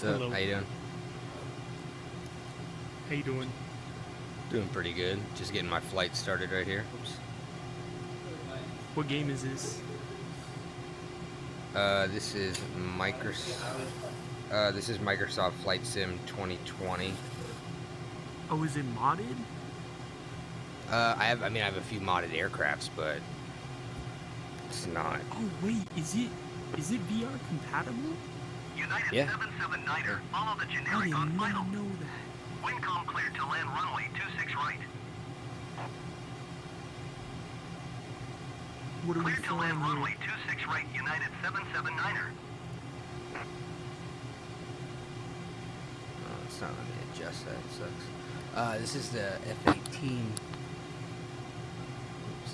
What's up? Hello. How you doing? How you doing? Doing pretty good. Just getting my flight started right here. Oops. What game is this? This is Microsoft Flight Sim 2020. Oh, is it modded? I have a few modded aircrafts, but it's not. Oh wait, is it VR compatible? United Yeah. 779er, follow the I generic did on not final. know that. Windcom cleared to land runway 26 right. What are we Cleared to land flying runway here? 26 right, United 779er. Oh, it's not letting me adjust that. It sucks. This is the F-18. Oops.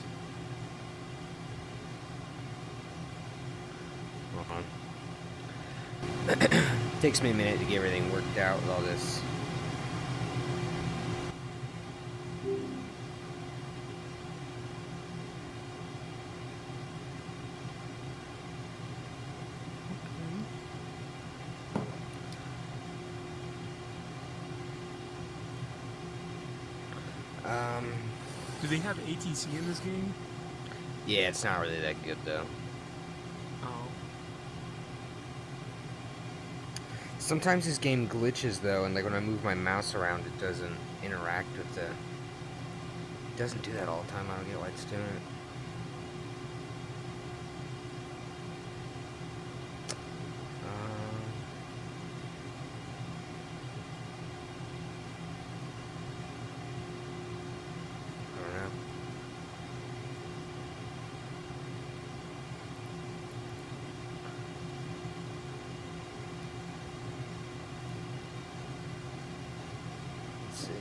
Hold on. Takes me a minute to get everything worked out with all this. Do they have ATC in this game? Yeah, it's not really that good though. Oh. Sometimes this game glitches though, and like when I move my mouse around, it doesn't interact with the. It doesn't do that all the time. I don't get why it's doing it. I don't know. Let's see.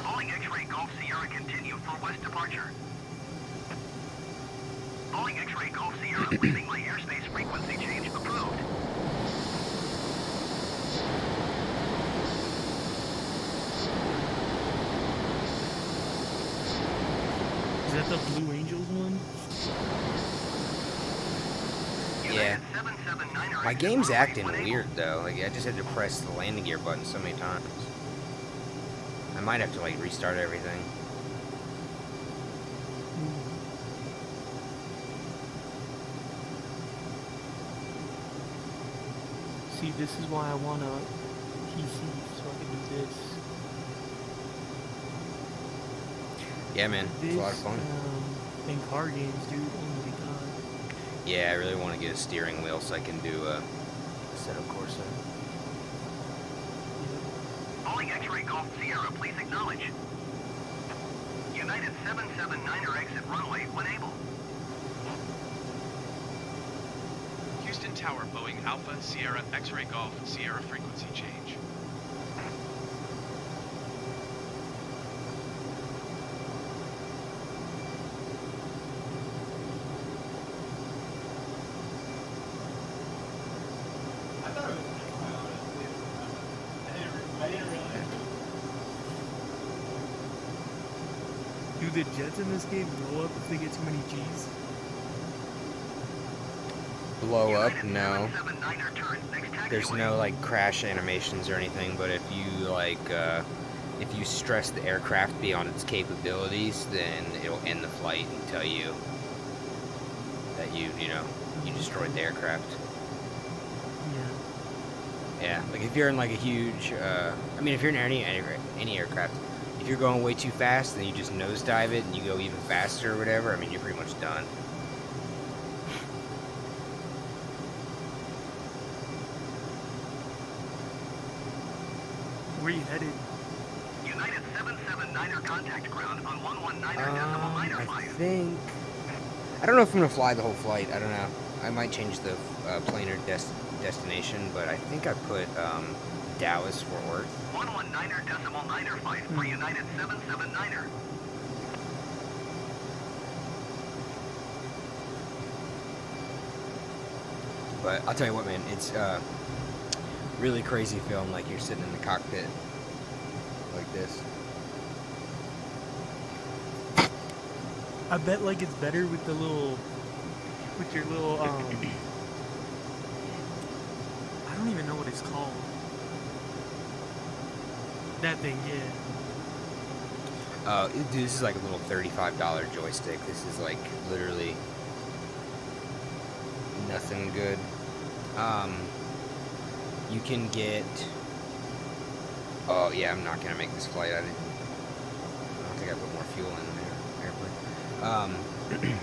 Boeing X-ray Golf Sierra continue for west departure. Boeing X-ray Golf Sierra leaving my airspace frequency change approved. Is that the Blue Angels one? Yeah. United 779er My exit game's runway acting 18. weird though. Like I just had to press the landing gear button so many times. I might have to like restart everything. See, this is why I want a PC so I can do this. Yeah, man, it's a lot of fun. And car games, dude. Oh my god. Yeah, I really want to get a steering wheel so I can do a Assetto Corsa. Boeing X-ray Golf Sierra, please acknowledge. United 779er exit runway when able. Houston Tower, Boeing Alpha, Sierra, X-ray Golf, Sierra frequency change. Do the jets in this game blow up if they get too many G's? Blow up? United No. 779er turn next taxiway. There's no like crash animations or anything, but if you like if you stress the aircraft beyond its capabilities, then it'll end the flight and tell you that you destroyed the aircraft. Yeah. Yeah, like if you're in like a huge if you're in any aircraft, if you're going way too fast, then you just nosedive it and you go even faster or whatever, I mean you're pretty much done. Where you headed? United 779er contact ground on 119er.9 I flight. think I don't know if I'm gonna fly the whole flight. I don't know. I might change the planar destination, but I think I put Dallas Fort Worth. 119er.9er flight for United 779er. But I'll tell you what, man, it's really crazy film. Like you're sitting in the cockpit like this. I bet like it's better with the little, with your little I don't even know what it's called. That thing, yeah. Dude, this is like a little $35 joystick. This is like literally nothing good. You can get. Oh yeah, I'm not gonna make this flight. I don't think I put more fuel in there. Airplane.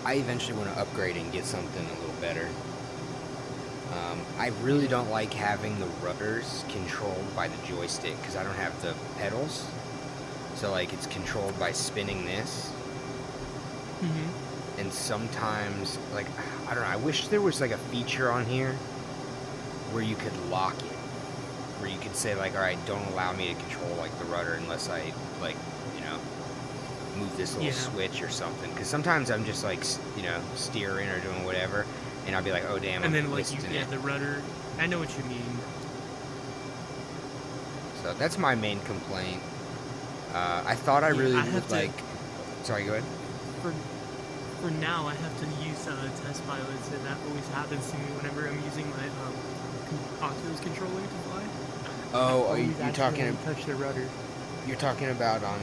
I eventually want to upgrade and get something a little better. I really don't like having the rudders controlled by the joystick because I don't have the pedals. So like it's controlled by spinning this. And sometimes, like, I don't know, I wish there was like a feature on here where you could lock it. Where you could say like, alright, don't allow me to control like the rudder unless I like, you know, move this little switch or something. Because sometimes I'm just like, you know, steering or doing whatever. And I'll be like, oh damn, and I'm then like you twisting get it. the rudder. I know what you mean. So that's my main complaint. I thought I really would like. Sorry, go ahead. For now, I have to use test pilots, and that always happens to me whenever I'm using my Oculus controller to fly. Oh, I you're always talking. accidentally touch the rudder. You're talking about on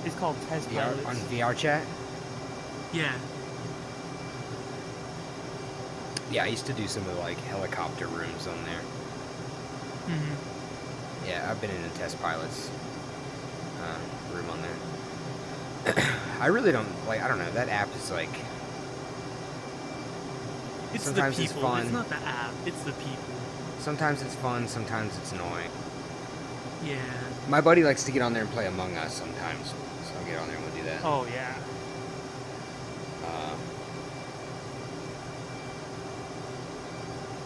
It's called test VR, pilots. on VR chat. Yeah. Yeah, I used to do some of the like helicopter rooms on there. Yeah, I've been in a test pilot's room on there. I really don't like. I don't know. That app is like. It's sometimes the it's people. fun. It's not the app. It's the people. Sometimes it's fun. Sometimes it's annoying. Yeah. My buddy likes to get on there and play Among Us sometimes, so I'll get on there and we'll do that. Oh yeah.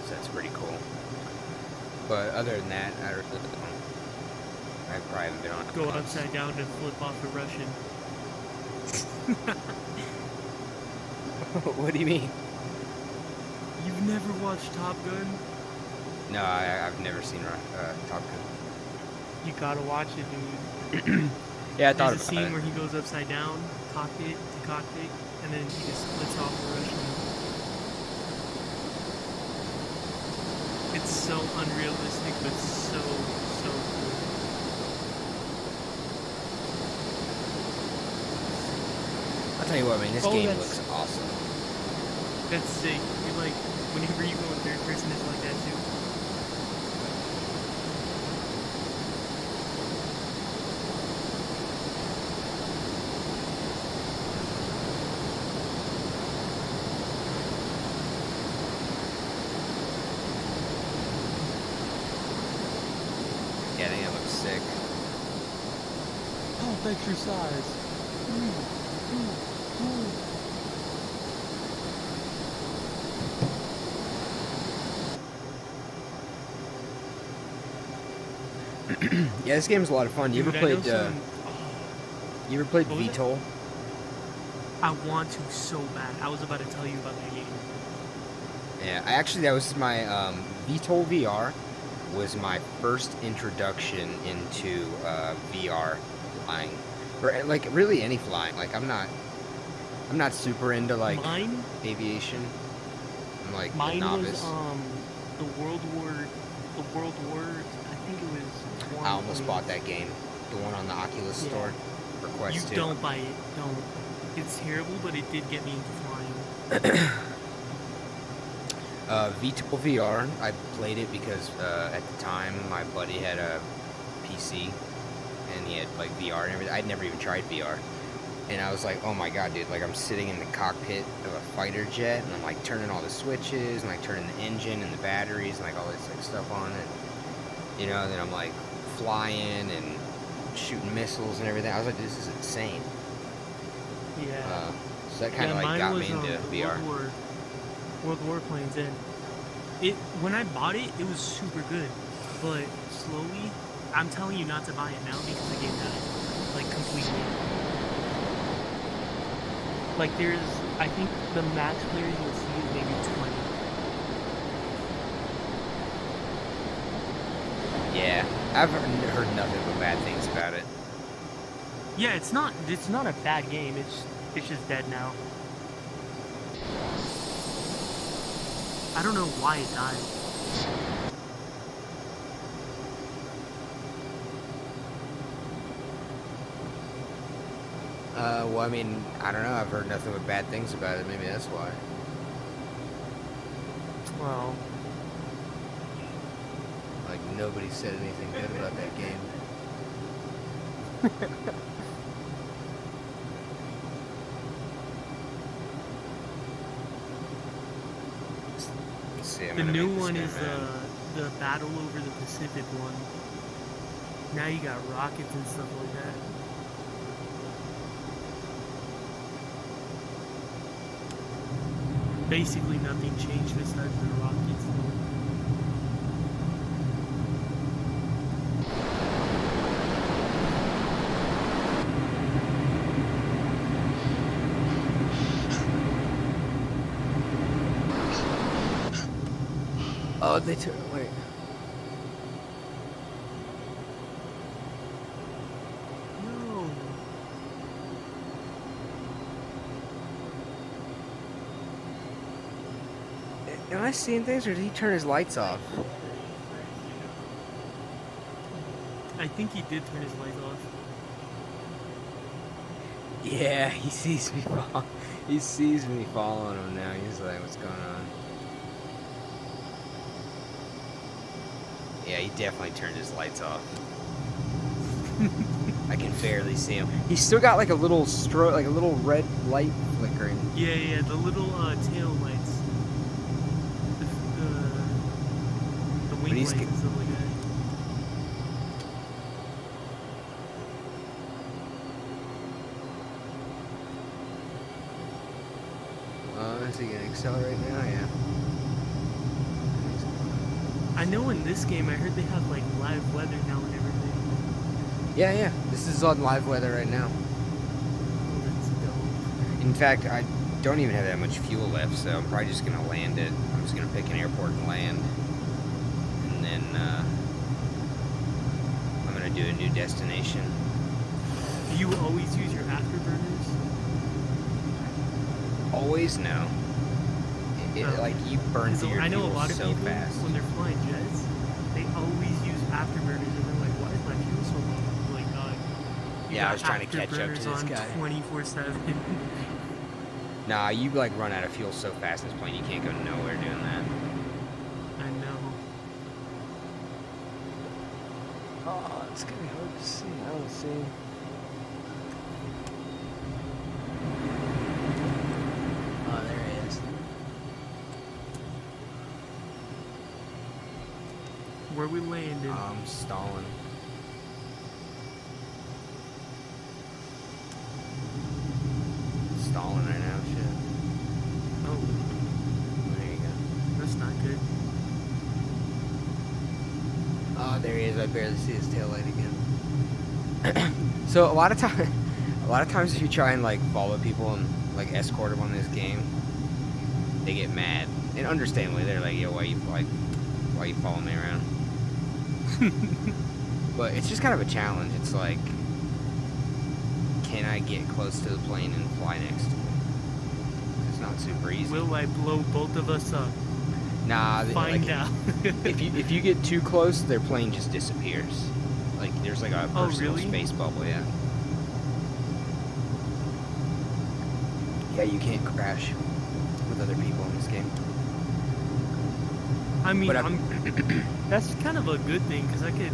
So that's pretty cool. But other than that, I probably haven't been on. Go upside down and flip off a Russian. What do you mean? You've never watched Top Gun? No, I've never seen Top Gun. You gotta watch it, dude. Yeah, I thought There's a about scene it. where he goes upside down, cockpit to cockpit, and then he just splits off a Russian. It's so unrealistic, but so cool. I'll tell you what, man, this Oh, game that's- looks awesome. That's sick. You're like, whenever you go in third person, it's like that too. Yeah, I think it looks sick. Oh, exercise. Yeah, this game's a lot of fun. You Dude, ever I know played? You ever played What was it? VTOL? I want to so bad. I was about to tell you about that game. Yeah, that was my VTOL VR was my first introduction into VR flying, or like really any flying. Like I'm not super into like Mine aviation. I'm like a was novice. the World War. I think it was. I almost bought that game, the one on the Oculus Yeah. store for Quest You 2. don't buy it. Don't. It's terrible, but it did get me into flying. VTOL VR, I played it because at the time my buddy had a PC and he had like VR and everything. I'd never even tried VR. And I was like, oh my god, dude, like I'm sitting in the cockpit of a fighter jet and I'm like turning all the switches and like turning the engine and the batteries and like all this like stuff on it. You know, and then I'm like flying and shooting missiles and everything. I was like, this is insane. Yeah. So that kind of like mine got was me into VR. World War planes, and when I bought it, it was super good, but slowly, I'm telling you not to buy it now because the game died, like completely. Like I think the max players you'll see is maybe 20. Yeah, I've heard nothing but bad things about it. Yeah, it's not a bad game. It's just dead now. I don't know why it died. Well, I mean, I don't know. I've heard nothing but bad things about it. Maybe that's why. Well, Like, nobody said anything good about that game. Let's see, I'm the gonna new make this one game, is man. the Battle Over the Pacific one. Now you got rockets and stuff like that. Basically nothing changed besides the rockets. Oh, they took. Wait. No. Am I seeing things, or did he turn his lights off? I think he did turn his lights off. Yeah, he sees me. He sees me following him now. He's like, "What's going on?" Yeah, he definitely turned his lights off. I can barely see him. He's still got like a little like a little red light flickering. Yeah, the little tail lights. The wing he's lights g- and stuff like that. Is he gonna accelerate now? Yeah. I know in this game I heard they have like live weather now and everything. Yeah. This is on live weather right now. Oh, that's dope. In fact, I don't even have that much fuel left, so I'm probably just gonna land it. I'm just gonna pick an airport and land, and then I'm gonna do a new destination. Do you always use your afterburners? Always no. Like you burn through your I know a fuel lot of so people fast. when they're flying jets, they always use afterburners, and they're like, "Why is my fuel so low?" I'm like, God. You Yeah, I got was trying to catch up to afterburners this on guy. 24/7. Nah, you like run out of fuel so fast in this plane, you can't go nowhere doing that. I know. Oh, it's gonna be hard to see. I don't see. Oh, there he is. Where we landed? I'm stalling. Stalling right now, shit. Oh, There you go. that's not good. Oh, there he is. I barely see his tail light again. So a lot of times if you try and like follow people and like escort them on this game, they get mad. And understandably, they're like, "Yo, why you following me around?" But it's just kind of a challenge. It's like, can I get close to the plane and fly next to it? It's not super easy. Will I blow both of us up? Nah, Find like, out. if you get too close, their plane just disappears. Like there's like a Oh, personal really? space bubble, yeah. Yeah, you can't crash with other people in this game. I mean, But that's kind of a good thing because I could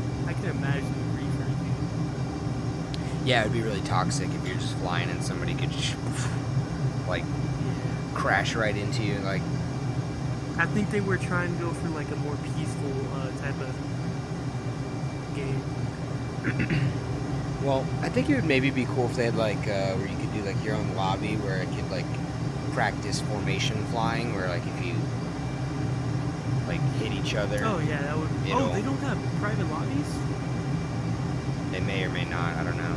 imagine the reefer. Yeah, it'd be really toxic if you're just flying and somebody could just like crash right into you. Like, I think they were trying to go for like a more peaceful type of game. Well, I think it would maybe be cool if they had like where you could do like your own lobby where it could like practice formation flying, where like if you like hit each other, Oh yeah, that would. It'll- Oh, they don't have private lobbies. they may or may not. I don't know.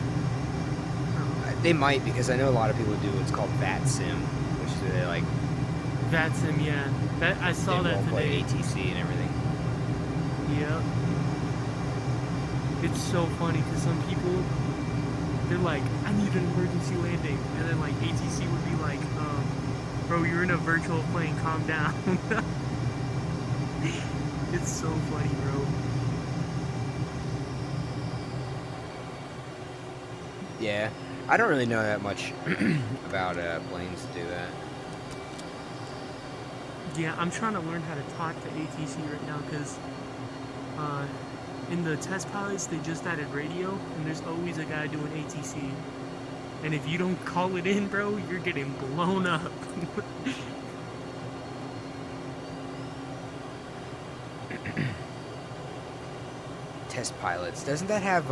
Oh, They might, because I know a lot of people do what's called VAT Sim, which is where they like that's him. Yeah, that I saw they that role play today. ATC and everything. Yep. It's so funny because some people, they're like, I need an emergency landing, and then like ATC would be like, bro, you're in a virtual plane, calm down. It's so funny, bro. Yeah, I don't really know that much about planes to do that. Yeah, I'm trying to learn how to talk to ATC right now because in the test pilots they just added radio, and there's always a guy doing ATC. And if you don't call it in, bro, you're getting blown up. Test pilots. Doesn't that have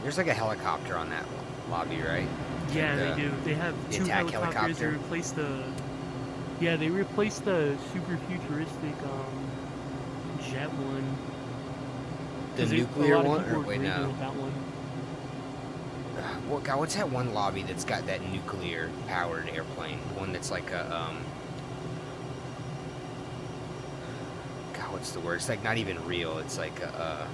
there's like a helicopter on that lobby, right? Yeah, The- they do. They have the two attack helicopters. They helicopter? replaced the. Yeah, they replaced the super futuristic jet one. The 'Cause a nuclear lot of one? people Or were wait, grieving no. with that one. Well, God, what's that one lobby that's got that nuclear powered airplane? The one that's like a God, what's the word? It's like not even real. It's like a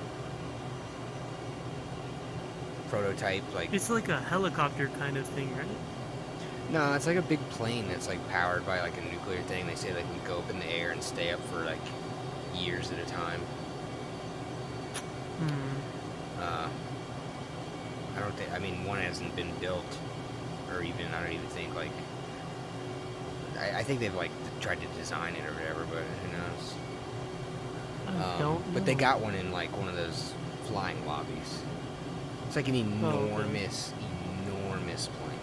prototype. Like It's like a helicopter kind of thing, right? no, it's like a big plane that's like powered by like a nuclear thing. They say they can go up in the air and stay up for like years at a time. Hmm. I don't think. I mean, one hasn't been built, or even I don't even think like. I think they've like tried to design it or whatever, but who knows? I don't know. But they got one in like one of those flying lobbies. It's like an okay. enormous, enormous plane.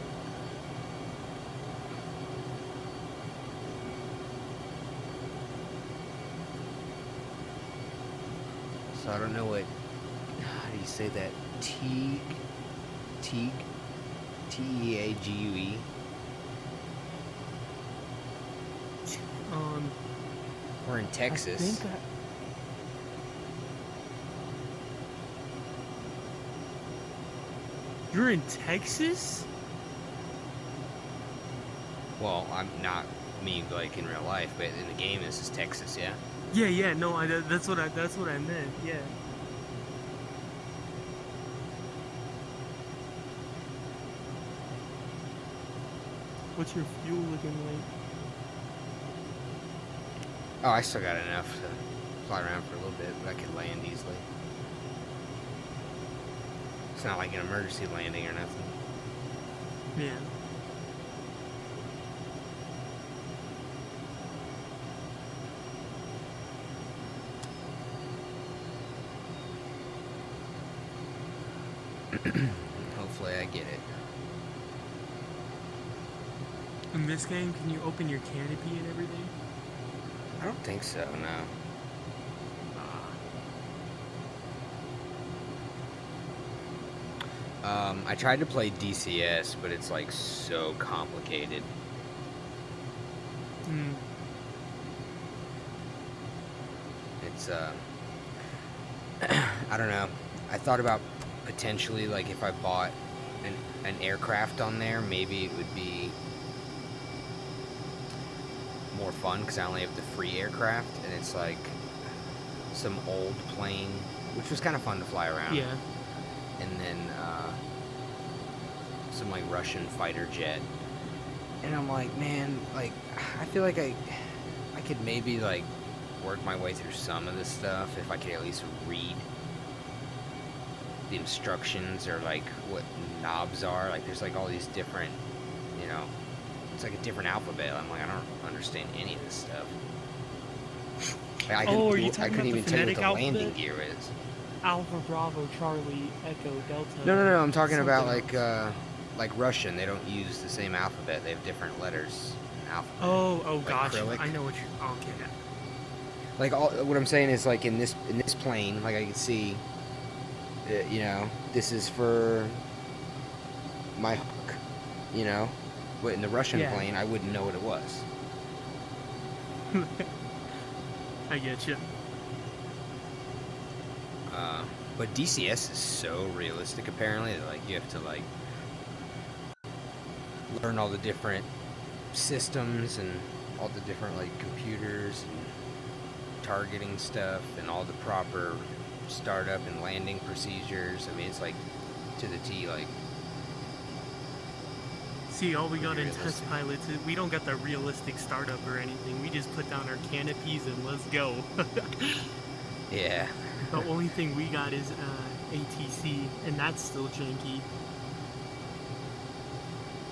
So I don't know what. How do you say that? Teague, Teague. We're in Texas. I think You're in Texas? Well, I'm not me like in real life, but in the game this is Texas, yeah. Yeah, yeah. No, that's what I meant. Yeah. What's your fuel looking like? Oh, I still got enough to fly around for a little bit, but I could land easily. It's not like an emergency landing or nothing. Yeah. Hopefully I get it. In this game, can you open your canopy and everything? I don't think so, no. I tried to play DCS, but it's like so complicated. Hmm. It's I don't know. I thought about potentially like if I bought an aircraft on there, maybe it would be more fun because I only have the free aircraft, and it's like some old plane, which was kind of fun to fly around. Yeah. And then some like Russian fighter jet. And I'm like, man, like I feel like I could maybe like work my way through some of this stuff if I could at least read the instructions or like what knobs are. Like there's like all these different, you know, it's like a different alphabet. I'm like, I don't understand any of this stuff. Like, I Oh, are you I talking couldn't about even the tell you what phonetic the landing alphabet? gear is. Alpha, Bravo, Charlie, Echo, Delta. No. I'm talking something about else. like Russian. They don't use the same alphabet. They have different letters. In alphabet. Oh, like gosh. acrylic. I know what you're. Okay. Like all what I'm saying is like in this plane, like I can see You know, this is for my hook. You know, but in the Russian Yeah. plane, I wouldn't know what it was. I get you. But DCS is so realistic, apparently, that, like, you have to, like, learn all the different systems and all the different, like, computers and targeting stuff and all the proper startup and landing procedures. I mean, it's, like, to the T, like, See, all we got in realistic. test pilots, we don't got the realistic startup or anything. We just put down our canopies and let's go. yeah. The only thing we got is ATC, and that's still janky.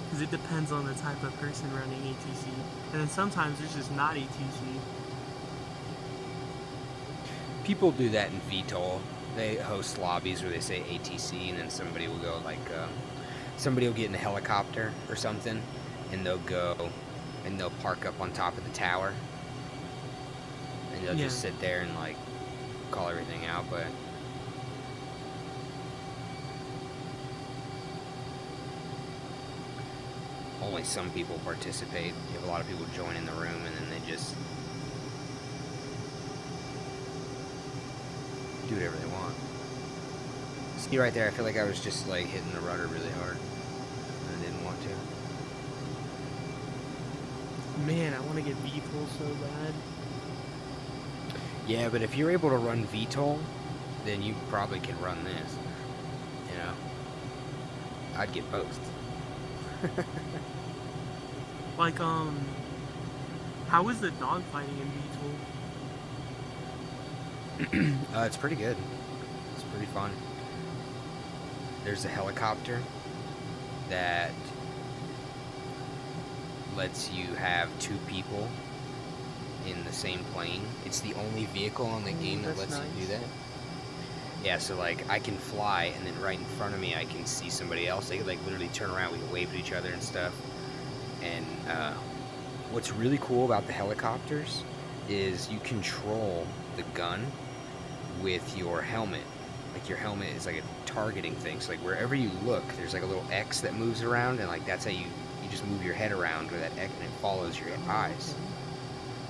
Because it depends on the type of person running ATC. And then sometimes there's just not ATC. People do that in VTOL. They host lobbies where they say ATC, and then somebody will go, like, somebody will get in a helicopter or something, and they'll go and they'll park up on top of the tower, and they'll just Yeah. sit there and, like, call everything out. But only some people participate. You have a lot of people join in the room, and then they just do whatever they want. See right there, I feel like I was just, like, hitting the rudder really hard. I didn't want to. Man, I want to get VTOL so bad. Yeah, but if you're able to run VTOL, then you probably can run this. You know? I'd get both. Like, how is the dogfighting in VTOL? It's pretty good. It's pretty fun. There's a helicopter that lets you have 2 people in the same plane. It's the only vehicle on the game that that's lets you do nice. that. Yeah, so, like, I can fly, and then right in front of me I can see somebody else. They could, like, literally turn around. We can wave at each other and stuff. And what's really cool about the helicopters is you control the gun with your helmet. Like, your helmet is like a targeting thing. So, like, wherever you look, there's, like, a little X that moves around, and, like, that's how you just move your head around with that X, and it follows your eyes.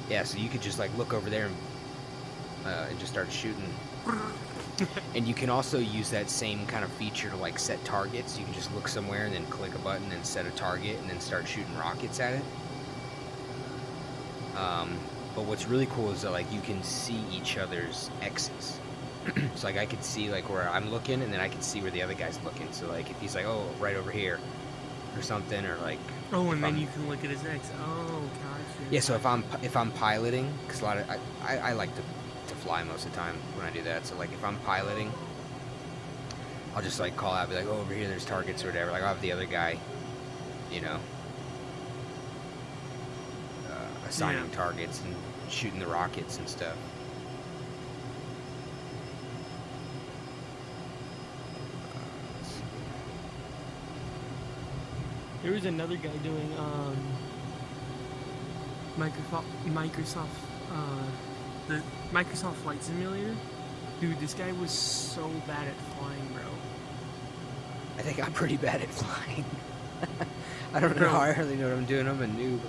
Yeah, so you could just, like, look over there and just start shooting. And you can also use that same kind of feature to, like, set targets. You can just look somewhere and then click a button and set a target and then start shooting rockets at it. But what's really cool is that, like, you can see each other's X's. So, like, I could see, like, where I'm looking, and then I can see where the other guy's looking. So, like, if he's like, oh, right over here or something, or, like, Oh, and if then I'm- you can look at his X. Oh, gotcha. yeah, so if I'm piloting, because a lot of I like to fly most of the time when I do that. So, like, if I'm piloting, I'll just, like, call out, be like, oh, over here there's targets or whatever. Like, I'll have the other guy, you know, assigning Yeah. targets and shooting the rockets and stuff. There was another guy doing the Microsoft Flight Simulator. Dude, this guy was so bad at flying, bro. I think I'm pretty bad at flying. I don't know. Bro. I hardly know what I'm doing. I'm a noob.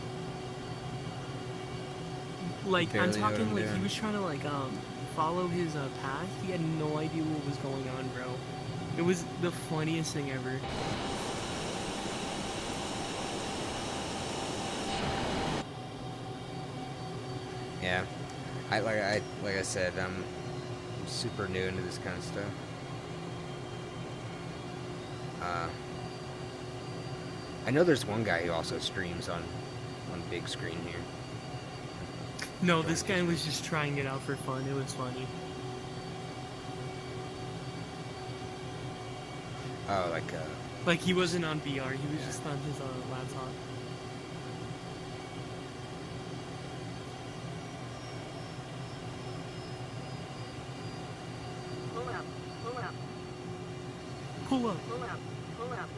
Like, I'm Barely know what talking I'm like he doing. was trying to like follow his path. He had no idea what was going on, bro. It was the funniest thing ever. Yeah, like I said, I'm super new into this kind of stuff. I know there's one guy who also streams on big screen here. No, this guy was just trying it out for fun. It was funny. Oh, Like, he wasn't on VR. He was just on his laptop. Pull up, pull up, Pull up. pull up, pull up.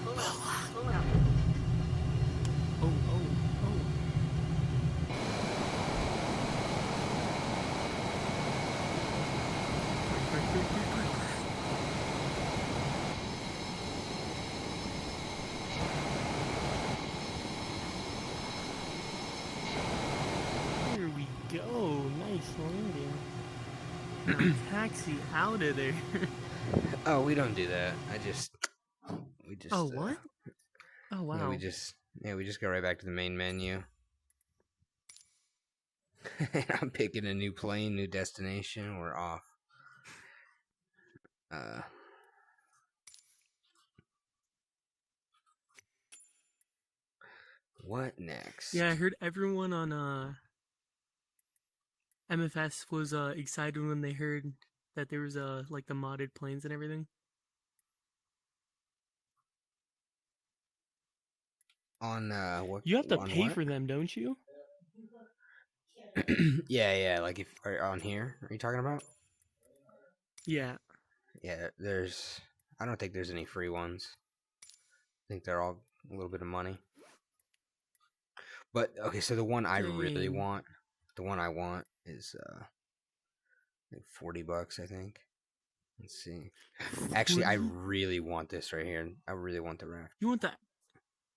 Pull up, pull up. Oh, oh, oh. go. Nice landing. Now taxi out of there. Oh, we don't do that. We just. Oh, what? Oh, wow. No, we just go right back to the main menu. I'm picking a new plane, new destination. We're off. What next? Yeah, I heard everyone on MFS was excited when they heard that there was like the modded planes and everything. On what? You have to on pay what? for them, don't you? Yeah. Like if on here, are you talking about? Yeah. Yeah, I don't think there's any free ones. I think they're all a little bit of money. But okay, so the one I really Dang. want, the one I want is like $40, I think. Let's see. Actually, I 40? really want this right here. I really want the raft. You want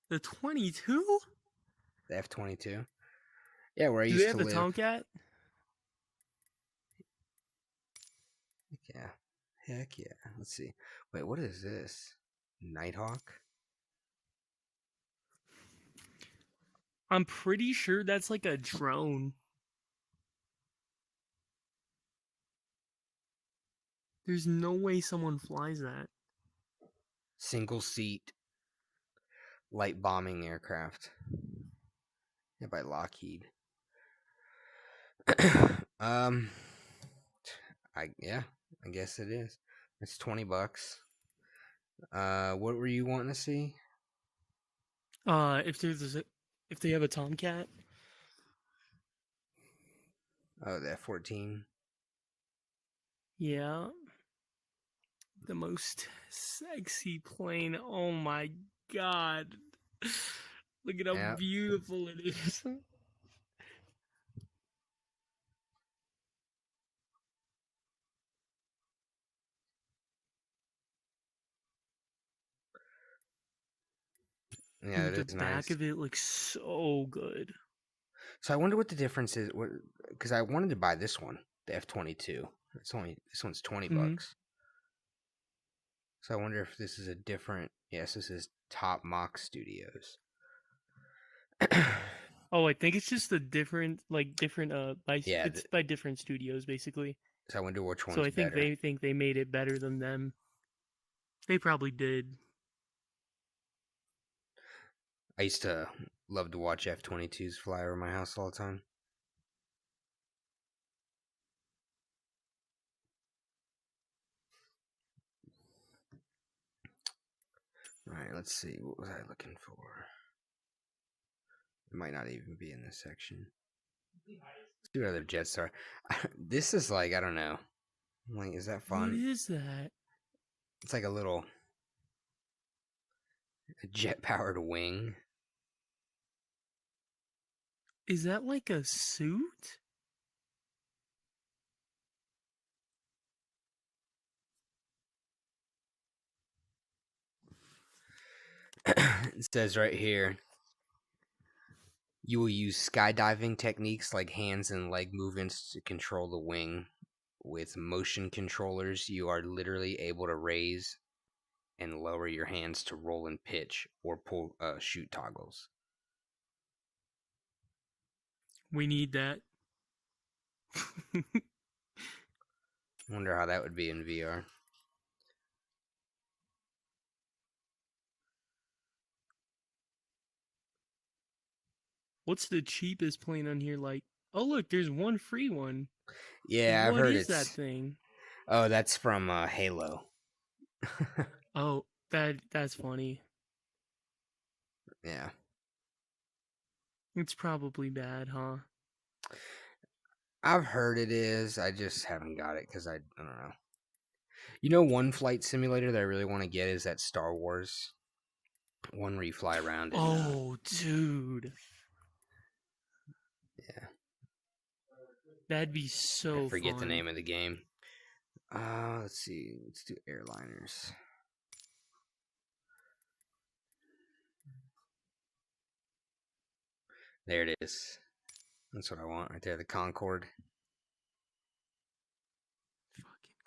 the 22? The F-22. Yeah, where I Do used they have to the live. Tomcat? Yeah. Heck yeah. Let's see. Wait, what is this? Nighthawk? I'm pretty sure that's like a drone. There's no way someone flies that. Single seat light bombing aircraft. Yeah, by Lockheed. I guess it is. It's $20. What were you wanting to see? If they have a Tomcat. Oh, the F-14. Yeah. The most sexy plane. Oh my god. Look at how Yep. beautiful it is. Yeah, Dude, it the is back nice. of it looks so good. So I wonder what the difference is. Because I wanted to buy this one, the F-22. This one's $20. Mhm. So I wonder if this is a different. Yes, this is Top Mock Studios. Oh, I think it's just a different Yeah, it's by different studios basically. So I wonder which one's So I think better. they think they made it better than them. They probably did. I used to love to watch F-22s fly over my house all the time. All right, let's see. What was I looking for? It might not even be in this section. Let's do another Jetstar. This is like, I don't know. Like, is that fun? What is that? It's like a little jet-powered wing. Is that like a suit? It says right here, you will use skydiving techniques like hands and leg movements to control the wing. With motion controllers, you are literally able to raise and lower your hands to roll and pitch or pull shoot toggles. We need that. Wonder how that would be in VR. What's the cheapest plane on here like? Oh look, there's one free one. Yeah, I've What heard is that it's. thing? Oh, that's from Halo. Oh, that's funny. Yeah. It's probably bad, huh? I've heard it is. I just haven't got it because I don't know. You know, one flight simulator that I really want to get is that Star Wars one where you fly around. Oh, dude. Yeah. That'd be so I forget the fun. name of the game. Let's see. Let's do airliners. There it is. That's what I want right there, the Concorde. Fucking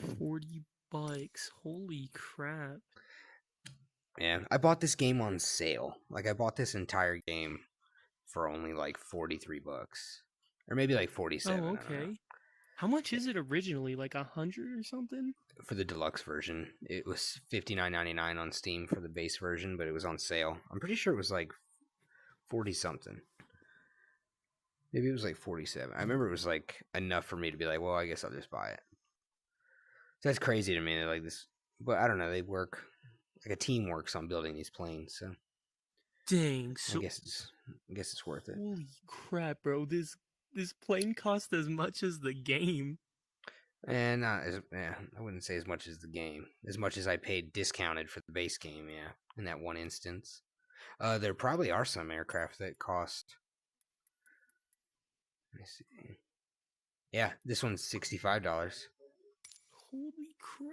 car. $40. Holy crap. Yeah, I bought this game on sale. Like, I bought this entire game for only like 43 bucks. Or maybe like 47. Oh, I don't know. okay. How much is it originally? Like 100 or something? For the deluxe version, it was $59.99 on Steam for the base version, but it was on sale. I'm pretty sure it was like 40 something. Maybe it was like 47. I remember it was like enough for me to be like, well, I guess I'll just buy it. So that's crazy to me. Like this, but I don't know. They work like a team works on building these planes, so Dang. So I guess it's worth it. holy crap, bro. This plane cost as much as the game. And I wouldn't say as much as the game, as much as I paid discounted for the base game. Yeah, in that one instance, there probably are some aircraft that cost. Let me see. Yeah, this one's $65. Holy crap.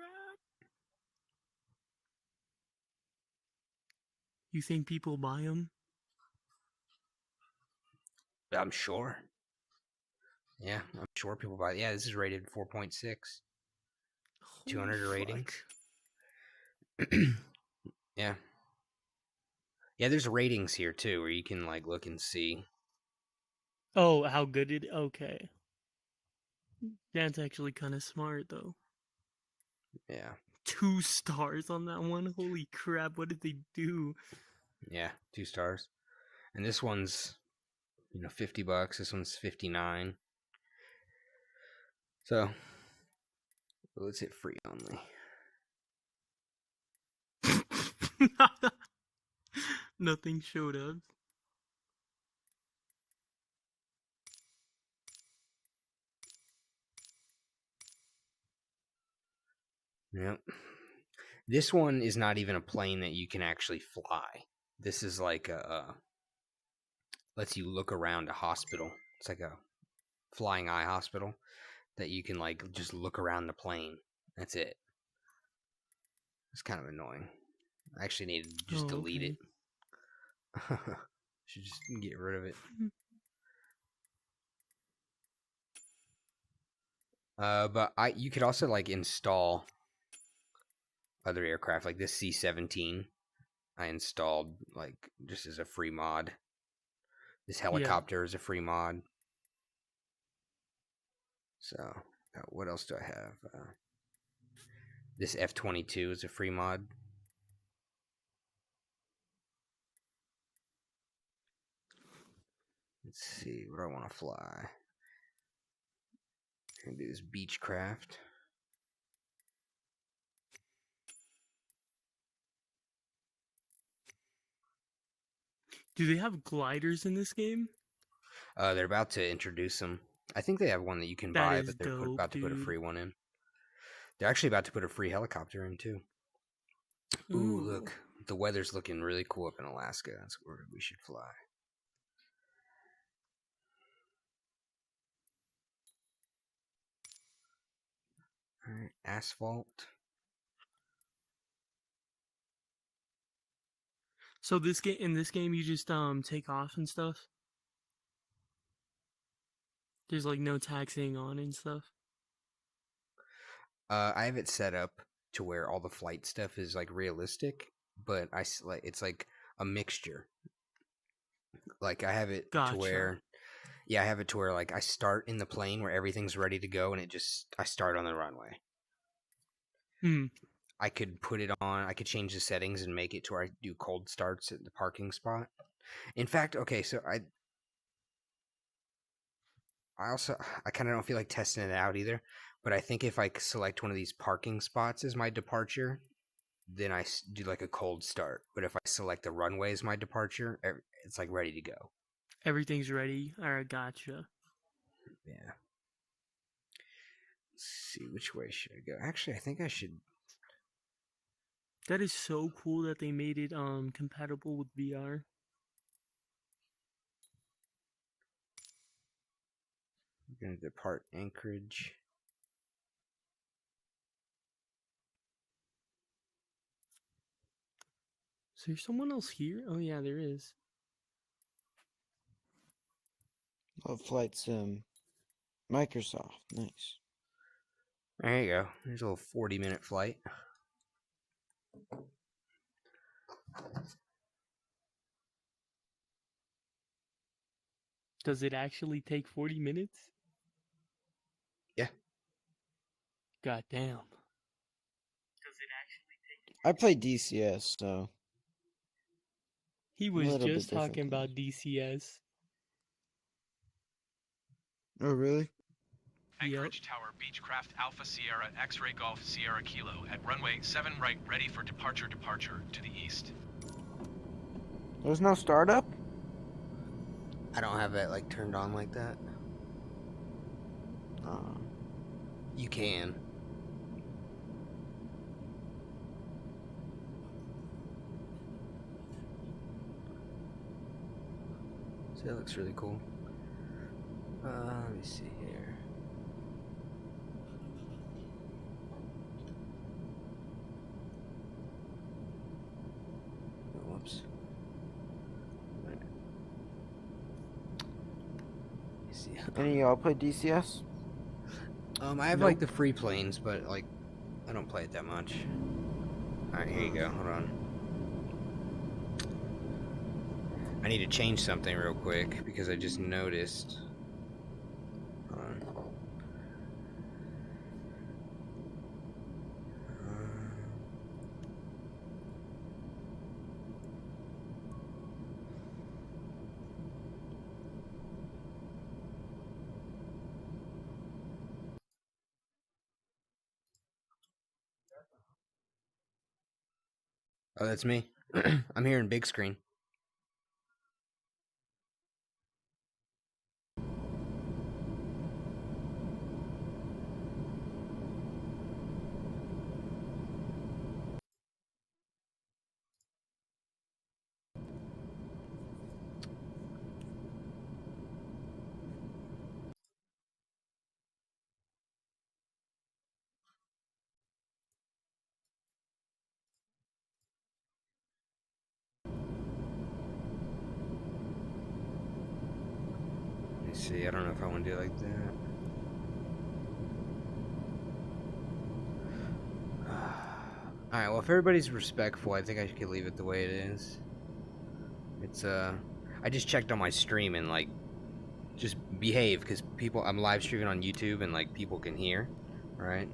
You think people buy them? I'm sure. Yeah, I'm sure people buy it. Yeah, this is rated 4.6. 200 rating. Yeah. Yeah, there's ratings here too where you can like look and see. Oh, how good it. Okay. That's actually kind of smart, though. Yeah. 2 stars on that one. Holy crap! What did they do? Yeah, 2 stars. And this one's, $50. This one's 59. So, let's hit free only. Nothing showed up. Yep. This one is not even a plane that you can actually fly. This is like lets you look around a hospital. It's like a flying eye hospital that you can like just look around the plane. That's it. It's kind of annoying. I actually need to just delete it. Should just get rid of it. But you could also like install other aircraft like this C-17. I installed like just as a free mod. This helicopter is a free mod. So what else do I have? This F-22 is a free mod. Let's see, what do I want to fly? I'm gonna do this Beechcraft. Do they have gliders in this game? They're about to introduce them. I think they have one that you can buy, but they're about to put a free one in. They're actually about to put a free helicopter in too. Ooh, look, the weather's looking really cool up in Alaska. That's where we should fly. All right, asphalt. So in this game you just take off and stuff? There's like no taxiing on and stuff? I have it set up to where all the flight stuff is like realistic, but it's like a mixture. Like I have it to where I have it to where like I start in the plane where everything's ready to go and I start on the runway. I could put it on, I could change the settings and make it to where I do cold starts at the parking spot. In fact, okay, so I kind of don't feel like testing it out either, but I think if I select one of these parking spots as my departure, then I do like a cold start. But if I select the runway as my departure, it's like ready to go. Everything's ready. Alright, gotcha. Yeah. Let's see, which way should I go? Actually, I think I should. That is so cool that they made it compatible with VR. I'm gonna depart Anchorage. there someone else here? Oh yeah, there is. Oh, Flight Sim. Microsoft. Nice. There you go. There's a little 40-minute flight. Does it actually take 40 minutes? Yeah. God damn. Does it actually take? I play DCS, so He a was little bit just different talking than about DCS. Oh, really? Anchorage Tower, Beechcraft, Alpha Sierra, X-Ray Golf, Sierra Kilo, at runway 7 right, ready for departure to the east. There's no startup? I don't have that like turned on like that. You can. So that looks really cool. Let me see here. Oh, whoops. Let me see. Any of y'all play DCS? I have like the free planes, but like I don't play it that much. Alright, here you go. Hold on. I need to change something real quick because I just noticed. Hold on. Oh, that's me. I'm here in big screen. Let me see. I don't know if I want to do it like that. Alright, well, if everybody's respectful, I think I could leave it the way it is. It's, I just checked on my stream and, like, just behave, because I'm live streaming on YouTube and, like, people can hear, right?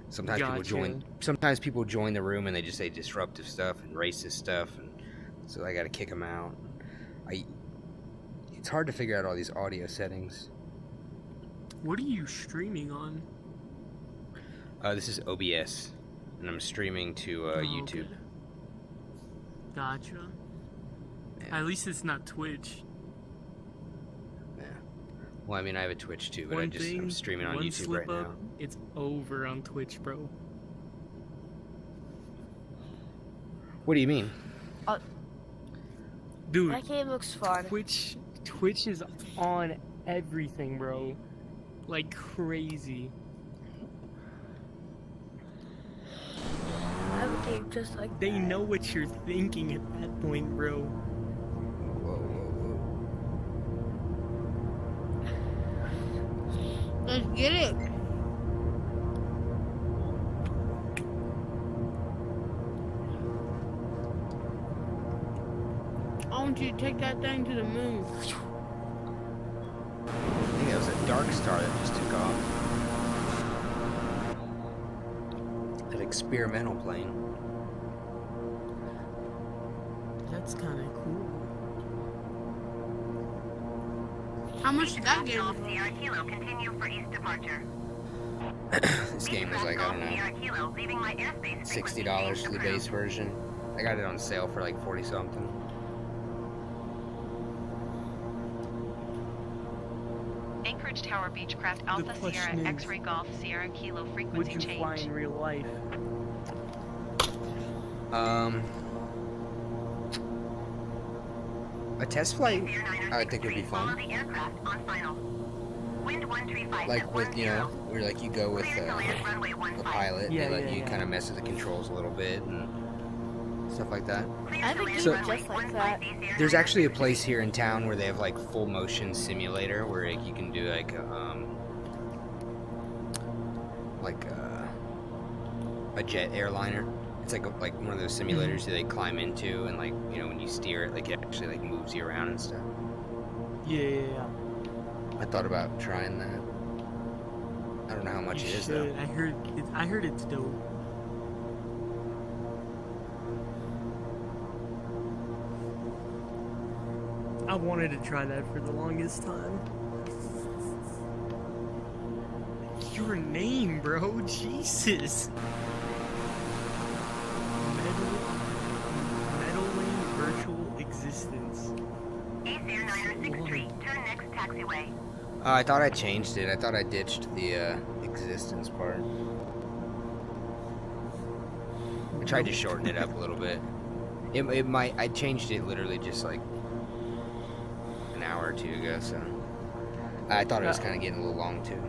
Sometimes people join the room and they just say disruptive stuff and racist stuff, and so I gotta kick them out. It's hard to figure out all these audio settings. What are you streaming on? This is OBS, and I'm streaming to YouTube. Okay. Gotcha. Yeah. At least it's not Twitch. Yeah. Well, I mean, I have a Twitch too, but I'm streaming on YouTube right now. It's over on Twitch, bro. What do you mean? Dude, That game looks fun. Twitch is on everything, bro. Like crazy. I have a game just like They that. know what you're thinking at that point, bro. Whoa, whoa, whoa. Let's get it. I want you to take that thing to the moon. I think that was a Dark Star that just took off. An experimental plane. That's kind of cool. How much did that get? Sierra Kilo, continue for east departure. This game was like, I don't know, Sierra Kilo, leaving my airspace. $60 for the base version. I got it on sale for like 40 something. Anchorage Tower, Beechcraft, Alpha question Sierra, is, X-Ray Golf, Sierra Kilo, Would frequency you change. fly in real life? A test flight, I think would be Follow fun. the aircraft on final. Wind 135 Like with, you know, where like you go with Clear to land runway a 15. pilot, Yeah, they let yeah, you yeah. kind of mess with the controls a little bit and stuff like that. I have a game So- just like that. There's actually a place here in town where they have like full motion simulator where like, you can do like a jet airliner. It's like one of those simulators that they climb into, and like, you know, when you steer it, like it actually like moves you around and stuff. Yeah. I thought about trying that. I don't know how much You it is should. though. I heard it's dope. I wanted to try that for the longest time. Your name, bro. Jesus. Metal Lane Virtual Existence. East Air 906th Street. Turn next taxiway. I thought I changed it. I thought I ditched the existence part. I tried to shorten it up a little bit. It might. I changed it literally just like an hour or two ago, so I thought it was kind of getting a little long too.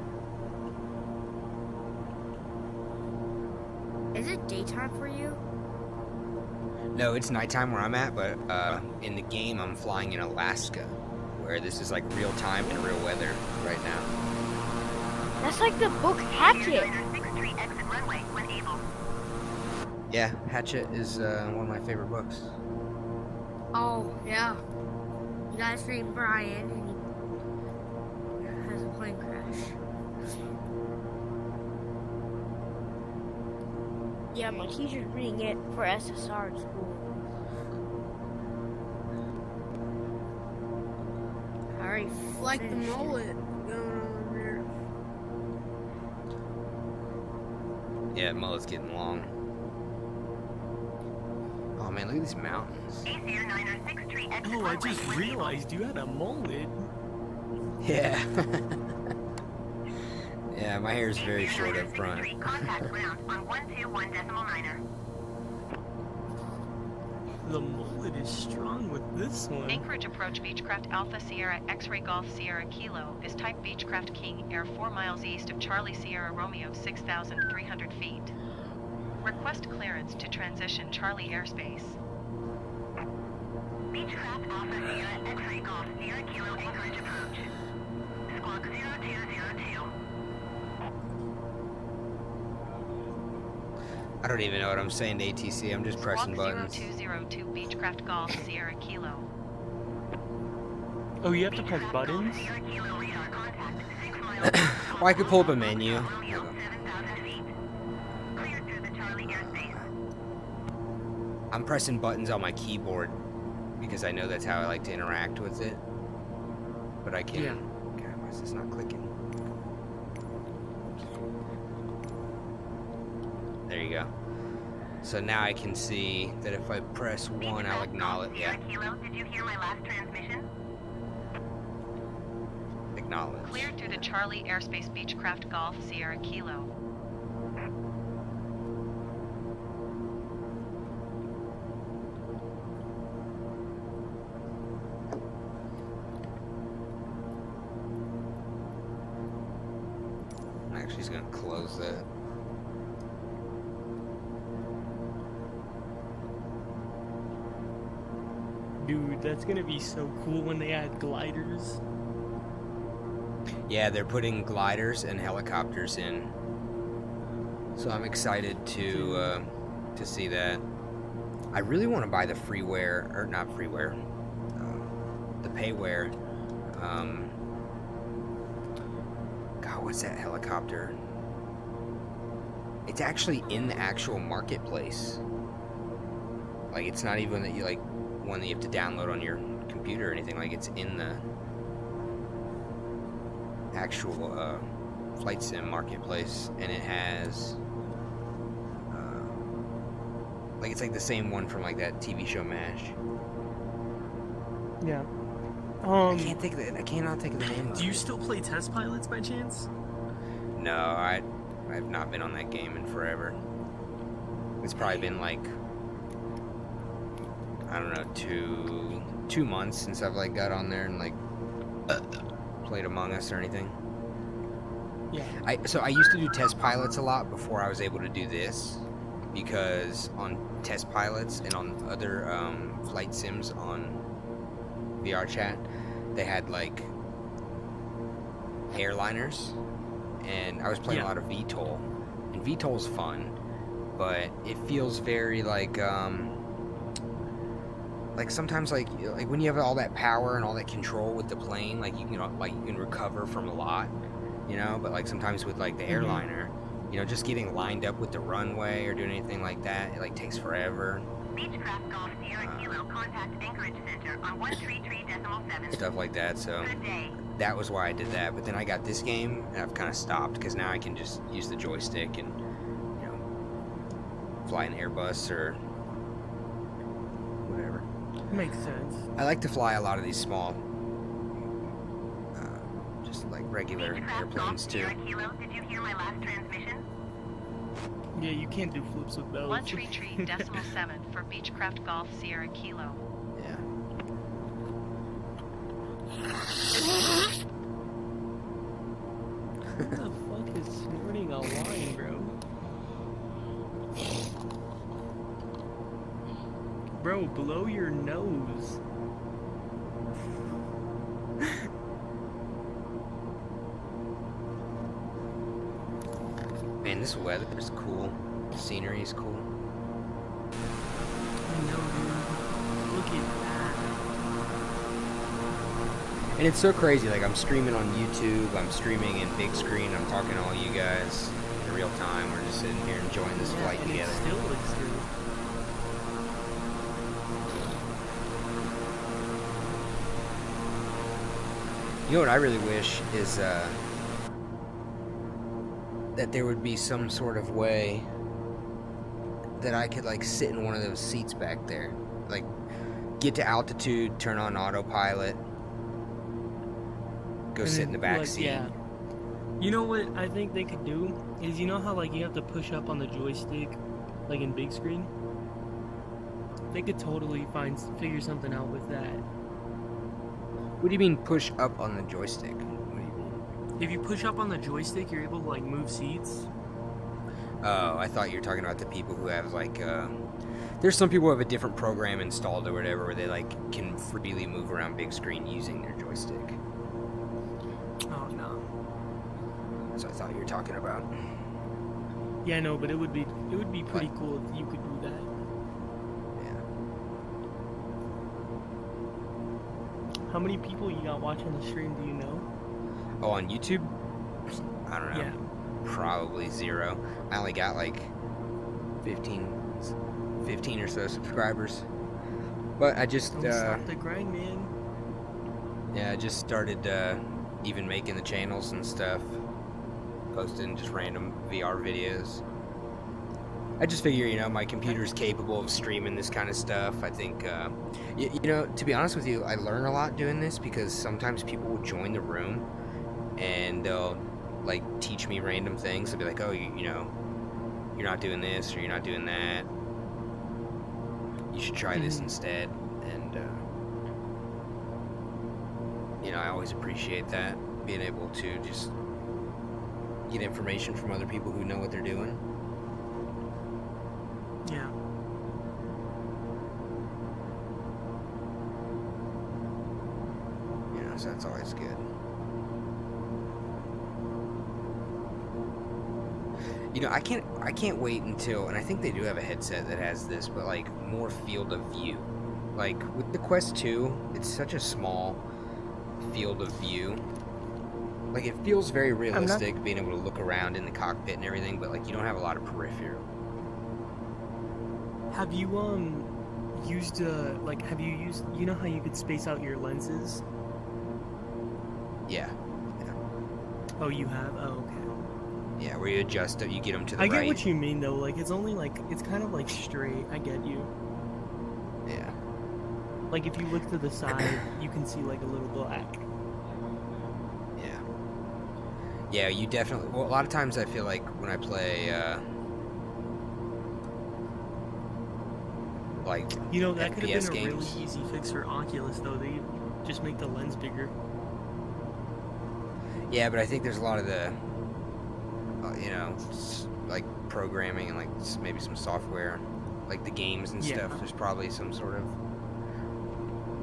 Is it daytime for you? No, it's nighttime where I'm at, but in the game I'm flying in Alaska, where this is like real time and real weather right now. That's like the book Hatchet. 906th Street. Exit runway when able. Yeah, Hatchet is one of my favorite books. Oh, yeah. You guys named Brian and he has a plane crash. Yeah, my teacher's reading it for SSR at school. I already Like the finished it. mullet going on there. Yeah, mullet's getting long. Oh man, look at these mountains. East Air 906th Street. Exit Oh, I runway just when able. realized you had a mullet. Yeah. Yeah, my hair is very East Air short up 906th front. Street. Contact ground on 121.9er. The mullet is strong with this one. Anchorage approach Beechcraft Alpha Sierra X-Ray Golf Sierra Kilo is type Beechcraft King Air 4 miles east of Charlie Sierra Romeo 6,300 feet. Request clearance to transition Charlie airspace. Beechcraft Alpha Sierra X-Ray Golf Sierra Kilo Anchorage approach. Squawk 0202. I don't even know what I'm saying to ATC. I'm just pressing Squawk buttons. 0202 Beechcraft Golf Sierra Kilo. Oh, you have to press buttons? Sierra Kilo radar contact 6 miles. Well, I could pull up a menu. Romeo 7,000 feet. Cleared through the Charlie airspace. I'm pressing buttons on my keyboard because I know that's how I like to interact with it. But I can't. Yeah. God, why is this not clicking? There you go. So now I can see that if I press 1, I'll acknowledge. Yeah, Sierra Kilo, did you hear my last transmission? acknowledge. Cleared through the Charlie airspace Beechcraft Golf Sierra Kilo. I'm actually just gonna close that. Dude, that's gonna be so cool when they add gliders. Yeah, they're putting gliders and helicopters in. So I'm excited to see that. I really want to buy the freeware, or not freeware, the payware. God, what's that helicopter? It's actually in the actual marketplace. Like, it's not even that you like one that you have to download on your computer or anything. Like, it's in the actual flight sim marketplace, and it has like, it's like the same one from like that TV show MASH. Yeah. I can't think of it. I cannot think of the name. Do you still play Test Pilots by chance? No, I've not been on that game in forever. It's probably been like, I don't know, two months since I've like got on there and like played Among Us or anything. Yeah. So I used to do Test Pilots a lot before I was able to do this, because on test pilots and on other flight sims on VR chat, they had like airliners, and I was playing a lot of VTOL, and VTOL's fun, but it feels very like sometimes like when you have all that power and all that control with the plane, like you can recover from a lot, you know, but like sometimes with like the airliner, you know, just getting lined up with the runway or doing anything like that, it like takes forever. Beechcraft Golf Sierra Kilo, contact Anchorage Center on 133.7. Stuff like that, so Good day. that was why I did that. But then I got this game and I've kind of stopped because now I can just use the joystick and, you know, fly an Airbus or whatever. Makes sense. I like to fly a lot of these small, just like regular Beechcraft Golf airplanes too. Sierra Kilo, did you hear my last transmission? Yeah, you can't do flips with those. 133.7 for Beechcraft Golf Sierra Kilo. Yeah. Who the fuck is snorting a line, bro? Bro, blow your nose. Man, this weather is cool. The scenery is cool. I know, dude. Look at that. And it's so crazy. Like I'm streaming on YouTube. I'm streaming in big screen. I'm talking to all you guys in real time. We're just sitting here enjoying this flight and together. it still looks good. You know what I really wish is that there would be some sort of way that I could like sit in one of those seats back there, like get to altitude, turn on autopilot, go And sit then, in the back like, seat. Yeah. You know what I think they could do is, you know how like you have to push up on the joystick, like in big screen. They could totally figure something out with that. What do you mean push up on the joystick? What do you mean? If you push up on the joystick, you're able to like move seats. Oh, I thought you were talking about the people who have like there's some people who have a different program installed or whatever where they like can freely move around big screen using their joystick. Oh no. That's what I thought you were talking about. Yeah, no, but it would be pretty cool if you could do that. Yeah. How many people you got watching the stream? Do you know? Oh, on YouTube? I don't know. Yeah. Probably 0. I only got like 15 or so subscribers. But I just Don't stop the grind, man. yeah, I just started even making the channels and stuff, posting just random VR videos. I just figure, you know, my computer's capable of streaming this kind of stuff. I think, you know, to be honest with you, I learn a lot doing this because sometimes people will join the room and they'll like teach me random things. They'll be like, oh, you know, you're not doing this or you're not doing that. You should try this instead. And, you know, I always appreciate that, being able to just get information from other people who know what they're doing. Yeah. You know, so that's always good. You know, I can't wait until, and I think they do have a headset that has this, but like more field of view. Like with the Quest 2, it's such a small field of view. Like it feels very realistic being able to look around in the cockpit and everything, but like you don't have a lot of peripheral. Have you used you know how you could space out your lenses? Yeah. Oh, you have? Oh, okay. Yeah, where you adjust it, you get them to the I right. get what you mean though. Like it's only like it's kind of like straight. I get you. Yeah. Like if you look to the side, you can see like a little black. Yeah. Yeah, you definitely. Well, a lot of times I feel like when I play, like You know, that could have FPS been a games. really easy fix for Oculus though. They just make the lens bigger. Yeah, but I think there's a lot of the you know, like programming and like maybe some software, like the games and Yeah. stuff. There's probably some sort of,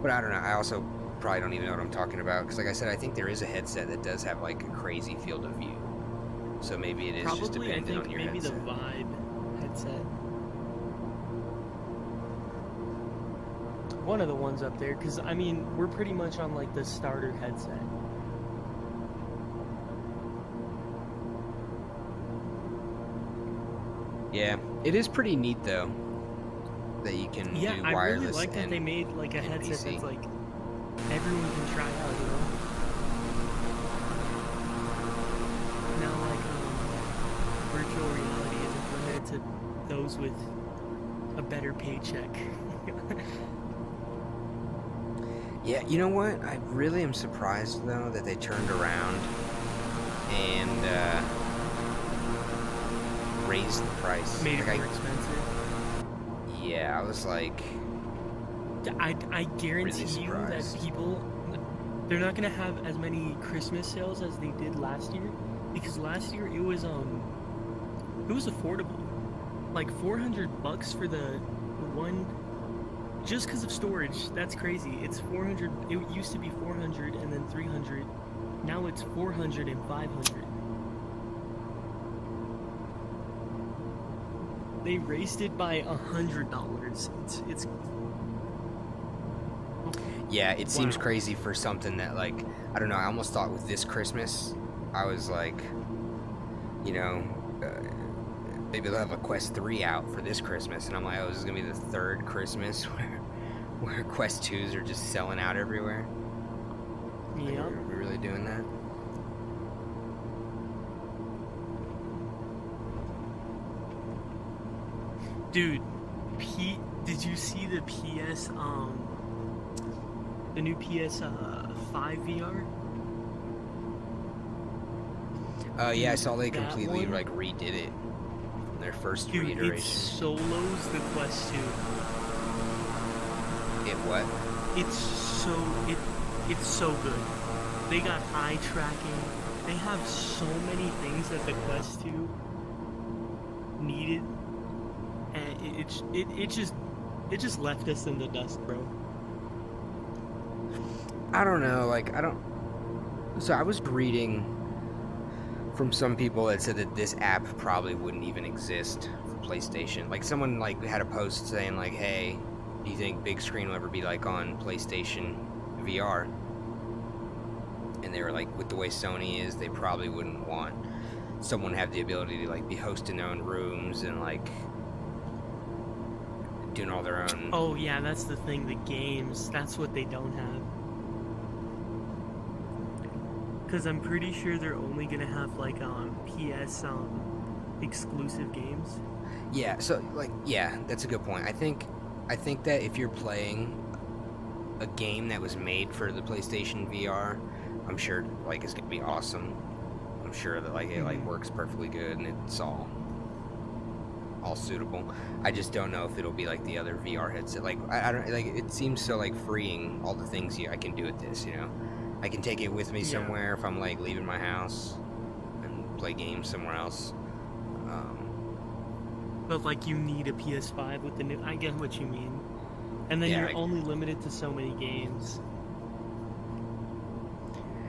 but I don't know. I also probably don't even know what I'm talking about because, like I said, I think there is a headset that does have like a crazy field of view. So maybe it is just Probably, I dependent think on your maybe headset. the Vibe headset. One of the ones up there, because I mean, we're pretty much on like the starter headset. Yeah, it is pretty neat though that you can Yeah, do I wireless really like that and they made like a and headset PC. that's like everyone can try out, you know? Now like virtual reality isn't limited to those with a better paycheck. Yeah, you know what? I really am surprised though that they turned around and raised the price. Made it Like, more expensive. yeah, I was like, I guarantee Really you that surprised. people, they're not gonna have as many Christmas sales as they did last year, because last year it was affordable, like $400 for the one, just because of storage. That's crazy. It's 400. It used to be 400 and then 300. Now it's 400 and 500. They raised it by $100. It's yeah, it seems Wow. crazy for something that, like, I don't know. I almost thought with this Christmas, I was like, you know, maybe they'll have a Quest 3 out for this Christmas, and I'm like, oh, this is gonna be the third Christmas where Quest 2s are just selling out everywhere. Like, yeah. are we really doing that? Dude, did you see the the new PS 5 VR? Yeah, I saw they That completely one? like redid it from their first Dude, it reiteration. solos the Quest 2. It what? It's so good. They got eye tracking. They have so many things that the Quest 2 needed, and it just left us in the dust, bro. I don't know, like, I don't... So I was reading from some people that said that this app probably wouldn't even exist for PlayStation. Like, someone, like, had a post saying, like, hey, do you think big screen will ever be, like, on PlayStation VR? And they were like, with the way Sony is, they probably wouldn't want someone to have the ability to, like, be hosting their own rooms and, like, doing all their own... Oh yeah, that's the thing. The games, that's what they don't have. Because I'm pretty sure they're only gonna have like PS exclusive games. Yeah, so like, yeah, that's a good point. I think that if you're playing a game that was made for the PlayStation VR, I'm sure like it's gonna be awesome. I'm sure that like it like works perfectly good and it's all suitable. I just don't know if it'll be like the other VR headset. Like I don't like, it seems so like freeing, all the things I can do with this, you know. I can take it with me somewhere if I'm like leaving my house and play games somewhere else. But like you need a PS5 with the new. I get what you mean. And then Yeah, you're like- only limited to so many games.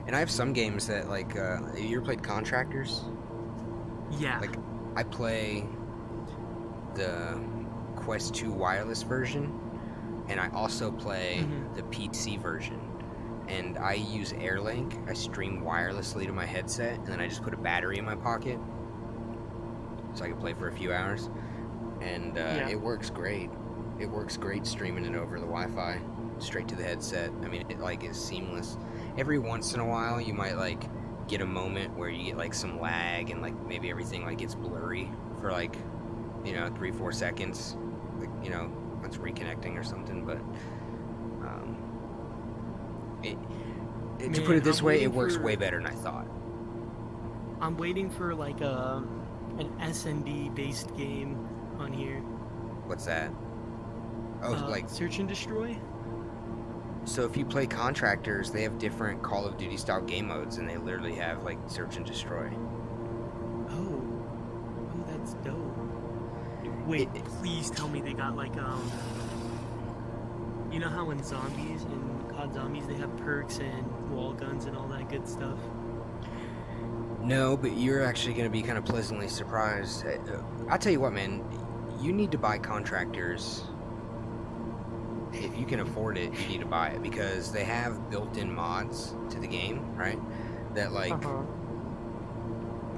And I have some games that like, have you ever played Contractors? Yeah. Like, I play the Quest 2 wireless version, and I also play the PC version. And I use AirLink. I stream wirelessly to my headset, and then I just put a battery in my pocket, so I can play for a few hours. And it works great. It works great streaming it over the Wi-Fi, straight to the headset. I mean, it like is seamless. Every once in a while, you might like get a moment where you get like some lag, and like maybe everything like gets blurry for like, you know, 3-4 seconds, like, you know, it's reconnecting or something. But to Man, put it this I'm way, it waiting works for- way better than I thought. I'm waiting for like an SND based game on here. What's that? Oh, like, Search and Destroy. so if you play Contractors, they have different Call of Duty style game modes, and they literally have like Search and Destroy. Oh. That's dope. Wait, please tell me they got like you know how in Zombies, in COD Zombies, they have perks and wall guns and all that good stuff? No, but you're actually going to be kind of pleasantly surprised. I'll tell you what, man. You need to buy Contractors. If you can afford it, you need to buy it because they have built-in mods to the game, right? That like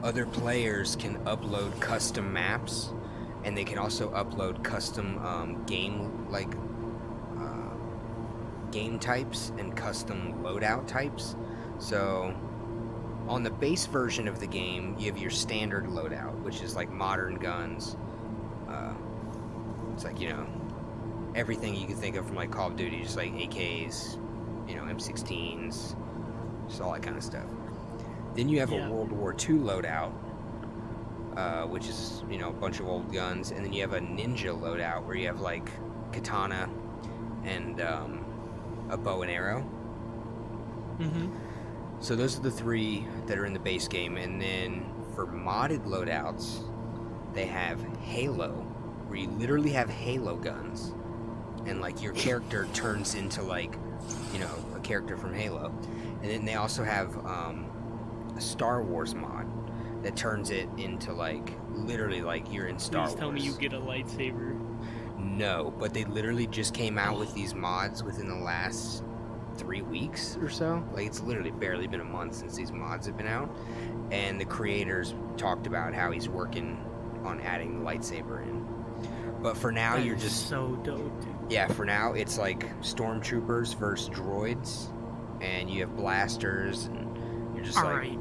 other players can upload custom maps, and they can also upload custom game types and custom loadout types. So on the base version of the game, you have your standard loadout, which is like modern guns. It's like, you know, everything you can think of from like Call of Duty, just like AKs, you know, M16s, just all that kind of stuff. Then you have a World War II loadout, which is, you know, a bunch of old guns, and then you have a ninja loadout where you have like katana and a bow and arrow. So those are the three that are in the base game, and then for modded loadouts, they have Halo, where you literally have Halo guns, and like your character turns into like, you know, a character from Halo. And then they also have a Star Wars mod that turns it into like literally like you're in Star Wars. Please tell me you get a lightsaber. No, but they literally just came out with these mods within the last 3 weeks or so. Like, it's literally barely been a month since these mods have been out, and the creators talked about how he's working on adding the lightsaber in. But for now, That you're is just so dope, dude. yeah. For now, it's like stormtroopers versus droids, and you have blasters, and you're just All like. right.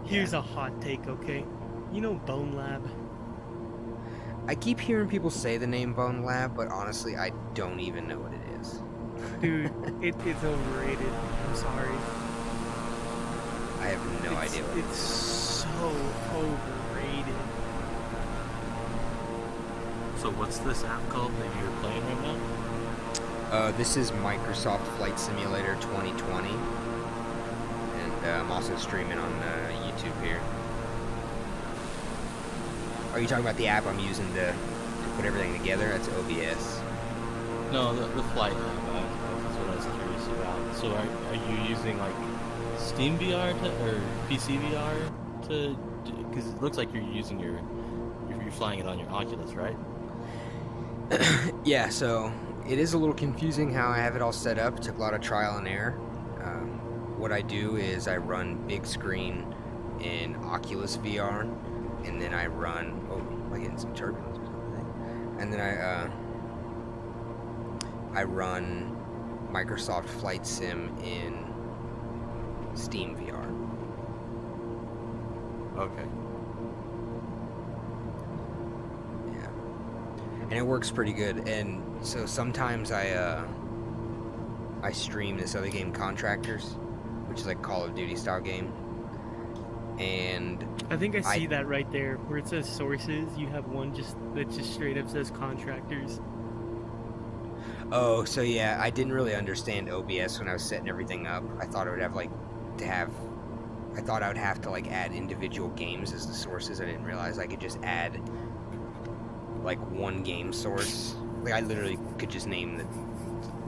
Here's a hot take, okay? You know Bone Lab? I keep hearing people say the name Bone Lab, but honestly, I don't even know what it is. Dude, it's overrated. I'm sorry. I have no idea what it It's is. so overrated. So what's this app called that you're playing right now? This is Microsoft Flight Simulator 2020, and I'm also streaming on YouTube here. Are you talking about the app I'm using to put everything together? That's OBS. No, the flight app. That's what I was curious about. So are you using like Steam VR or PC VR to? Because it looks like you're using you're flying it on your Oculus, right? Yeah, so it is a little confusing how I have it all set up. It took a lot of trial and error. What I do is I run big screen in Oculus VR, and then I run. Oh, I'm getting some turbulence or something. And then I run Microsoft Flight Sim in Steam VR. Okay. And it works pretty good. And so sometimes I stream this other game, Contractors, which is like Call of Duty style game. And I think I see that right there, where it says sources. You have one that just straight up says Contractors. oh, so yeah, I didn't really understand OBS when I was setting everything up. I thought I would have I thought I would have to like add individual games as the sources. I didn't realize I could just add like one game source. Like I literally could just name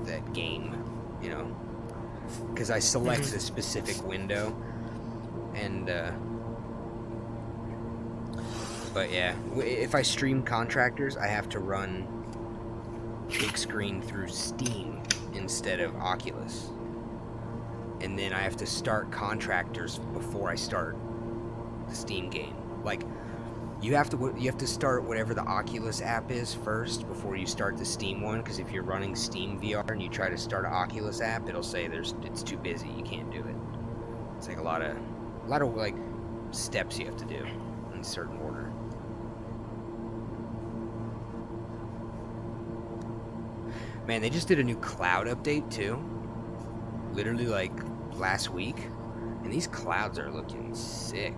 that game, you know, because I select a specific window, and but yeah, if I stream Contractors, I have to run big screen through Steam instead of Oculus, and then I have to start Contractors before I start the Steam game. Like you have to start whatever the Oculus app is first before you start the Steam one, because if you're running Steam VR and you try to start an Oculus app, it'll say it's too busy, you can't do it. It's like a lot of like steps you have to do in a certain order. Man, they just did a new cloud update too. Literally like last week, and these clouds are looking sick.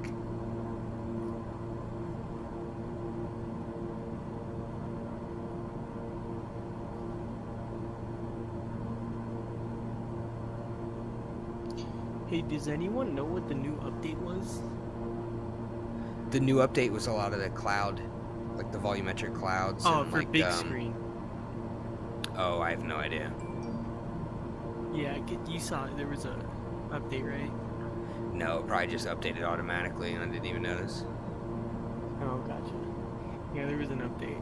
Hey, does anyone know what the new update was? The new update was a lot of the cloud, like the volumetric clouds. Oh, and for like, big screen. Oh, I have no idea. Yeah, you saw it. There was a update, right? No, it probably just updated automatically and I didn't even notice. Oh, gotcha. Yeah, there was an update.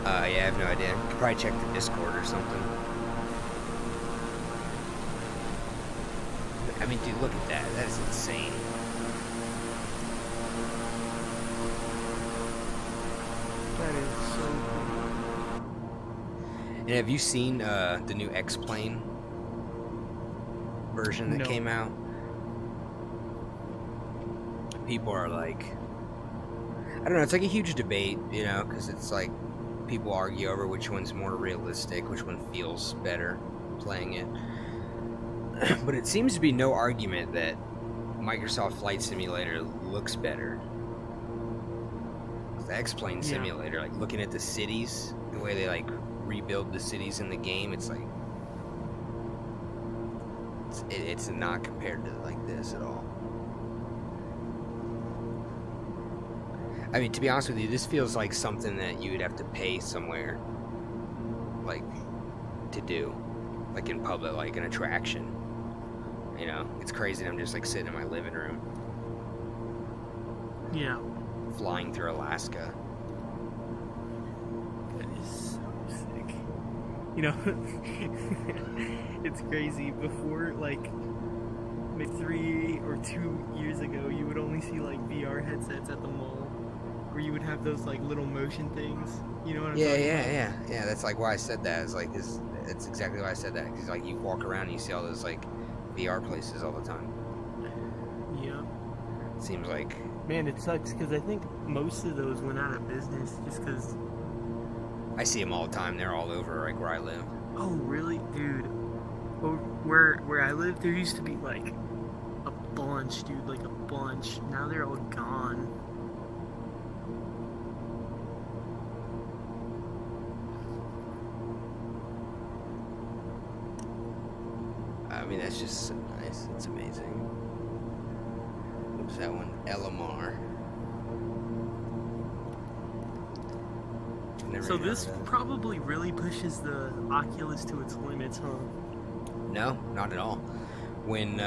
Yeah, I have no idea. You could probably check the Discord or something. I mean, dude, look at that. That is insane. That is so cool. And have you seen the new X-Plane version that No. came out? People are like, I don't know, it's like a huge debate, you know, because it's like people argue over which one's more realistic, which one feels better playing it. But it seems to be no argument that Microsoft Flight Simulator looks better. The X-Plane Simulator, like looking at the cities, the way they like rebuild the cities in the game, it's like it's not compared to like this at all. I mean, to be honest with you, this feels like something that you would have to pay somewhere, like, to do, like in public, like an attraction. You know, it's crazy that I'm just like sitting in my living room. Yeah. Flying through Alaska. That is so sick. You know, it's crazy. Before, like, maybe 3 or 2 years ago, you would only see, like, VR headsets at the mall. Or you would have those, like, little motion things. You know what I'm talking about? Yeah. That's like why I said that. It's like, it's exactly why I said that. Because, like, you walk around and you see all those, like, VR places all the time. Yeah. It seems like... Man, it sucks because I think most of those went out of business just because... I see them all the time. They're all over, like, where I live. Oh, really? Dude. Where I live, there used to be, like, a bunch, dude. Like, a bunch. Now they're all gone. I mean, that's just so nice. It's amazing. What was that one? LMR. So this probably really pushes the Oculus to its limits, huh? No, not at all. When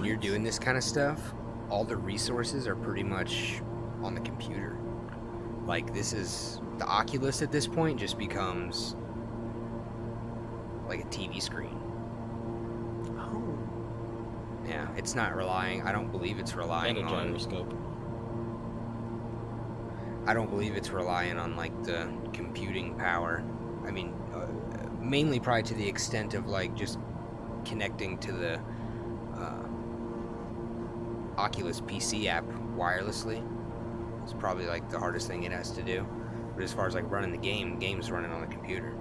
you're doing this kind of stuff, all the resources are pretty much on the computer. Like, this is... The Oculus at this point just becomes like a TV screen. Oh. Yeah, it's not relying... I don't believe it's relying And a on... gyroscope. I don't believe it's relying on, like, the computing power. I mean, mainly probably to the extent of, like, just connecting to the Oculus PC app wirelessly. It's probably, like, the hardest thing it has to do. But as far as, like, running the game's running on the computer.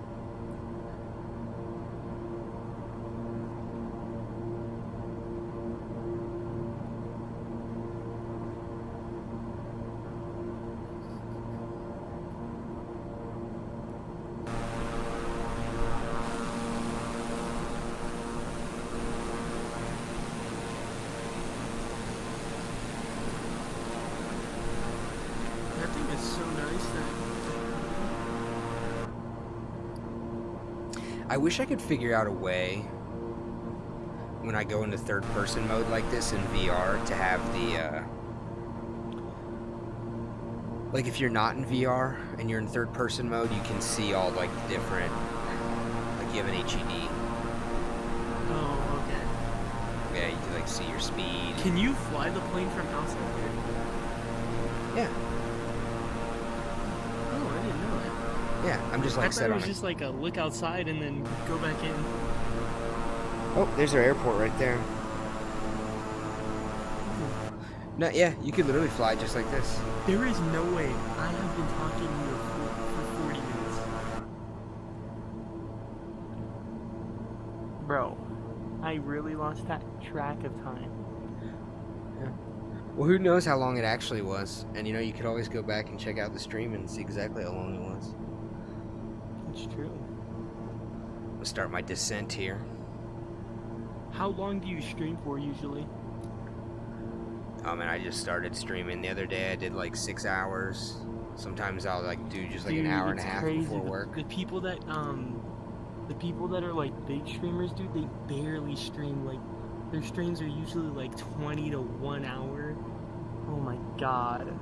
That thing is so nice that... I wish I could figure out a way when I go into third-person mode like this in VR to have the, like, if you're not in VR and you're in third-person mode, you can see all, like, the different, like, you have an HUD. Oh, okay. Yeah, you can, like, see your speed. Can you fly the plane from outside there? Yeah. Oh, I didn't know that. Yeah, I'm just, like, I thought set it on was it. just like a look outside and then go back in. Oh, there's our airport right there. No, yeah, you could literally fly just like this. There is no way I have been talking to you for 40 minutes. Bro, I really lost that track of time. Yeah. Well, who knows how long it actually was. And, you know, you could always go back and check out the stream and see exactly how long it was. It's true. start my descent here. How long do you stream for usually? Oh man, I just started streaming the other day. I did like 6 hours. Sometimes I'll like do just like Dude, an hour and a it's half crazy. before work. The people that are like big streamers, dude, they barely stream. Like their streams are usually like 20 to 1 hour. Oh my god.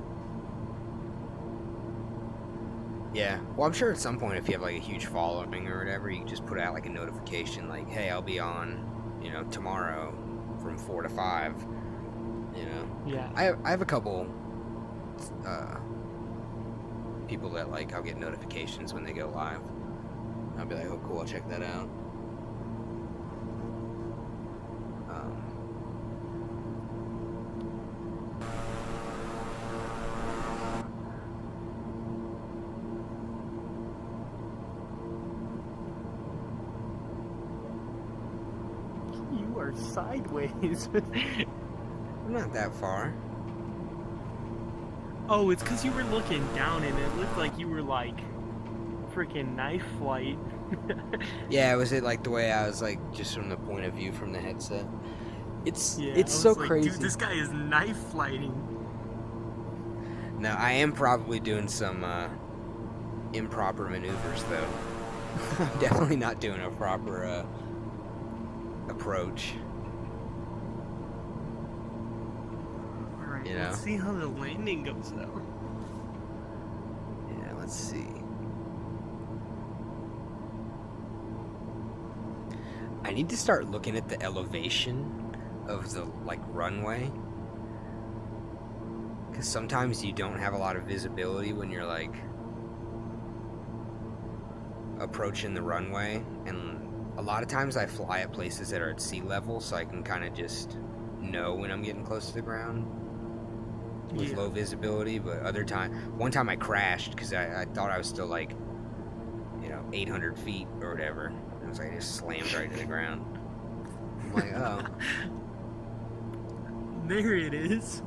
Yeah, well, I'm sure at some point if you have like a huge following or whatever, you can just put out like a notification like, hey, I'll be on, you know, tomorrow from 4 to 5. You know. Yeah. I have a couple people that like I'll get notifications when they go live. I'll be like, oh cool, I'll check that out. You are sideways. I'm not that far. Oh, it's because you were looking down and it looked like you were like freaking knife flight. Yeah, was it like the way I was like just from the point of view from the headset? It's Yeah, it's I so was like, crazy. Dude, this guy is knife flighting. Now I am probably doing some improper maneuvers though. I'm definitely not doing a proper approach. Alright, You know? let's see how the landing goes though. Yeah, let's see. I need to start looking at the elevation of the like runway, because sometimes you don't have a lot of visibility when you're like approaching the runway, and a lot of times I fly at places that are at sea level, so I can kind of just know when I'm getting close to the ground with Yeah. low visibility. But one time I crashed because I thought I was still like, you know, 800 feet or whatever. It was like I just slammed right to the ground. I'm like, oh. There it is.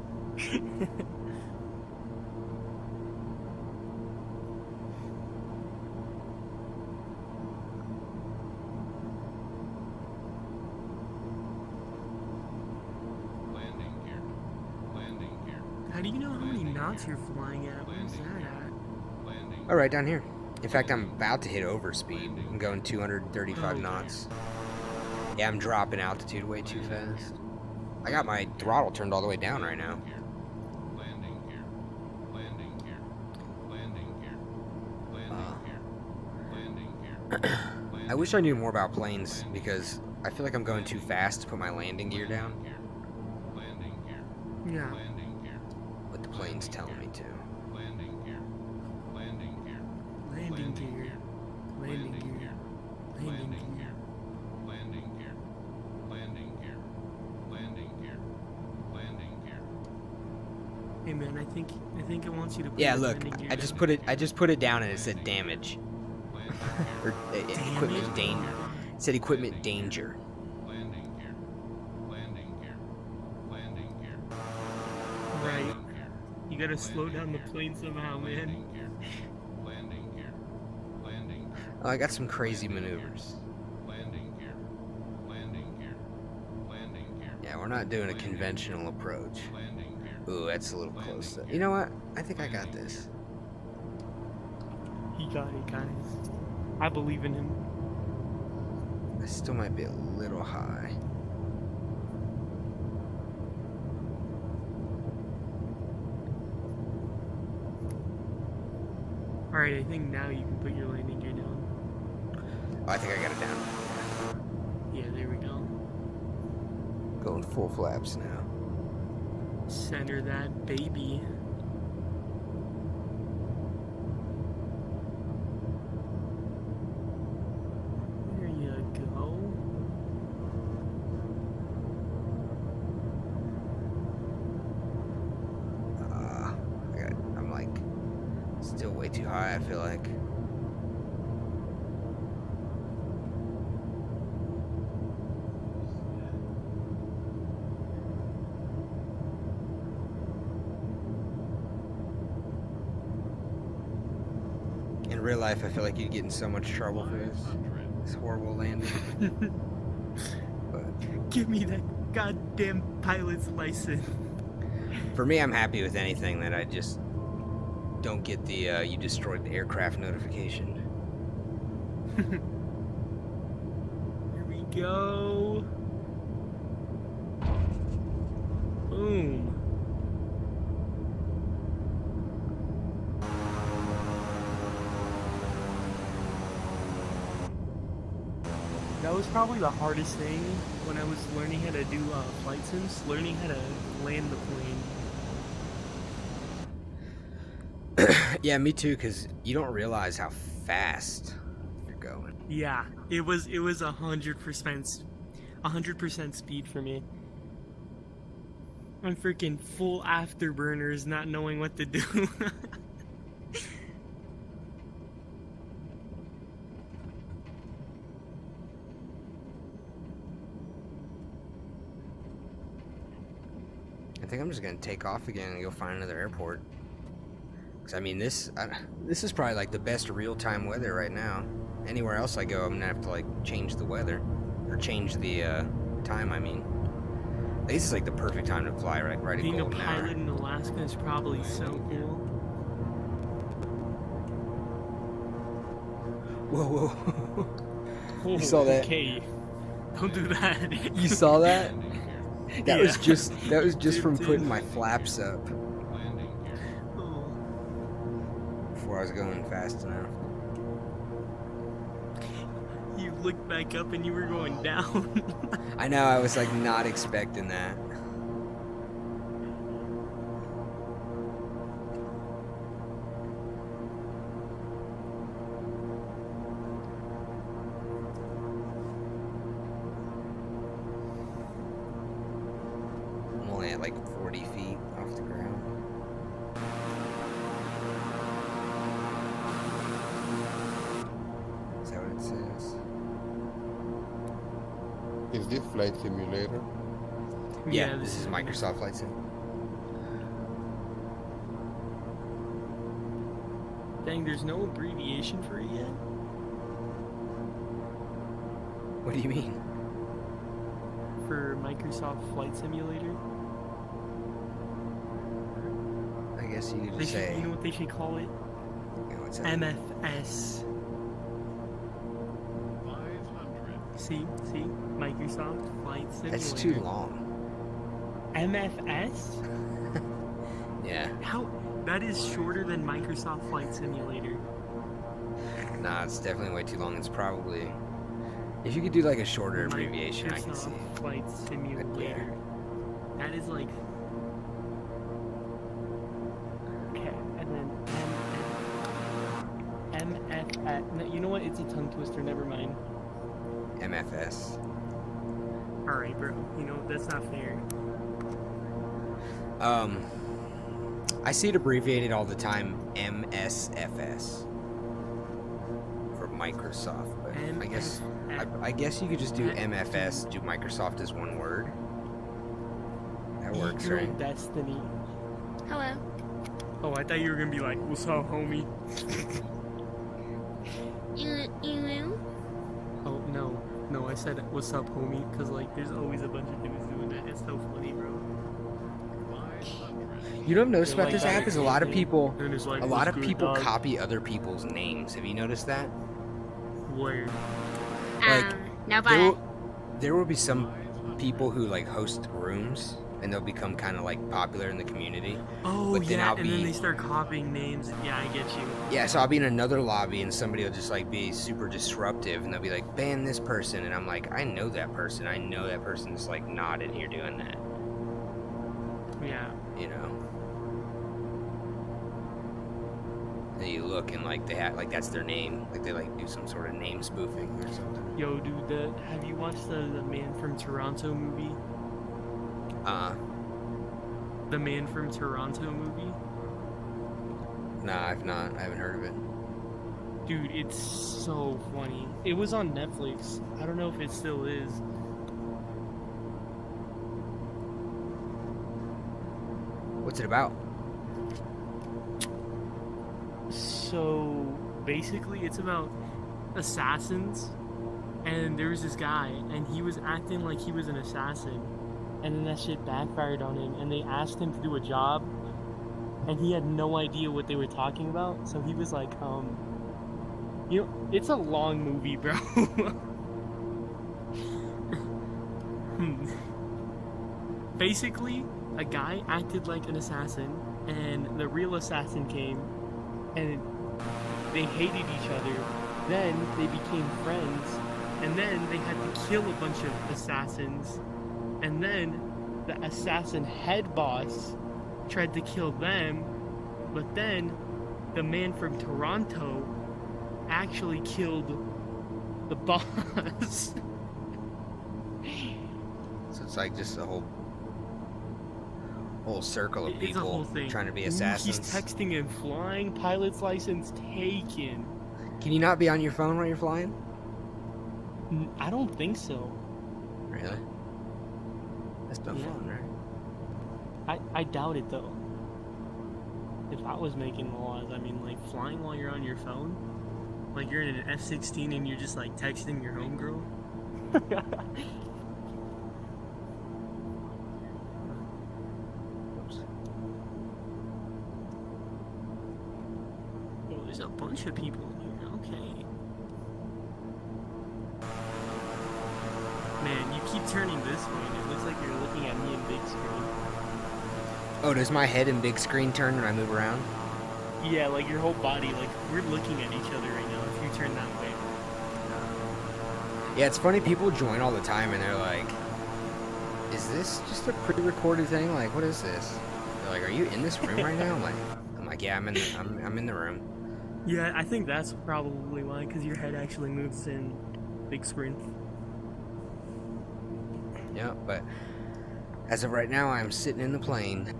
Landing gear. Landing gear. How do you know how many knots you're flying at? Where's that at? Landing. All right, down here. In fact, I'm about to hit overspeed. I'm going 235 Oh, knots. Yeah, I'm dropping altitude way too fast. I got my throttle turned all the way down right now. Landing gear. Landing gear. Landing gear. Landing gear. Landing gear. I wish I knew more about planes because I feel like I'm going too fast to put my landing gear down, Landing gear. Yeah. Landing gear. but the plane's telling me to. Landing gear. Landing gear. Landing gear. Landing gear. Landing gear. Landing gear. Landing gear. Landing gear. Landing gear. Hey man, I think it wants you to put Yeah, your look, landing gear I down. just put it down and it said damage. Or equipment danger. It said equipment danger. Landing gear. Landing gear. Landing gear. Right. You gotta slow down the plane somehow, man. Landing gear. Landing gear. Landing gear. Oh, I got some crazy maneuvers. Landing gear. Landing gear. Landing gear. Yeah, we're not doing a conventional approach. Landing gear. Ooh, that's a little close. You know what? I think I got this. He got it, guys. I believe in him. I still might be a little high. Alright, I think now you can put your landing gear down. Oh, I think I got it down. Yeah, there we go. Going full flaps now. Center that baby. There you go. I'm like still way too high, I feel like. In real life, I feel like you'd get in so much trouble for this. This horrible landing. But Give me that goddamn pilot's license. for me, I'm happy with anything that I just don't get the you destroyed the aircraft notification. Here we go. Boom. That was probably the hardest thing when I was learning how to do flight sims, learning how to land the plane. Yeah, me too, because you don't realize how fast you're going. Yeah, it was 100% speed for me. I'm freaking full afterburners, not knowing what to do. I think I'm just gonna take off again and go find another airport. Cause I mean, this is probably like the best real-time weather right now. Anywhere else I go, I'm gonna have to like change the weather, or change the time. I mean, this is like the perfect time to fly right at Being a golden hour. pilot in Alaska is probably so cool. Whoa, whoa! You saw that? Okay, don't do that. You saw that? That was just from Dude. putting my flaps up Oh. before I was going fast enough. You looked back up and you were going down. I know, I was like not expecting that. I'm only at like 40 feet off the ground. Is that what it says? Is this Flight Simulator? Yeah, this is Microsoft Flight Sim. Dang, there's no abbreviation for it yet. What do you mean? For Microsoft Flight Simulator. I guess you could They just should, say. you know what they should call it? What's that? MFS. See, Microsoft Flight Simulator. That's too long. MFS? Yeah. How? That is shorter than Microsoft Flight Simulator. Nah, it's definitely way too long. It's probably. If you could do like a shorter abbreviation, I can see. Microsoft Flight Simulator. That is like. Okay, and then MFS. No, you know what? It's a tongue twister. Never mind. MFS. All right, bro. You know that's not fair. I see it abbreviated all the time, MSFS for Microsoft, but I guess you could just do MFS, do Microsoft as one word. That works, Eagle right? Destiny. Hello. Oh, I thought you were gonna be like, "What's up, homie?" You Oh no, I said, "What's up, homie?" Because like, there's always a bunch of dudes doing that. It's so funny, bro. You know what I've noticed They're about like this app is a lot of people, And it's like, a lot of "What's good, people dog?" copy other people's names. Have you noticed that? Where? Like, no, there will be some people who like host rooms and they'll become kind of like popular in the community. Oh but then yeah, I'll and then be- they start copying names. Yeah, I get you. Yeah, so I'll be in another lobby and somebody will just like be super disruptive and they'll be like, ban this person, and I'm like, I know that person. I know that person's like not in here doing that. Yeah. You know. Then you look and like they have like that's their name. Like they like do some sort of name spoofing or something. Yo, dude, have you watched the Man from Toronto movie? The Man from Toronto movie? Nah, I've not. I haven't heard of it. Dude, it's so funny. It was on Netflix. I don't know if it still is. What's it about? So basically, it's about assassins and there was this guy, and he was acting like he was an assassin, and then that shit backfired on him, and they asked him to do a job, and he had no idea what they were talking about, so he was like, you know, it's a long movie, bro. Basically, a guy acted like an assassin, and the real assassin came, and they hated each other. Then they became friends, and then they had to kill a bunch of assassins, and then the assassin head boss tried to kill them, but then the man from Toronto actually killed the boss. So it's like just a whole circle of It's a people whole thing. trying to be Ooh, assassins. he's texting and flying, pilot's license taken. Can you not be on your phone while you're flying? I don't think so. Really? That's no Yeah. fun, right? I doubt it though. If I was making the laws, I mean, like flying while you're on your phone, like you're in an F-16 and you're just like texting your homegirl. Oh, there's a bunch of people here. Okay. Man, you keep turning this way, and it looks like you're looking at me in big screen. Oh, does my head in big screen turn when I move around? Yeah, like your whole body, like we're looking at each other right now if you turn that way. Yeah, it's funny, people join all the time and they're like, is this just a pre-recorded thing? Like, what is this? They're like, are you in this room right now? I'm like, yeah, I'm in the room. Yeah, I think that's probably why, because your head actually moves in big screen. Yeah, but as of right now, I'm sitting in the plane.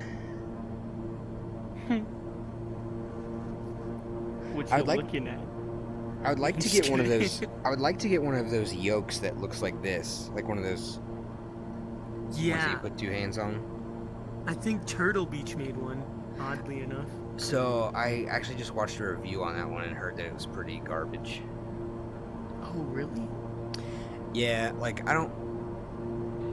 What I you would like- looking at? I would like to get one of those. I would like to get one of those yokes that looks like this, like one of those ones that you Yeah, put two hands on. I think Turtle Beach made one, oddly enough. So I actually just watched a review on that one and heard that it was pretty garbage. Oh, really? Yeah, like I don't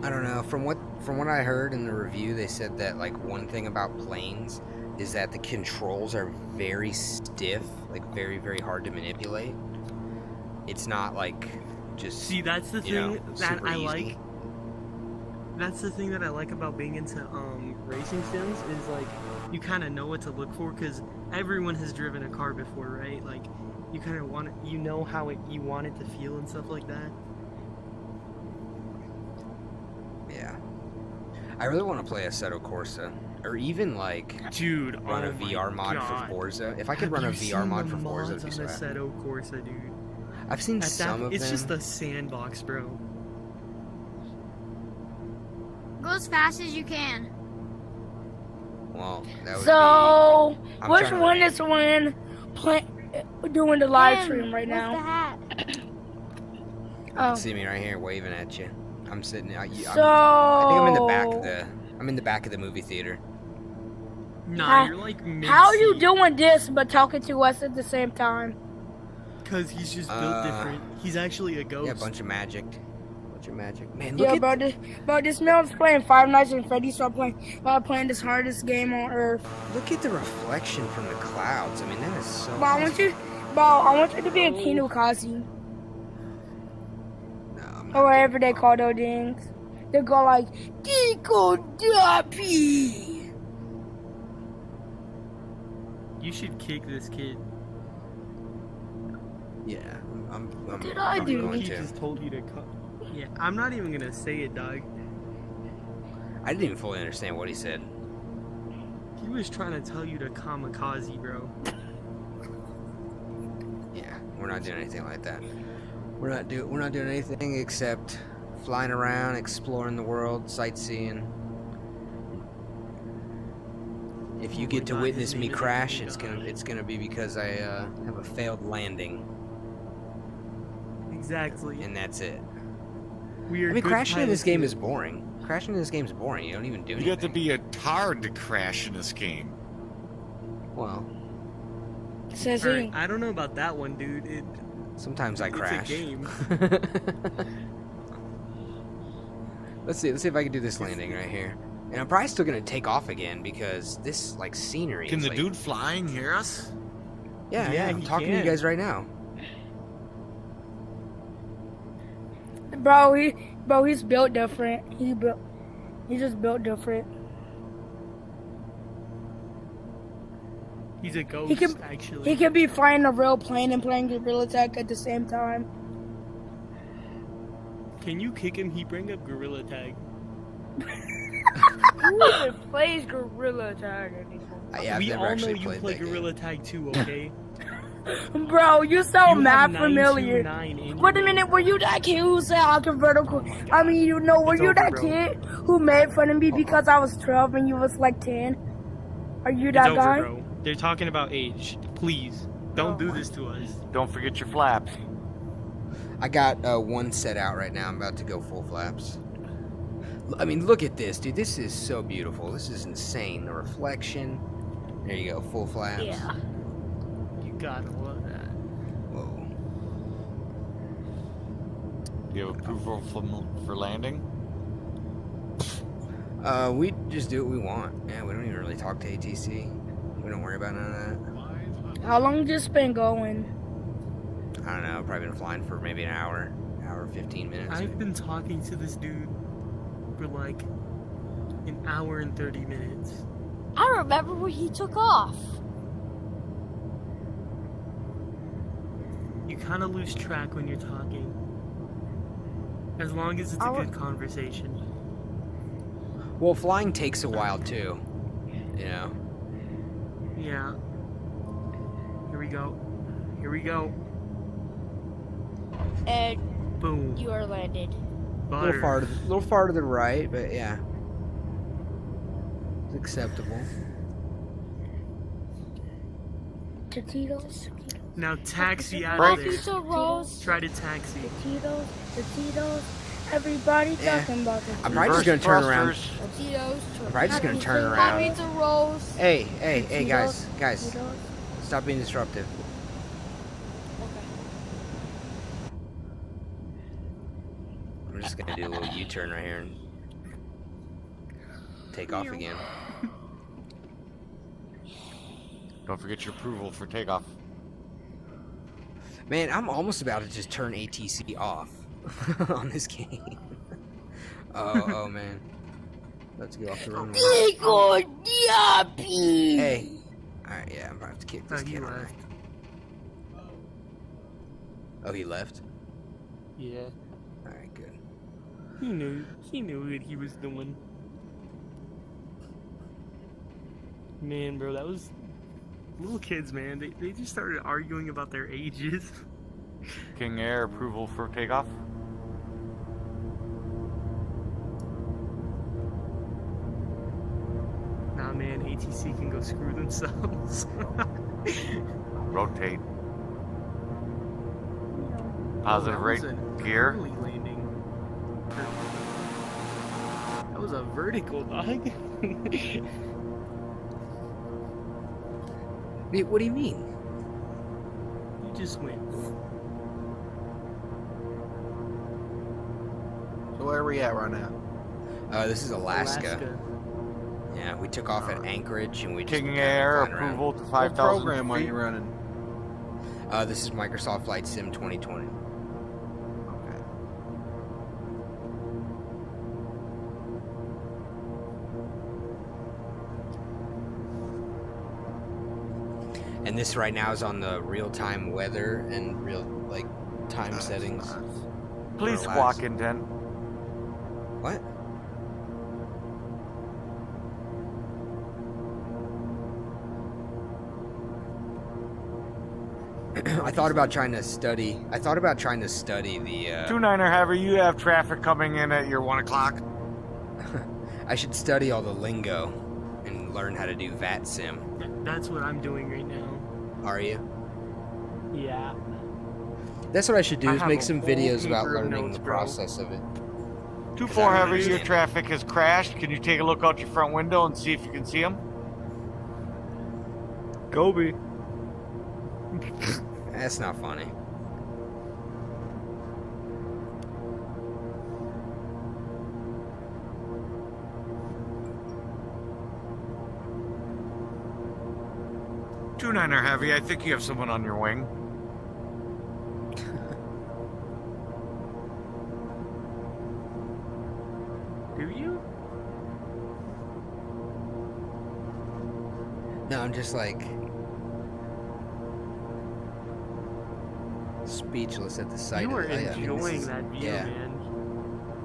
know. From what I heard in the review, they said that like one thing about planes is that the controls are very stiff, like very, very hard to manipulate. It's not like just See, that's the you know, thing that super I easy. like. That's the thing that I like about being into racing sims is like you kind of know what to look for because everyone has driven a car before, right? Like you kind of want it, you know how you want it to feel and stuff like that. Yeah. I really want to play Assetto Corsa, or even like Dude, run a oh my VR mod God. for Forza. If I could Have run a you VR seen mod the for Forza, mods it'd be on sweet. Assetto Corsa, dude. I've seen At some that, of it's them. just a sandbox, bro. Go as fast as you can. Well, that would So, be. I'm which trying to- one is the one doing the live Him, stream right with now? the hat. Oh. See me right here waving at you. I'm sitting. I think So, I'm in the back of the. I'm in the back of the movie theater. Nah, How- you're like how are you doing this but talking to us at the same time? Because he's just built different. He's actually a ghost. Yeah, bunch of magic. Bunch of magic. Man, look Yeah, at bro, this man's playing Five Nights at Freddy's while playing this hardest game on earth. look at the reflection from the clouds. I mean, that is so. Bro, I want you to be a Kino Kazi. No, I'm not Or whatever they call those things. They go like, Kiko Dappy. You should kick this kid. Yeah, I'm did I I'm do? going He to. just told you to come. Yeah, I'm not even gonna say it, dog. I didn't even fully understand what he said. He was trying to tell you to kamikaze, bro. Yeah, we're not doing anything like that. We're not doing anything except flying around, exploring the world, sightseeing. If you Oh get my to God, witness his me name is crash, Anthony it's gonna be because I have a failed landing, Exactly. and that's it. We are I mean, good crashing in this pilots game here. is boring. Crashing in this game is boring. You don't even do You anything. have to be a tard to crash in this game. Well, Says Alright, he. I don't know about that one, dude. Sometimes I crash. It's a game. Let's see if I can do this landing right here. And I'm probably still gonna take off again because this like scenery. Can is, the like, dude flying hear us? Yeah, Yeah, I'm he talking to you can. guys right now. Bro, he's built different. He's just built different. He's a ghost, actually. He can be flying a real plane and playing Gorilla Tag at the same time. Can you kick him? He bring up Gorilla Tag. Who even plays Gorilla Tag anymore? Yeah, I've We never all know actually you played play that game. Gorilla Tag too, okay? Bro, you sound You have mad familiar. 929 in Wait a your minute, were you that kid who said I can vertical? I mean, were It's you over, that bro. kid who made fun of me because I was 12 and you was like 10? Are you that It's guy? over, bro. They're talking about age. Please, don't do this to us. Don't forget your flaps. I got one set out right now. I'm about to go full flaps. I mean, look at this, dude. This is so beautiful. This is insane. The reflection. There you go, full flaps. Yeah. You gotta love that. Whoa. Do you have approval for landing? We just do what we want. Yeah, we don't even really talk to ATC. We don't worry about none of that. How long this been going? I don't know. Probably been flying for maybe an hour, 15 minutes. I've been talking to this dude for like an hour and 30 minutes. I remember when he took off. You kind of lose track when you're talking. As long as it's a good conversation. Well, flying takes a while too. You know. Yeah. Here we go. Here we go. And Boom. you are landed. A little far to the right, but yeah. It's acceptable. Tatitos. Now taxi out Break. of there. Pizza rolls. Try to taxi. Tatitos. Everybody Yeah. talking about I'm the probably just gonna turn around. Tito's. I'm probably just gonna turn Hot around. pizza rolls. Hey, guys. Tatitos. Stop being disruptive. I'm just gonna do a little U-turn right here and take off again. Don't forget your approval for takeoff. Man, I'm almost about to just turn ATC off on this game. oh man. Let's go off the runway. Hey. Alright, yeah, I'm gonna have to kick this Oh, he kid left. out. Oh, he left? Yeah. Alright, good. He knew what he was doing. Man, bro, that was little kids, man. They just started arguing about their ages. King Air approval for takeoff. Nah, man, ATC can go screw themselves. Rotate. Positive That rate was an gear. early landing. That was a vertical, dog. Wait, what do you mean? You just went. So where are we at right now? This is Alaska. Yeah, we took off at Anchorage and we just King kinda Air flying around. approval to What 5,000 program are feet. you running? This is Microsoft Flight Sim 2020. Okay. And this right now is on the real-time weather and real time Nice, settings. nice. Please For squawk Alaska. intent. What? I thought about trying to study the 29er Haver, you have traffic coming in at your 1 o'clock. I should study all the lingo and learn how to do VAT sim. That's what I'm doing right now. Are you? Yeah. That's what I should do, I is have make a some whole videos about paper of learning notes, the bro. process of it. 2-4 I don't Haver, your understand. traffic has crashed. Can you take a look out your front window and see if you can see them? Gobi. That's not funny. 2-9er Heavy, I think you have someone on your wing. Do you? No, I'm just like speechless at the sight You of were it. I mean, enjoying this is- that view, yeah. man.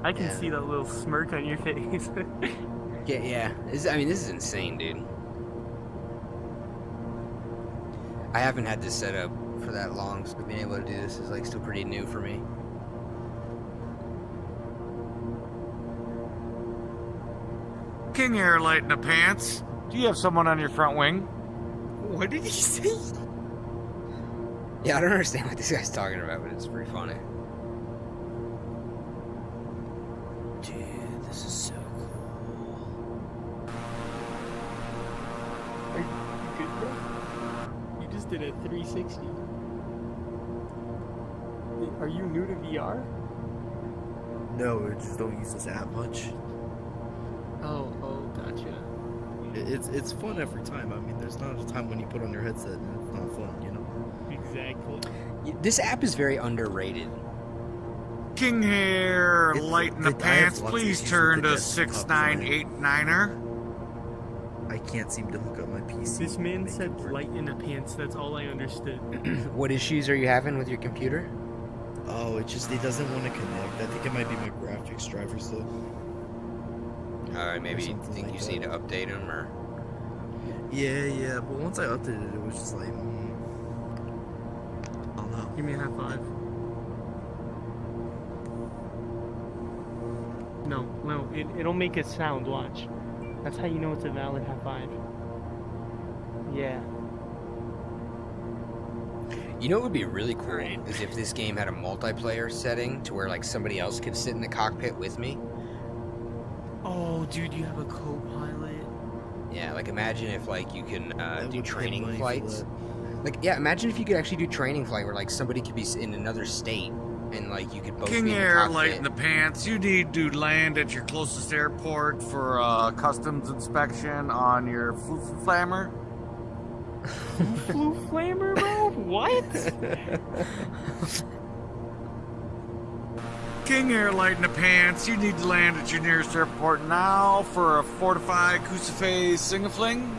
I can see that little smirk on your face. Yeah. I mean, this is insane, dude. I haven't had this set up for that long, so being able to do this is like still pretty new for me. King Air Light in the Pants, do you have someone on your front wing? What did he say? Yeah, I don't understand what this guy's talking about, but it's pretty funny. Dude, this is so cool. Are you good, bro? You just did a 360. Are you new to VR? No, I just don't use this app much. Oh, gotcha. It's fun every time. I mean, there's not a time when you put on your headset and it's not fun, you know? Exactly. This app is very underrated. King Hair It's- Light in the I have Pants, lots of please issues turn with the to desktop 6989er. I can't seem to hook up my PC. This man and make said it work. light in the pants. That's all I understood. What issues are you having with your computer? Oh, it doesn't want to connect. I think it might be my graphics drivers though. Maybe you something think like you just need to update them, or Yeah, but once I updated it, it was just like, I don't know. Give me a high five. No, it'll make a sound. Watch. That's how you know it's a valid high five. Yeah. you know what would be really cool is if this game had a multiplayer setting to where like somebody else could sit in the cockpit with me. Oh, dude, you have a co-pilot. Yeah, like imagine if like you can That do would pay training money for flights. that. Like yeah, imagine if you could actually do training flight where like somebody could be in another state and like you could both King be in the Air Light cockpit. in the Pants, you need to land at your closest airport for customs inspection on your flammer. Flu flammer, bro? What? King Air Light in the Pants, you need to land at your nearest airport now for a fortified Kusafe Singafling.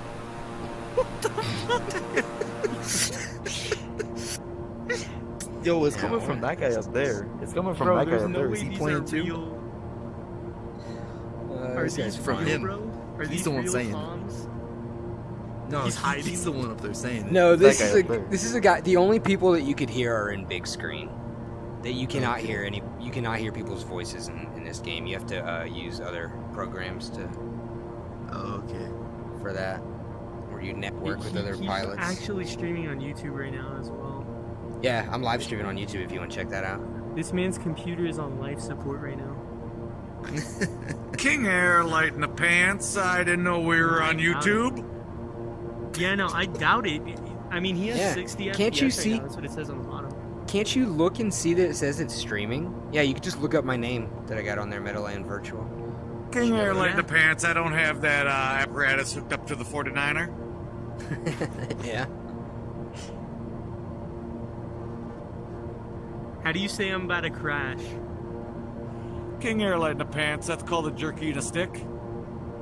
Yo, it's coming from that guy up there. It's coming from Bro, that guy there's up no there. way Is he these playing are too? real. Are this these guy's real, from him. bro? Are He's these the one real saying it. comms? No, He's hiding. he's the one up there saying it. No, It's that this guy is up there. this is a guy. The only people that you could hear are in big screen. That you cannot Okay. hear any. You cannot hear people's voices in this game. You have to use other programs to Oh, okay. for that, where you network with other He's pilots. actually streaming on YouTube right now as well. Yeah, I'm live streaming on YouTube if you want to check that out. This man's computer is on life support right now. King Air Light in the Pants, I didn't know we were on YouTube. Yeah, no, I doubt it. I mean, he has Yeah. 60 FPS Can't you right see- now. That's what it says on the bottom. Can't you look and see that it says it's streaming? Yeah, you could just look up my name that I got on there, Meadowland Virtual. King Air Light in Yeah. the Pants, I don't have that apparatus hooked up to the 49er. Yeah. How do you say I'm about to crash? King Air Light in the Pants, that's called a jerky in a stick.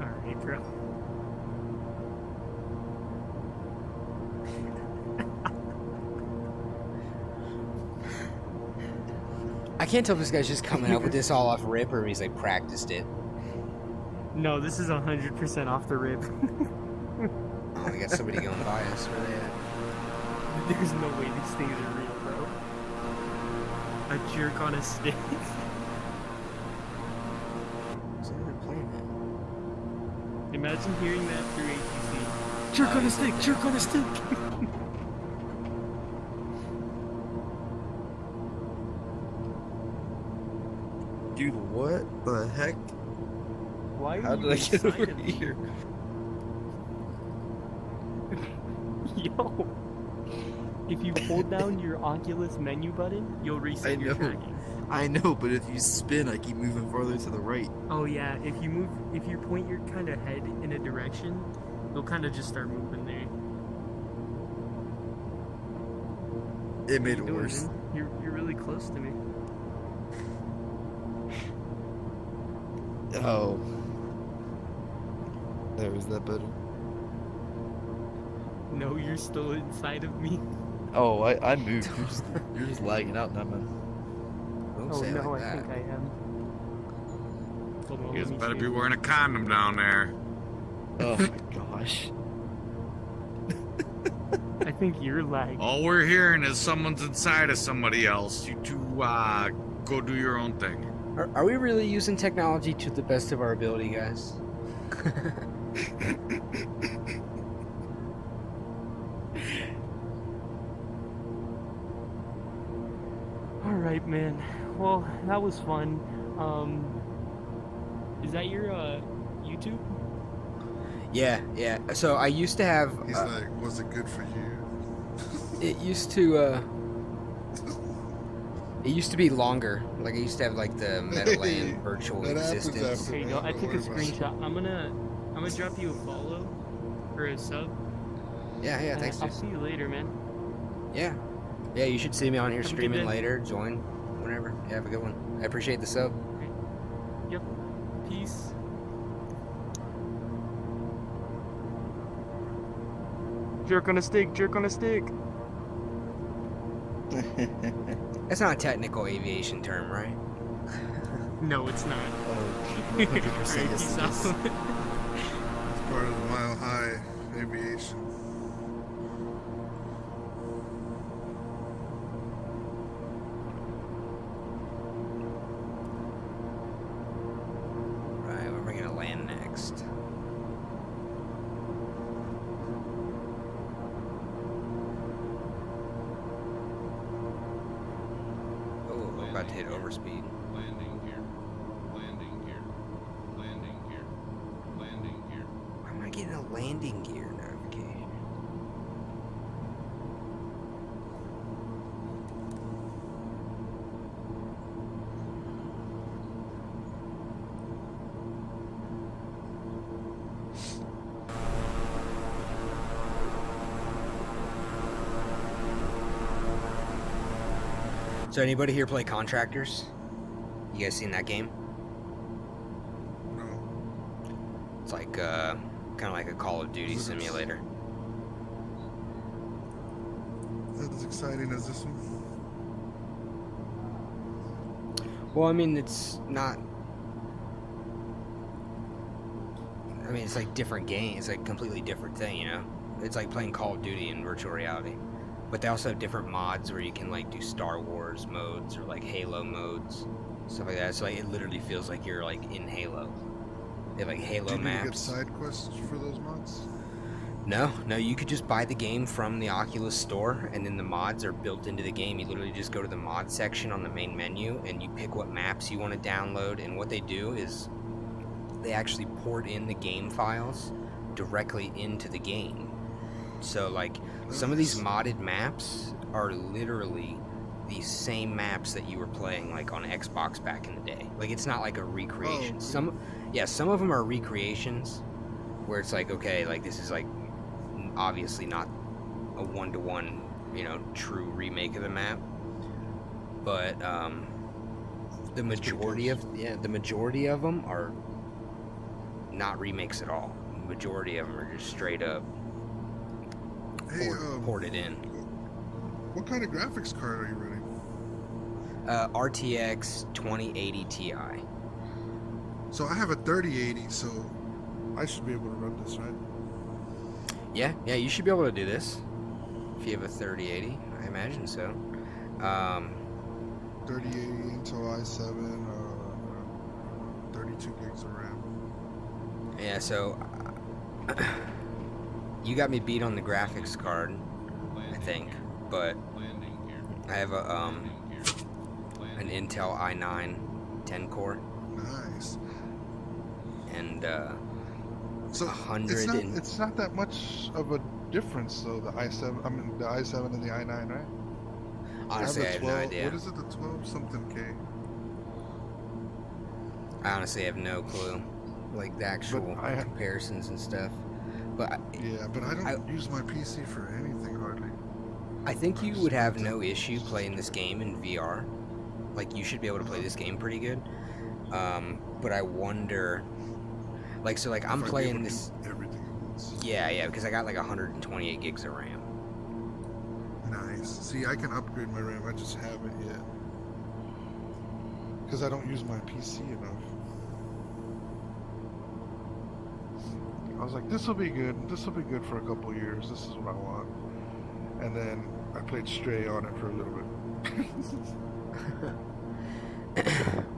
Alright, bro. I can't tell if this guy's just coming up with this all off rip or if he's like practiced it. No, this is 100% off the rip. Oh, we got somebody going by us. Where they at? There's no way these things are real, bro. A jerk on a stick. What's the plane at? Imagine hearing that through ATC. Jerk on a stick, jerk on a stick. Dude, what the heck? Why are How you did I get inside over of me? here? Yo. If you hold down your Oculus menu button, you'll reset your tracking. I know, but if you spin, I keep moving farther to the right. Oh yeah, if you point your kind of head in a direction, you'll kind of just start moving there. It made What it are you worse. doing, man? You're really close to me. Oh. There, is that better? No, you're still inside of me. Oh, I moved. You're just lagging out now, man. Don't Oh say it no, like I that. think I am. Hold on, You let guys me better see. be wearing a condom down there. Oh my gosh. I think you're lagging. All we're hearing is someone's inside of somebody else. You two, go do your own thing. Are we really using technology to the best of our ability, guys? All right, man. Well, that was fun. Is that your YouTube? Yeah. So I used to have. He's like, was it good for you? It used to. It used to be longer. Like I used to have like the Meadowland virtual that happens existence. after- Here you go. I Don't took a worry about it. screenshot. I'm gonna drop you a follow or a sub. Yeah. and Thanks, I'll dude. see you later, man. Yeah. You should see me on here Have a good streaming day. later. Join whenever. Yeah, have a good one. I appreciate the sub. Yep. Peace. Jerk on a stick. Jerk on a stick. That's not a technical aviation term, right? No, it's not. Oh, 100% Alright, yes peace it is. out. It's part of the Mile High aviation. Right, where am I gonna land next? Oh, I'm about to hit overspeed. Landing here. Landing here. Landing here. Landing here. Why am I getting a landing gear notification? So anybody here play Contractors? You guys seen that game? No. It's like kind of like a Call of Duty simulator. Not as exciting as this one. Well, I mean, it's not. I mean, it's like different game. It's like a completely different thing, you know. It's like playing Call of Duty in virtual reality, but they also have different mods where you can like do Star Wars modes or like Halo modes, stuff like that. So like, it literally feels like you're like in Halo. They have like Halo Do you need to get maps. side quests for those mods? No, you could just buy the game from the Oculus store, and then the mods are built into the game. You literally just go to the mod section on the main menu, and you pick what maps you want to download. And what they do is they actually port in the game files directly into the game. So, like, some of these modded maps are literally the same maps that you were playing, like, on Xbox back in the day. Like, it's not like a recreation. Oh, Some of them are recreations, where it's like, okay, like, this is, like, obviously not a one-to-one, you know, true remake of the map. But the majority of them are not remakes at all. The majority of them are just straight up Hey, ported in. what kind of graphics card are you running? RTX 2080 Ti. So I have a 3080, so I should be able to run this, right? Yeah, you should be able to do this if you have a 3080. I imagine so. 3080 Intel i7, 32 gigs of RAM. Yeah, so you got me beat on the graphics card, I think, but I have a an Intel i9 10 core. Nice. And So 100 it's not that much of a difference though. The i7, I mean the i7 and the i9, right? honestly, I have no idea. What is it? The 12 something K. I honestly have no clue, like the actual comparisons and stuff. But yeah, but I don't use my PC for anything hardly. I think you would have no issue playing this game in VR. Like, you should be able to play this game pretty good. But I wonder, like, so like I'm playing this. Everything at once. Yeah, because I got like 128 gigs of RAM. Nice. See, I can upgrade my RAM. I just haven't yet. Because I don't use my PC enough. I was like, this will be good. This will be good for a couple years. This is what I want. And then I played Stray on it for a little bit.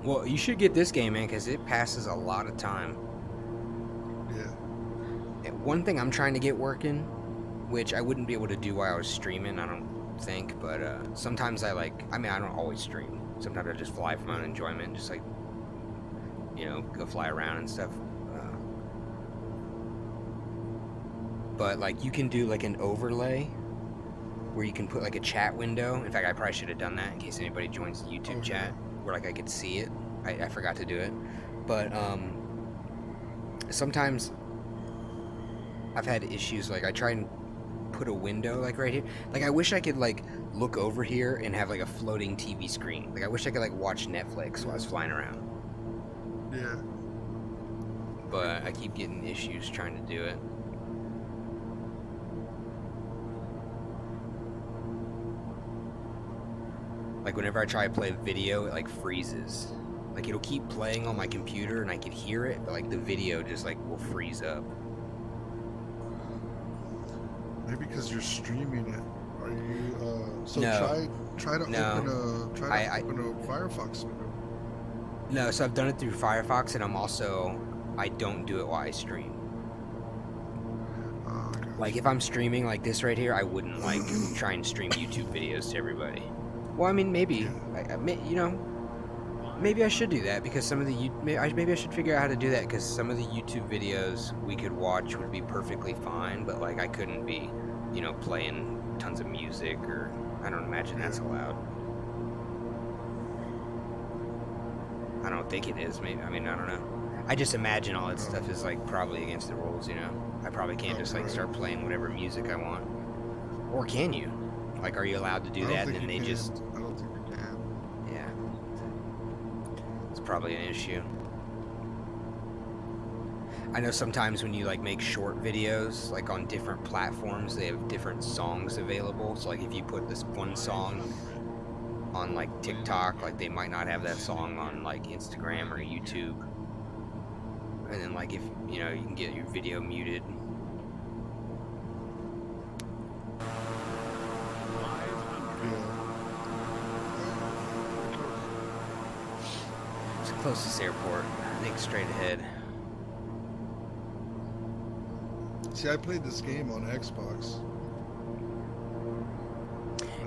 Well, you should get this game, man, because it passes a lot of time. Yeah. One thing I'm trying to get working, which I wouldn't be able to do while I was streaming, I don't think, but sometimes I don't always stream. Sometimes I just fly for my own enjoyment, just like, go fly around and stuff. But like, you can do like an overlay where you can put like a chat window. In fact, I probably should have done that in case anybody joins the YouTube chat, where like I could see it. I forgot to do it. But sometimes I've had issues, like I try and put a window like right here. Like, I wish I could like look over here and have like a floating TV screen. Like, I wish I could like watch Netflix while I was flying around. Yeah. But I keep getting issues trying to do it. Like, whenever I try to play a video, it like freezes. Like, it'll keep playing on my computer and I can hear it, but like the video just like will freeze up. Maybe because you're streaming it. Are you? So No. try to No. open a Firefox window. No, so I've done it through Firefox, and I don't do it while I stream. Like, if I'm streaming like this right here, I wouldn't like try and stream YouTube videos to everybody. Well, I mean, maybe, maybe I should do that, because some of the maybe I should figure out how to do that, because some of the YouTube videos we could watch would be perfectly fine, but like I couldn't be, playing tons of music, or I don't imagine that's allowed. I don't think it is. Maybe, I don't know. I just imagine all that stuff is like probably against the rules. I probably can't just like start playing whatever music I want. Or can you? Like, are you allowed to do that? And then they just. I don't think you can. Yeah. It's probably an issue. I know sometimes when you like make short videos, like on different platforms, they have different songs available. So like, if you put this one song on like TikTok, like they might not have that song on like Instagram or YouTube. And then like, if you can get your video muted. It's the closest airport, I think, straight ahead. See, I played this game on Xbox.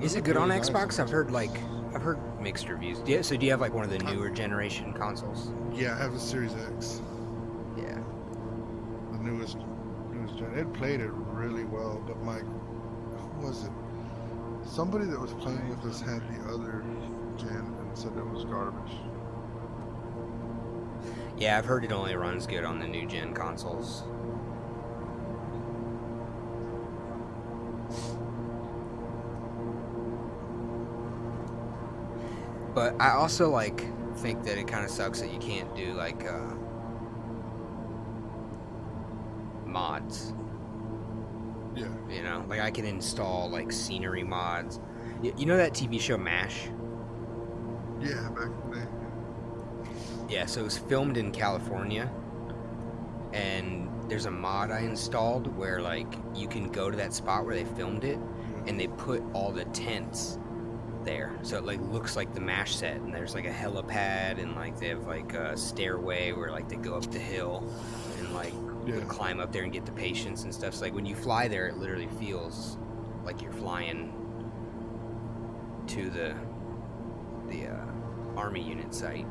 Is it good on Xbox? I've heard mixed reviews. Do you have like one of the newer generation consoles? Yeah, I have a Series X. Yeah. The newest gen. It played it really well, but who was it? Somebody that was playing with us had the other gen and said it was garbage. Yeah, I've heard it only runs good on the new gen consoles. But I also like think that it kind of sucks that you can't do like mods. Yeah. Like I can install like scenery mods. You know that TV show MASH? Yeah, back in the day. Yeah, so it was filmed in California, and there's a mod I installed where like you can go to that spot where they filmed it, and they put all the tents there, so it like looks like the MASH set, and there's like a helipad, and like they have like a stairway where like they go up the hill and like climb up there and get the patients and stuff. So like when you fly there, it literally feels like you're flying to the army unit site.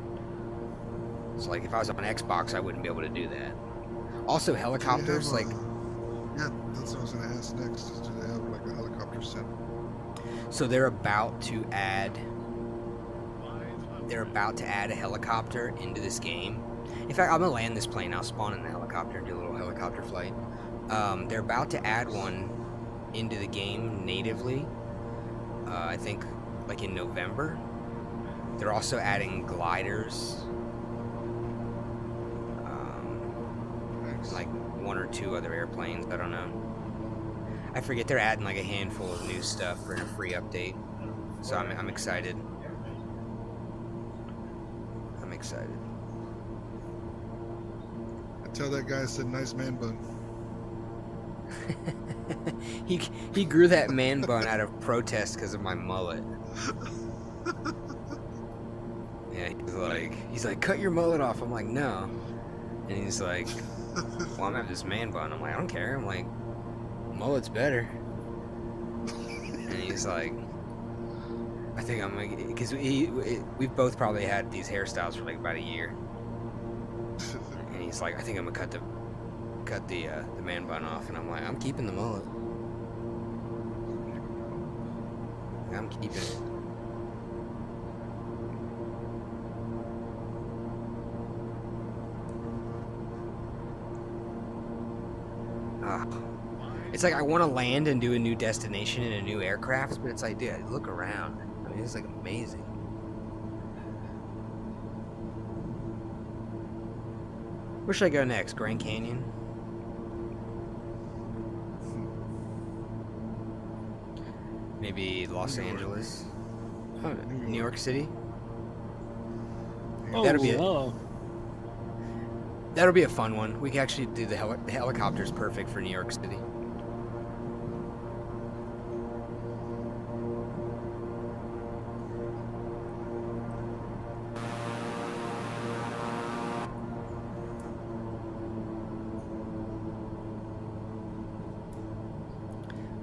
So like if I was on Xbox, I wouldn't be able to do that. Also helicopters, yeah, that's what I was gonna ask next. Is do they have like a helicopter set? So they're about to add a helicopter into this game. In fact, I'm gonna land this plane. I'll spawn in the helicopter and do a little helicopter flight. They're about to add one into the game natively, I think like in November. They're also adding gliders. Like 1 or 2 other airplanes, I don't know. I forget, they're adding like a handful of new stuff for a free update. So I'm excited. I'm excited. I tell that guy I said nice man bun. he grew that man bun out of protest because of my mullet. Yeah, he's like, cut your mullet off. I'm like, no. And he's like, well, I'm gonna have this man bun. I'm like, I don't care. I'm like, mullet's better. And he's like, I think I'm like, because we've both probably had these hairstyles for like about a year. And he's like, I think I'm gonna cut the man bun off. And I'm like, I'm keeping the mullet. I'm keeping it. It's like I want to land and do a new destination in a new aircraft, but it's like, dude, look around. I mean, it's like amazing. Where should I go next? Grand Canyon? Maybe Los Angeles? Oh, New York City? Oh, That'll be a fun one. We can actually do the helicopter's perfect for New York City.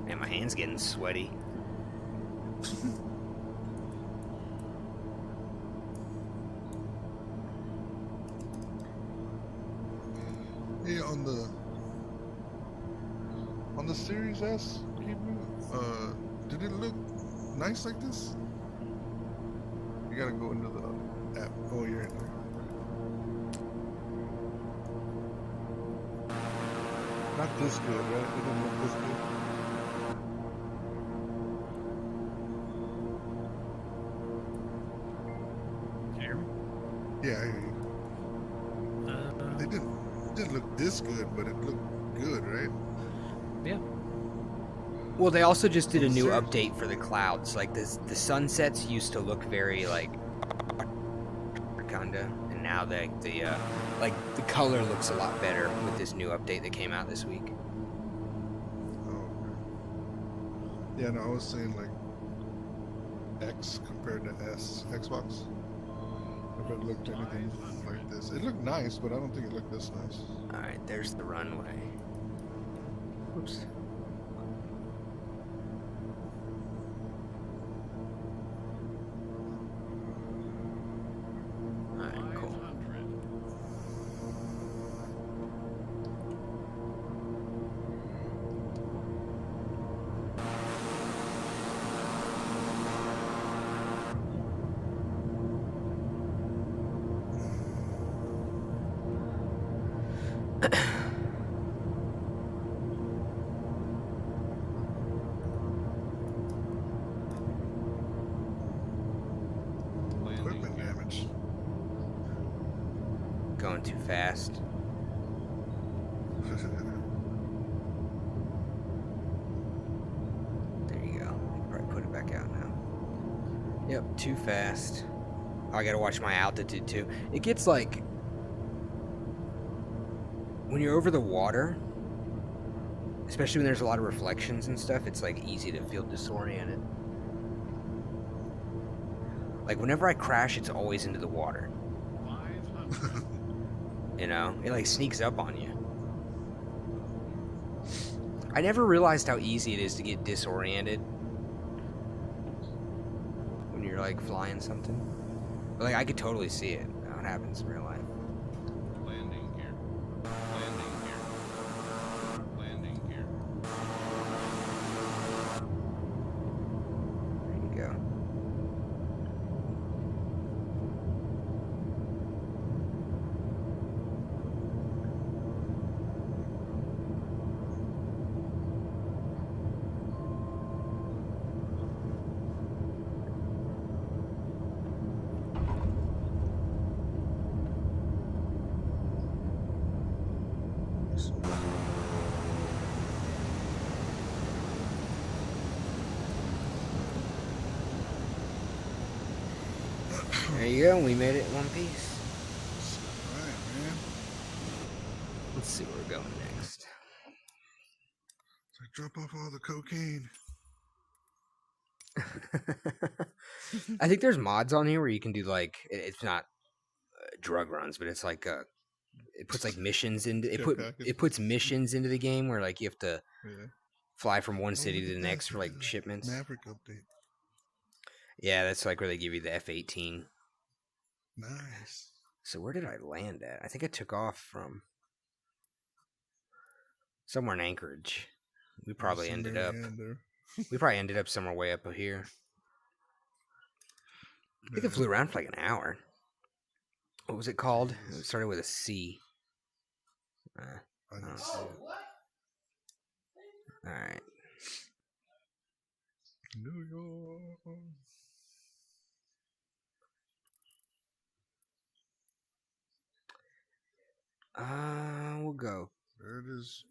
Man, my hand's getting sweaty. Hey, on the Series S, did it look nice like this? You gotta go into the app. Oh, you're in there. Not this good, right? It didn't look this good. Yeah, I hear you. They didn't look this good, but it looked good, right? Yeah. Well, they also just did a new update for the clouds. Like the sunsets used to look very like kinda, and now the color looks a lot better with this new update that came out this week. Oh, okay. Yeah, no, I was saying like X compared to S Xbox. If it looked anything like this, it looked nice, but I don't think it looked this nice. All right, there's the runway. Oops. All right, cool. Equipment damage. Going too fast. There you go. Probably put it back out now. Yep, too fast. Oh, I gotta watch my altitude too. It gets like when you're over the water, especially when there's a lot of reflections and stuff, it's like easy to feel disoriented. Like whenever I crash, it's always into the water. You know, it like sneaks up on you. I never realized how easy it is to get disoriented when you're like flying something. But like I could totally see it. How it happens in real life. Landing here. Landing here. Landing here. There you go. There you go. We made it in one piece. Alright, man. Let's see where we're going next. So drop off all the cocaine. I think there's mods on here where you can do like it's not drug runs, but it's like it puts like missions into it puts missions into the game where like you have to fly from one city to the next for like shipments. Maverick update. Yeah, that's like where they give you the F-18. Nice. So where did I land at? I think I took off from somewhere in Anchorage. We probably ended up. We probably ended up somewhere way up here. I think it flew around for like an hour. What was it called? It started with a C. All right. New York. We'll go. There it is,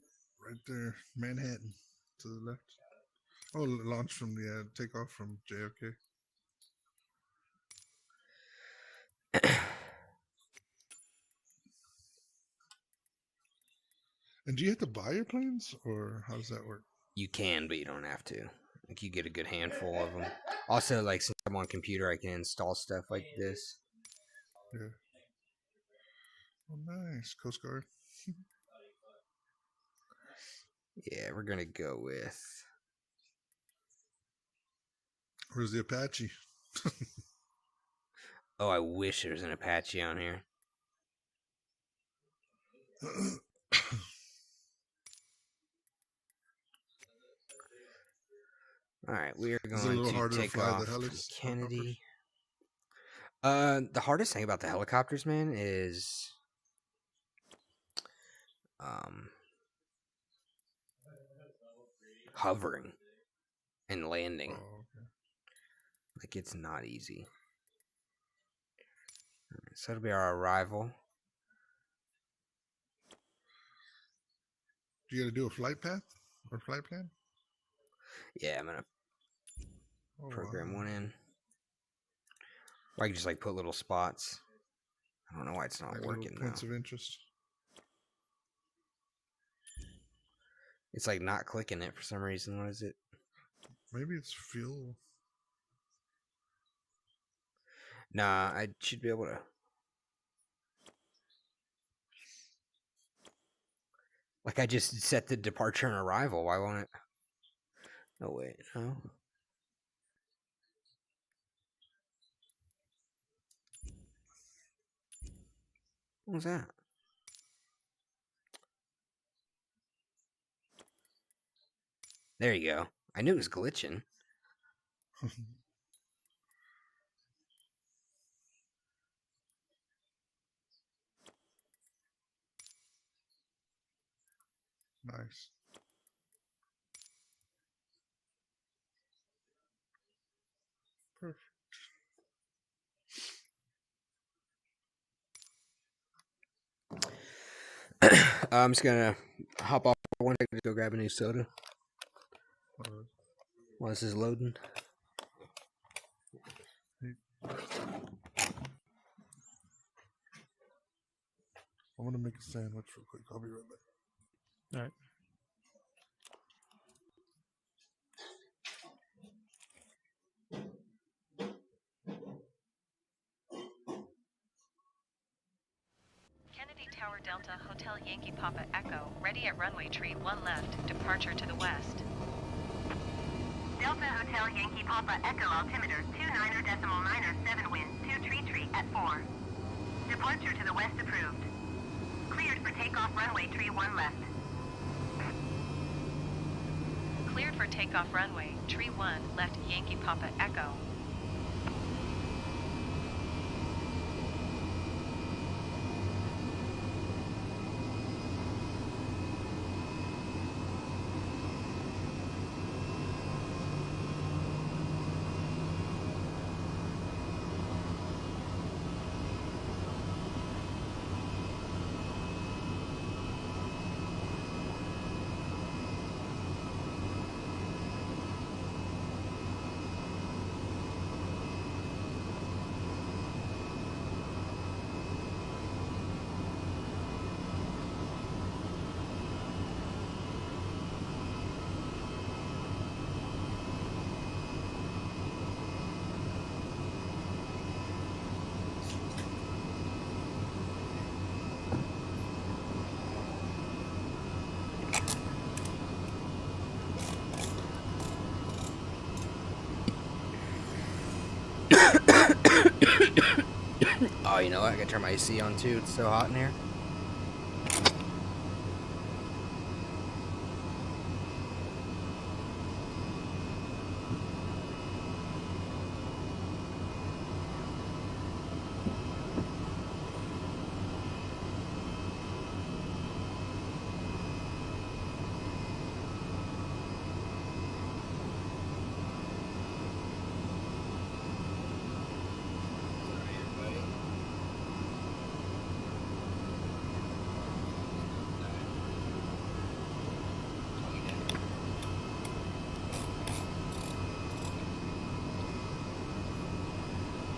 right there, Manhattan, to the left. Oh, launch from the takeoff from JFK. And do you have to buy your planes, or how does that work? You can, but you don't have to. Like you get a good handful of them. Also, like since I'm on computer, I can install stuff like this. Yeah. Oh, nice. Coast Guard. Yeah, we're gonna go with. Where's the Apache? Oh, I wish there was an Apache on here. All right, we are going to take off from Kennedy. The hardest thing about the helicopters, man, is hovering and landing. Oh, okay. Like it's not easy. All right, so it'll be our arrival. Do you got to do a flight path or flight plan? Yeah, I'm gonna program one in. Or I can just like put little spots. I don't know why it's not like working now. Points of interest. It's like not clicking it for some reason. What is it? Maybe it's fuel. Nah, I should be able to. Like I just set the departure and arrival. Why won't it? Oh wait, no. What was that? There you go. I knew it was glitching. Nice. Perfect. I'm just gonna hop off for one second to go grab a new soda while this is loading. I'm gonna make a sandwich real quick. I'll be right back. All right. Kennedy Tower Delta Hotel Yankee Papa Echo, ready at runway tree 1 left, departure to the west. Delta Hotel Yankee Papa Echo altimeter 29.907 wind 2 tree at 4. Departure to the west approved. Cleared for takeoff runway tree 1 left. Cleared for takeoff runway, tree 1, left Yankee Papa Echo. Oh, you know what? I gotta turn my AC on too. It's so hot in here.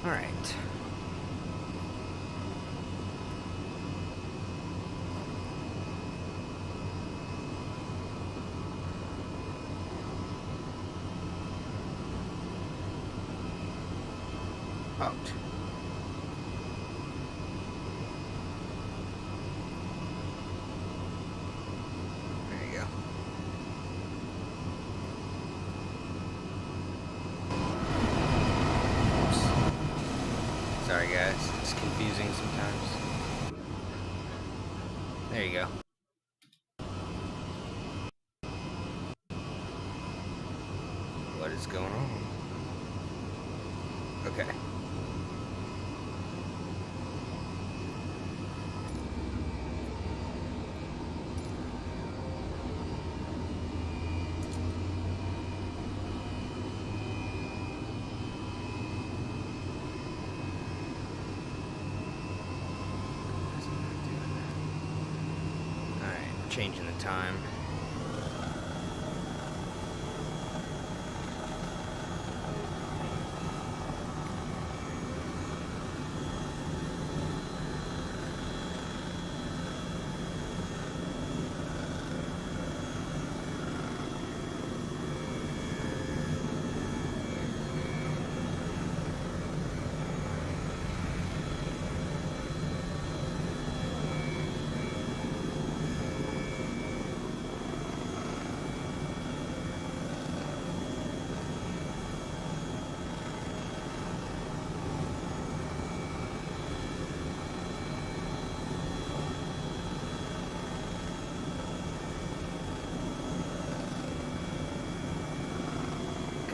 All right. Out. There you go. Sorry guys, it's confusing sometimes. There you go. What is going on? Okay. Changing the time.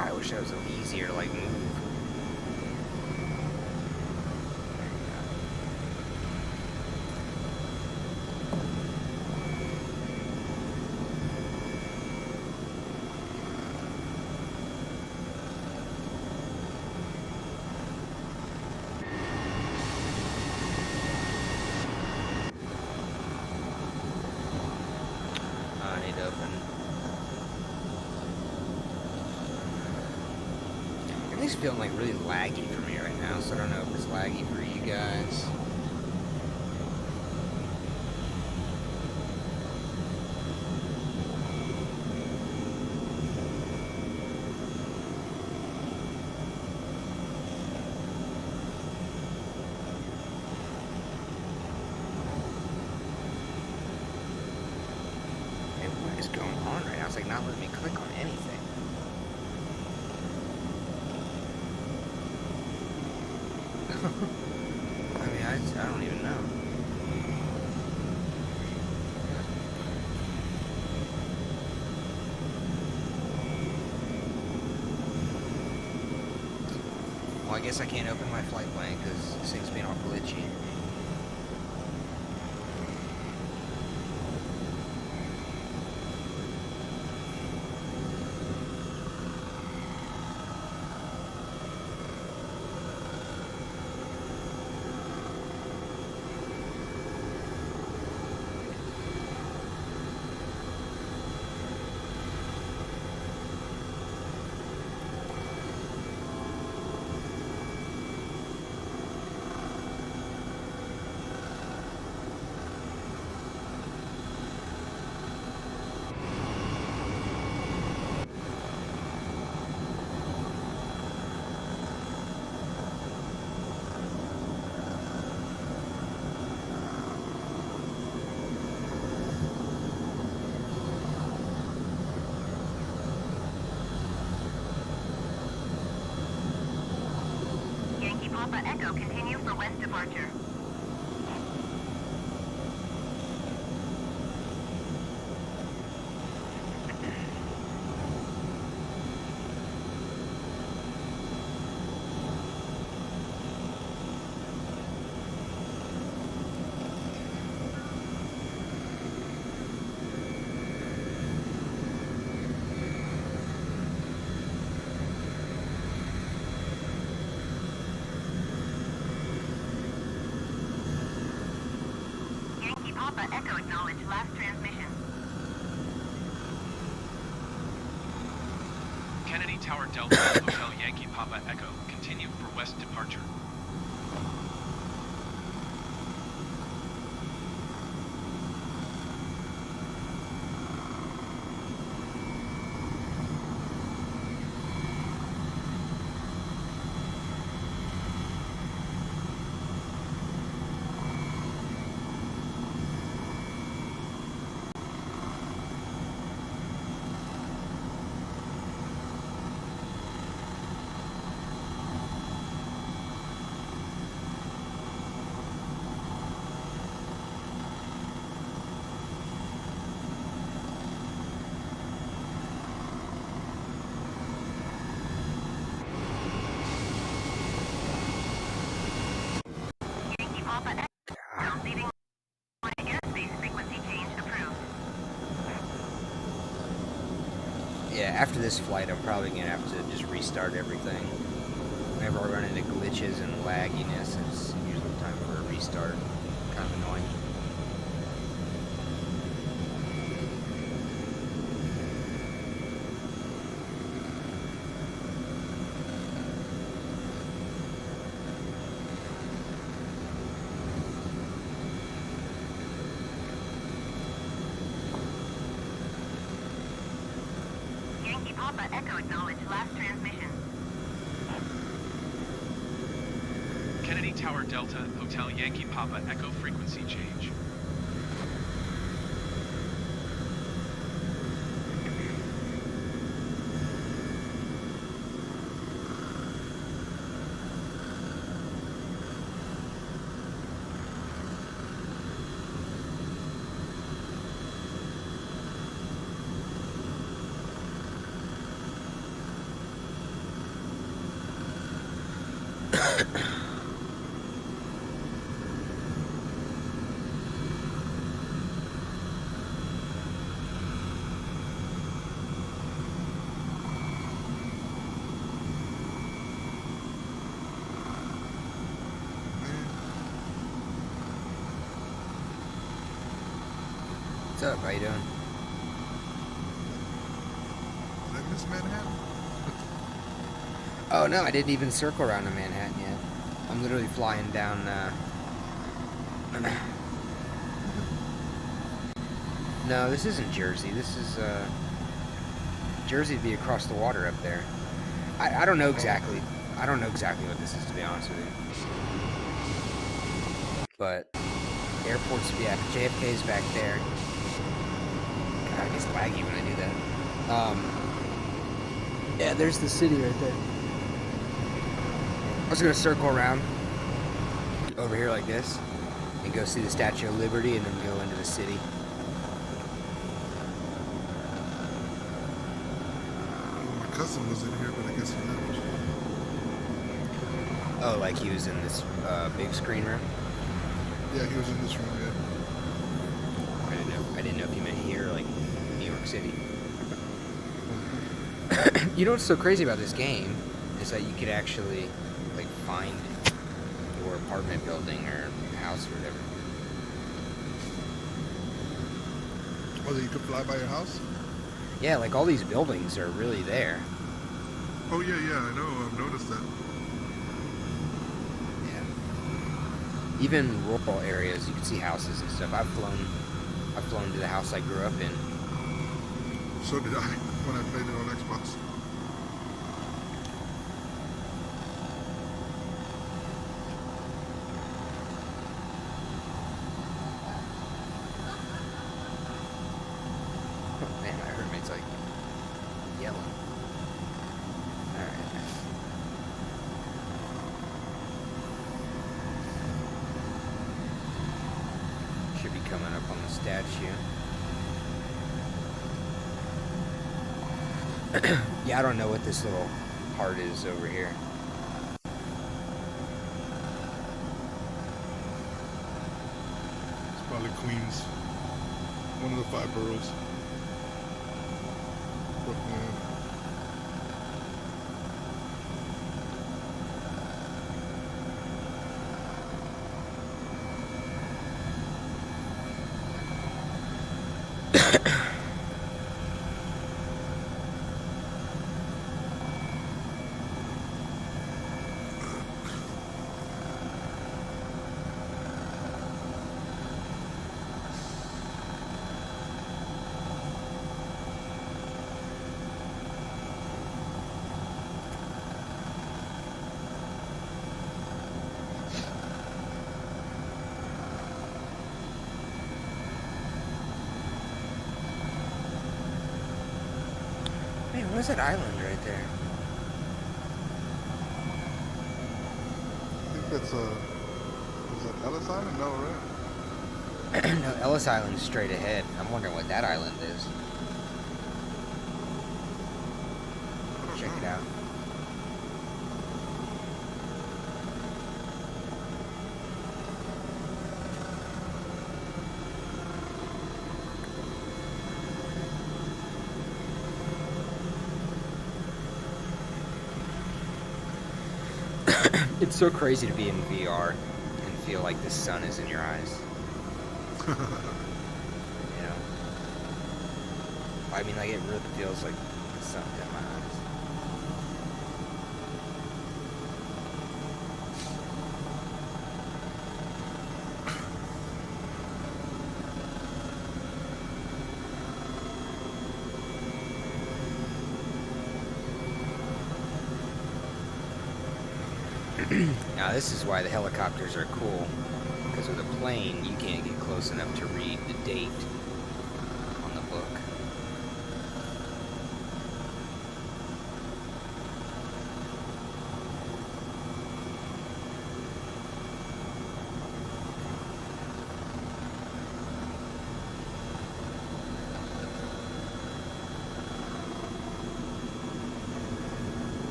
I wish that was a little easier to like move. I need to open. Everything's feeling like really laggy for me right now, so I don't know if it's laggy for you guys. And what is going on right now? It's like not letting me click on anything. I mean, I don't even know. Well, I guess I can't open my flight plan because this thing's being all glitchy. Papa Echo, continue for west departure. Yankee Papa Echo, acknowledge last transmission. Kennedy Tower Delta, Hotel Yankee Papa Echo, continue for west departure. Yankee Papa Echo, leaving airspace frequency change approved. Yeah, after this flight, I'm probably gonna have to just restart everything. Whenever I run into glitches and lagginess, it's usually time for a restart. Kind of annoying. Yankee Papa Echo, acknowledge last transmission. Kennedy Tower Delta, Hotel Yankee Papa Echo, frequency change. What's up? How you doing? Did I miss Manhattan? Oh no, I didn't even circle around to Manhattan yet. I'm literally flying down. No, this isn't Jersey. This is Jersey'd be across the water up there. I don't know exactly. I don't know exactly what this is, to be honest with you. But airport's, yeah, JFK's back there. God, it gets laggy when I do that. Yeah, there's the city right there. I was gonna circle around over here like this and go see the Statue of Liberty and then go into the city. My cousin was in here, but I guess he left. Oh, like he was in this big screen room? Yeah, he was in this room, yeah. I didn't know if you meant here, like New York City. You know what's so crazy about this game is that you could actually like find your apartment building or house or whatever. Oh, that you could fly by your house? Yeah, like all these buildings are really there. Oh yeah, I know. I've noticed that. Yeah. Even rural areas, you can see houses and stuff. I've flown to the house I grew up in. So did I when I played it on Xbox. Oh man, my heart rate's like yelling. Alright. statue. Yeah, I don't know what this little part is over here. It's probably Queens. One of the 5 boroughs. Brooklyn. Man, where's that island right there? I think that's is that Ellis Island? No, right? No, Ellis Island's straight ahead. I'm wondering what that island is. Check it out. It's so crazy to be in VR and feel like the sun is in your eyes. You know? I mean, like, it really feels like the sun's in my eyes. Now this is why the helicopters are cool, because with a plane you can't get close enough to read the date on the book.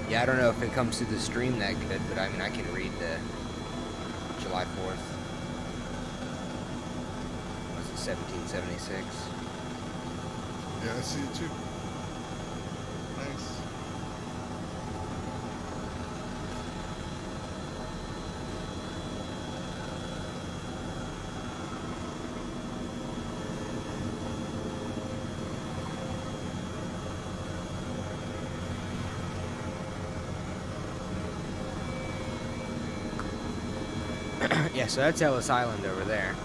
Yeah, I don't know if it comes through the stream that good, but I mean, I can read the July 4th. Was it 1776? Yeah, I see it too. Nice. Yeah, so that's Ellis Island over there.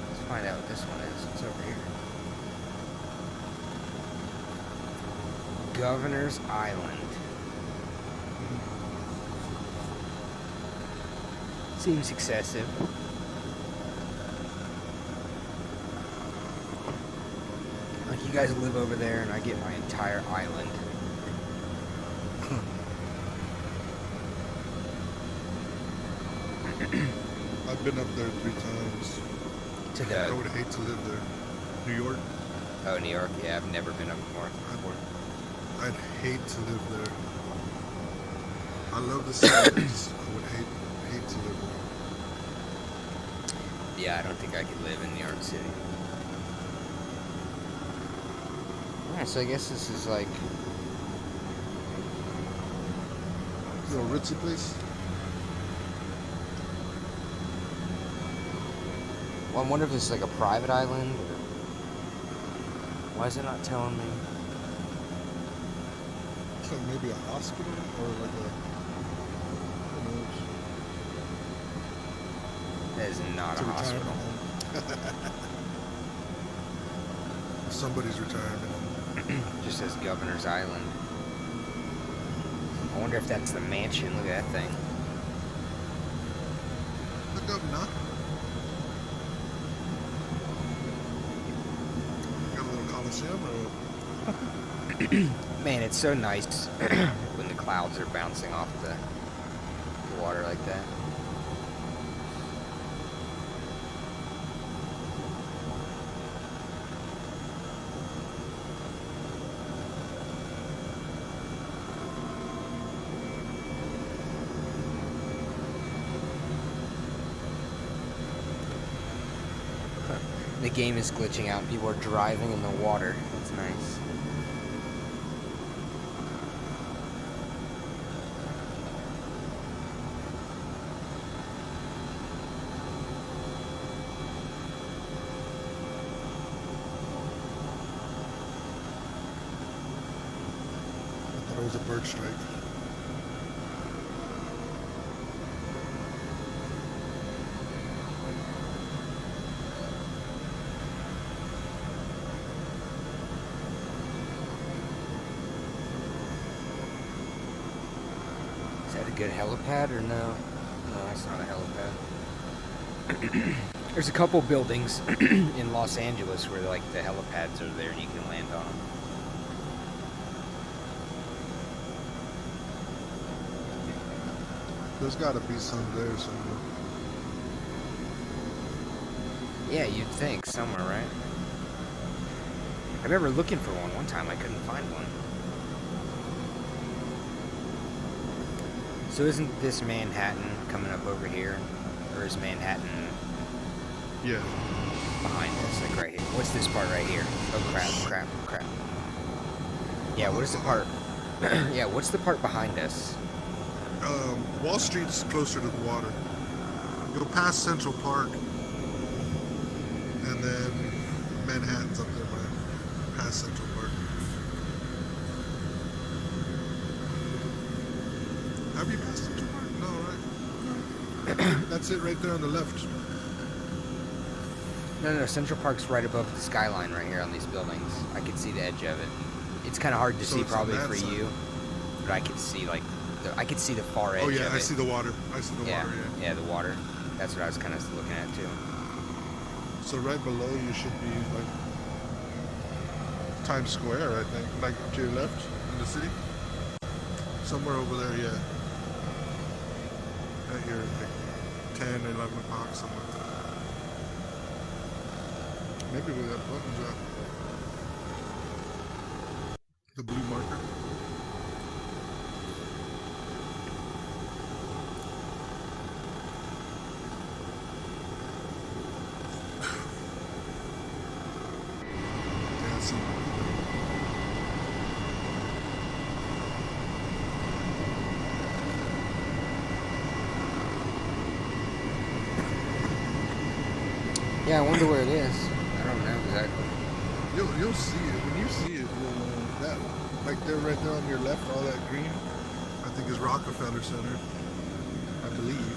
Let's find out what this one is. It's over here. Governor's Island. Seems excessive. Like, you guys live over there and I get my entire island. I've been up there 3 times. To the... I would hate to live there. New York? Oh, New York? Yeah, I've never been up north before. I'd hate to live there. I love the city. I would hate to live there. Yeah, I don't think I could live in New York City. Yeah, so I guess this is like... Little ritzy place? Well, I wonder if this is like a private island, or... Why is it not telling me? It's like maybe a hospital, or like a... Who knows? That is not It's a hospital. Somebody's retirement home. Just says Governor's Island. I wonder if that's the mansion. Look at that thing. The governor. Got a little coliseum or... Man, it's so nice when the clouds are bouncing off the water like that. The game is glitching out. People are driving in the water. That's nice. I thought it was a bird strike. Is that a good helipad or no? No, that's not a helipad. There's a couple buildings in Los Angeles where like the helipads are there and you can land on them. There's got to be some there somewhere. Yeah, you'd think somewhere, right? I remember looking for one time. I couldn't find one. So isn't this Manhattan coming up over here, or is Manhattan? Yeah. Behind us, like right here. What's this part right here? Oh crap! Yeah, what is the part? Yeah, what's the part behind us? Wall Street's closer to the water. You'll pass Central Park, and then Manhattan's up there, man. Past Central Park. Have you passed Central Park? No, right? That's it right there on the left. No, Central Park's right above the skyline right here on these buildings. I could see the edge of it. It's kind of hard to So see it's on probably that for side. you, but I could see like I could see the far edge. Oh yeah, of I it. see the water. I see the Yeah, water, yeah. yeah, the water. That's what I was kind of looking at too. So right below you should be like Times Square, I think. Like to your left in the city. Somewhere over there, yeah. Right here, like 10, 11 o'clock, somewhere. Maybe where that button's at. The blue marker. Yeah, I see. Yeah, I wonder where it is. I don't know exactly. You'll see it. When you see it, you'll know that. Like there, right there on your left, all that green, I think is Rockefeller Center. I believe.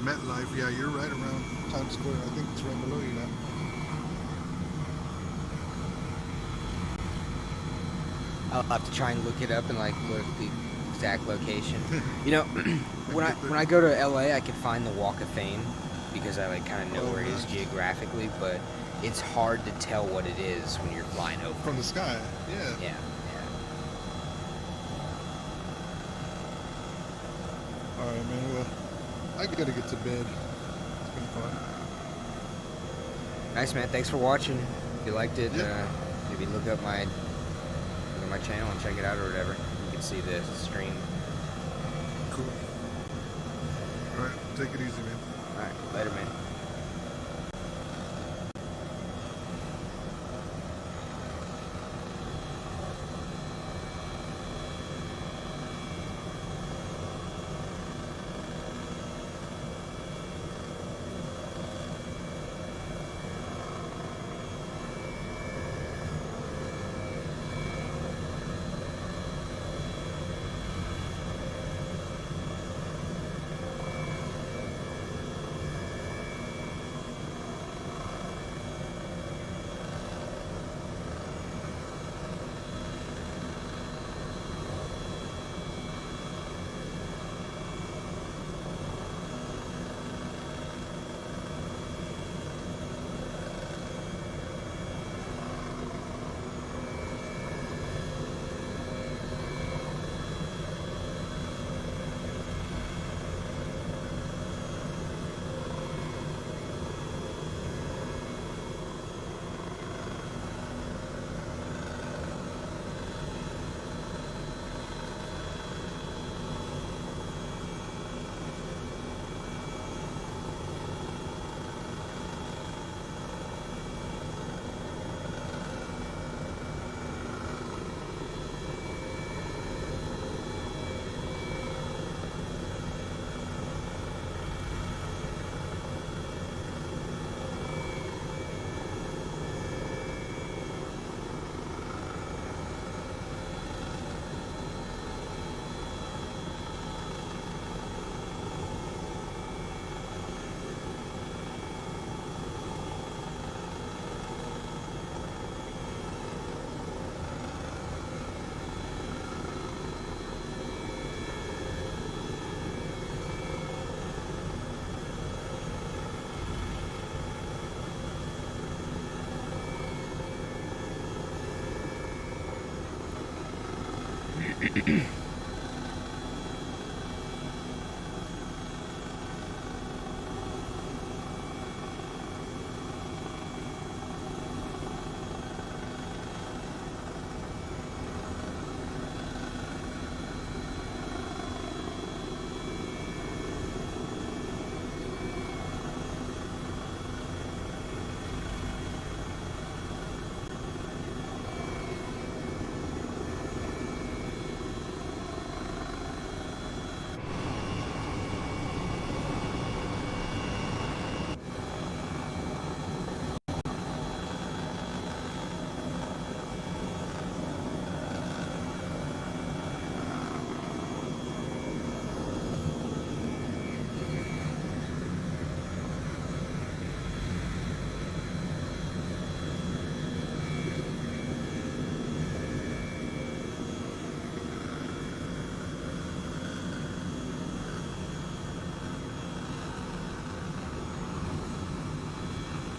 MetLife, yeah, you're right around Times Square. I think it's right below you now. I'll have to try and look it up and like look the exact location. You know, when I go to LA, I can find the Walk of Fame because I like kind of know where it is geographically, but it's hard to tell what it is when you're flying over. From the sky, yeah. Yeah. All right, man. Well, I gotta get to bed. It's been fun. Nice, man. Thanks for watching. If you liked it, Yeah. maybe look up my channel and check it out or whatever. You can see the stream. Cool. All right, take it easy, man. All right, later, man.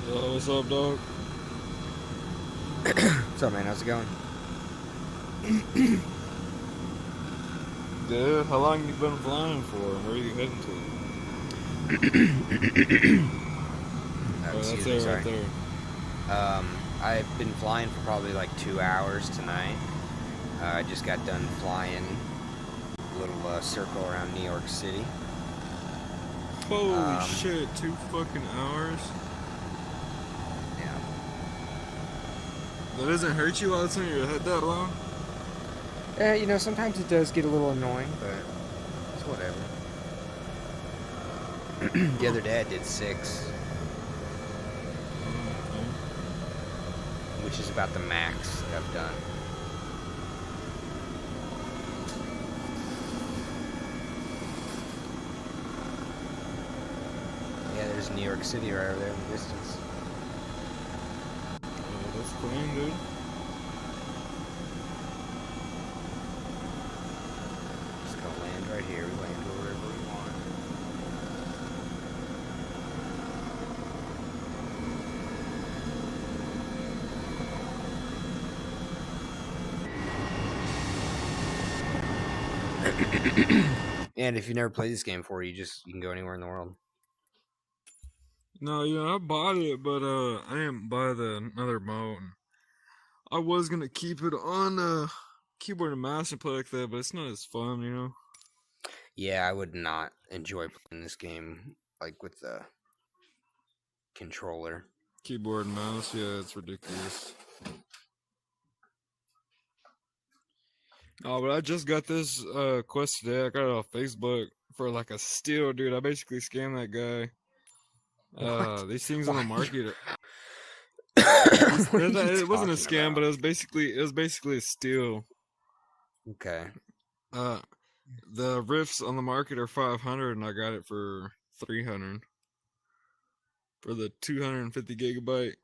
Yo, what's up, dog? What's up, man? How's it going? Dude, how long you been flying for? Where are you heading to? Oh, Excuse that's me, it sorry. right there. I've been flying for probably like 2 hours tonight. I just got done flying a little circle around New York City. Holy shit, 2 fucking hours? Yeah. That doesn't hurt you while it's on your head that long? You know, sometimes it does get a little annoying, but it's whatever. The other day I did 6. Which is about the max that I've done. Yeah, there's New York City right over there in the distance. Yeah, that's clean, dude. Just gonna land right here. We land wherever we want. And if you've never played this game before, you can go anywhere in the world. No, yeah, I bought it, but I didn't buy the another mode. I was gonna keep it on keyboard and mouse and play like that, but it's not as fun, you know. Yeah, I would not enjoy playing this game like with the controller. Keyboard and mouse, yeah, it's ridiculous. Oh, but I just got this quest today. I got it off Facebook for like a steal, dude. I basically scammed that guy. These things on the market. It wasn't a scam, but it was basically a steal. Okay. The Rifts on the market are 500, and I got it for 300 for the 250 gigabyte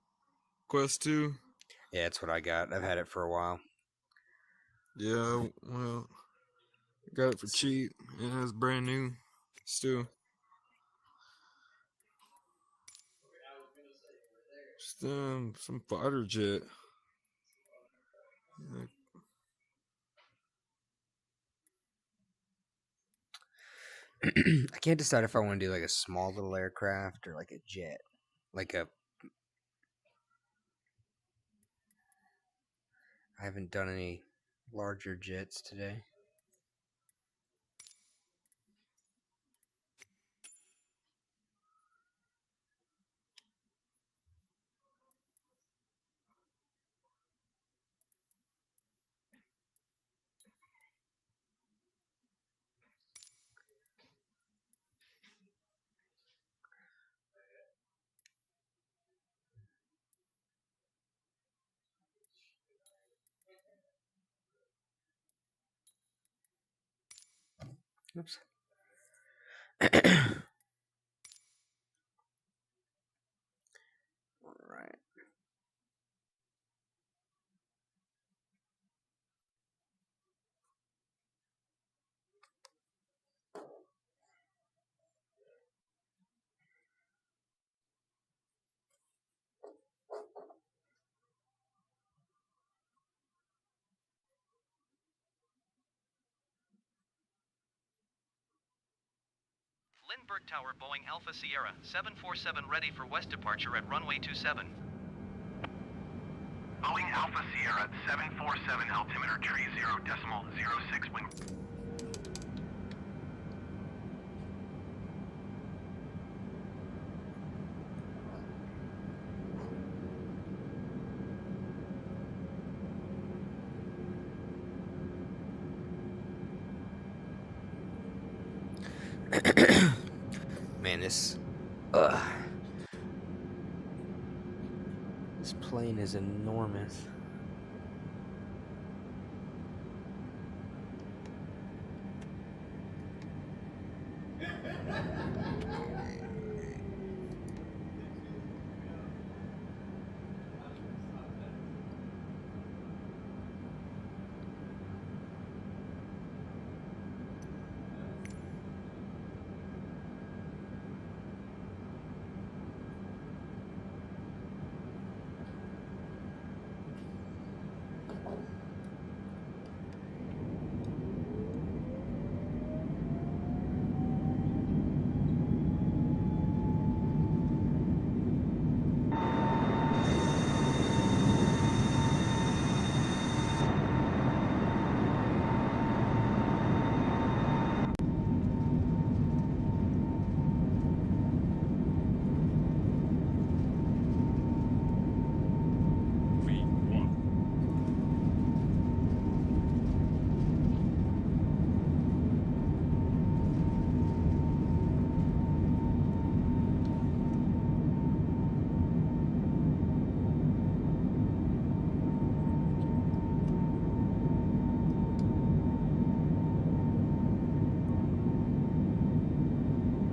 Quest 2. Yeah, that's what I got. I've had it for a while. Yeah, well, got it for cheap. It was brand new still. Just some fighter jet. I can't decide if I want to do like a small little aircraft or like a jet. I haven't done any larger jets today. Oops. All right. Lindbergh Tower, Boeing Alpha Sierra, 747 ready for west departure at runway 27. Boeing Alpha Sierra, 747 altimeter 30.06 wind. Man, this plane is enormous.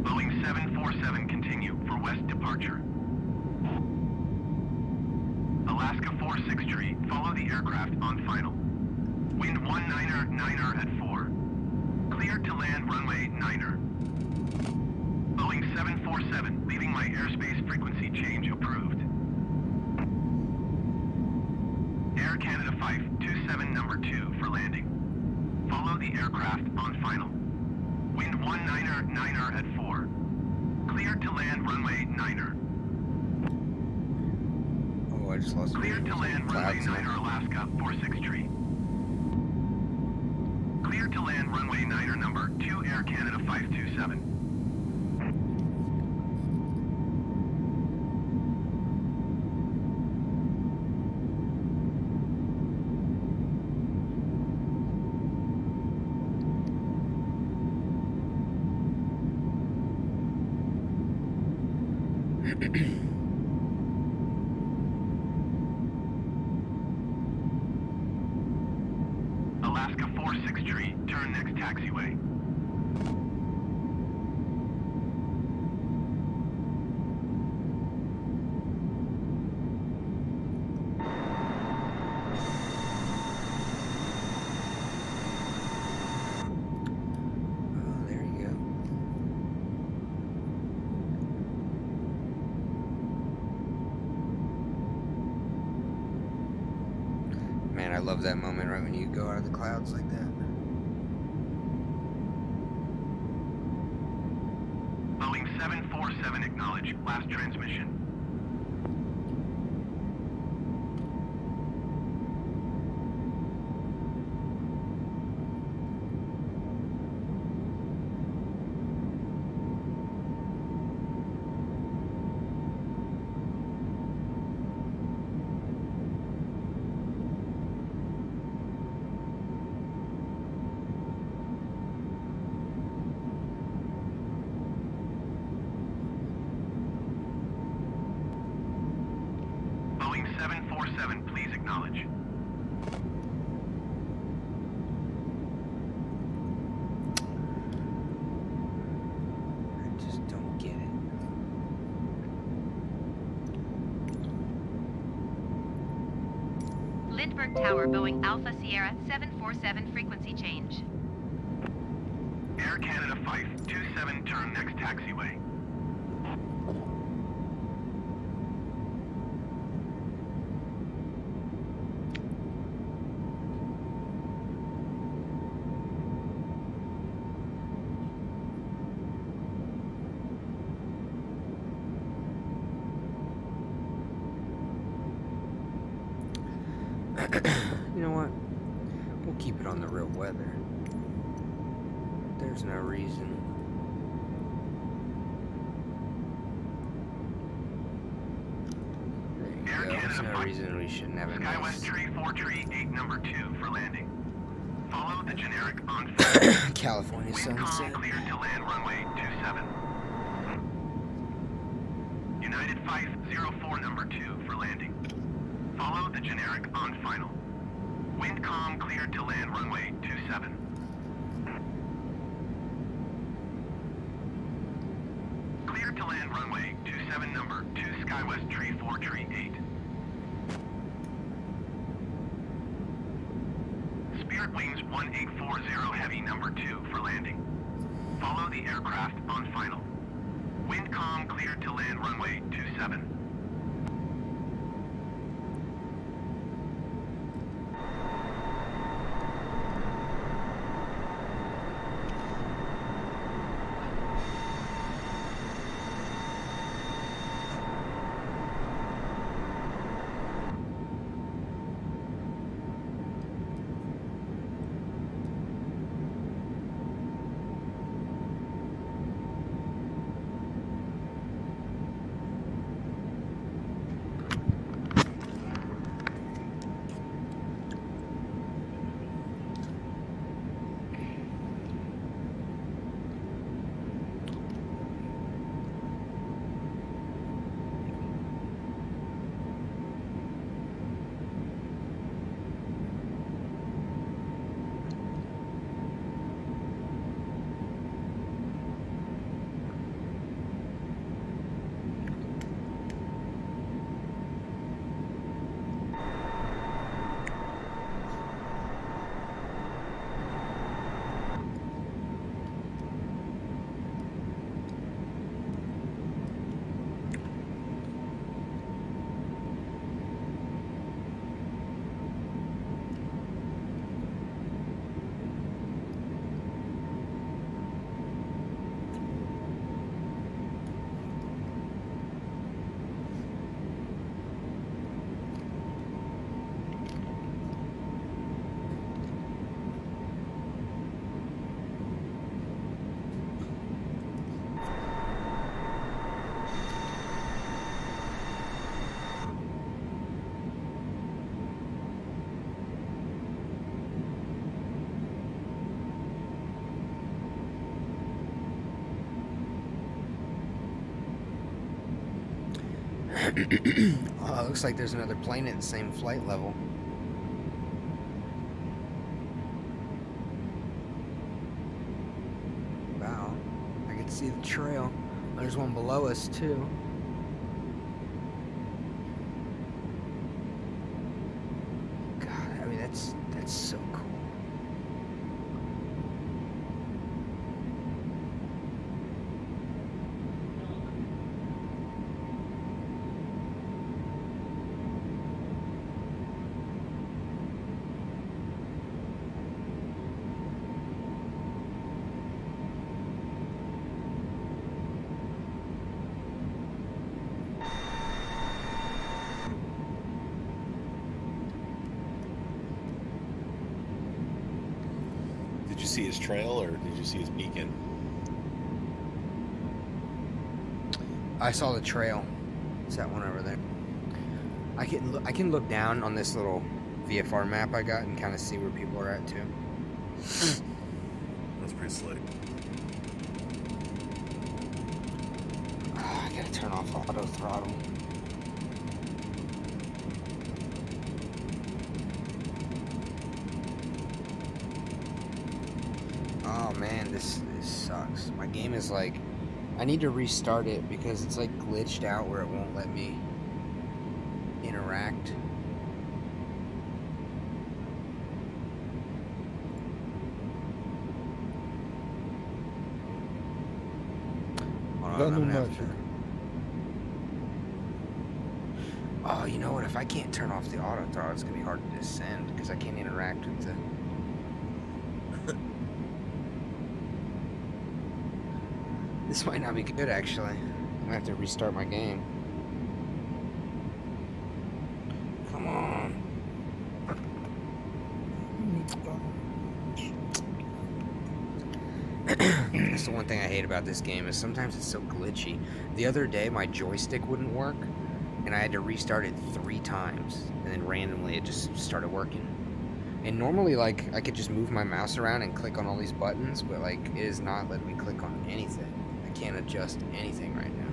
Boeing 747 continue for west departure. Alaska 46 tree, follow the aircraft on final. Wind 19er at 4. Cleared to land runway 9er. Boeing 747, leaving my airspace frequency change approved. Air Canada 527 number 2 for landing. Follow the aircraft on final. Wind 19er at 4. Cleared to land runway 9er. Oh, I just lost Cleared to land runway 9er Alaska 46 tree. Cleared to land runway 9er number 2 Air Canada 527. Alaska 46 tree, turn next taxiway. Oh, there you go. Man, I love that moment right when you go out of the clouds like that. Boeing 747 acknowledge, last transmission. Boeing 747, please acknowledge. I just don't get it. Lindbergh Tower, Boeing Alpha Sierra 747 frequency change. Air Canada 527, turn next taxiway. You know what? We'll keep it on the real weather. There's no reason. There you go. There's no reason we shouldn't have a SkyWest nice Tree 4 Tree 8 number 2 for landing. Follow the generic on California sunset. Cleared to land runway 27. United 504 number 2 for landing. Follow the generic on final. Windcom cleared to land runway 27. Cleared to land runway 27 number 2 SkyWest Tree 4 Tree 8. Spirit Wings 1840 Heavy number 2 for landing. Follow the aircraft on final. Windcom cleared to land runway 27. Oh, it looks like there's another plane at the same flight level. Wow, I can see the trail. There's one below us too. God, I mean that's so cool. Did you see his trail, or did you see his beacon? I saw the trail. It's that one over there. I can look down on this little VFR map I got and kind of see where people are at too. That's pretty slick. Oh, I gotta turn off auto throttle. Oh man, this sucks. My game is like, I need to restart it because it's like glitched out where it won't let me interact. Hold on, Don't I'm do gonna have much. to- Oh, you know what? If I can't turn off the auto throttle, it's gonna be hard to descend because I can't interact with the. This might not be good, actually. I'm gonna have to restart my game. Come on. That's the one thing I hate about this game is sometimes it's so glitchy. The other day my joystick wouldn't work and I had to restart it 3 times and then randomly it just started working. And normally like I could just move my mouse around and click on all these buttons, but like it is not letting me click on anything. I can't adjust anything right now.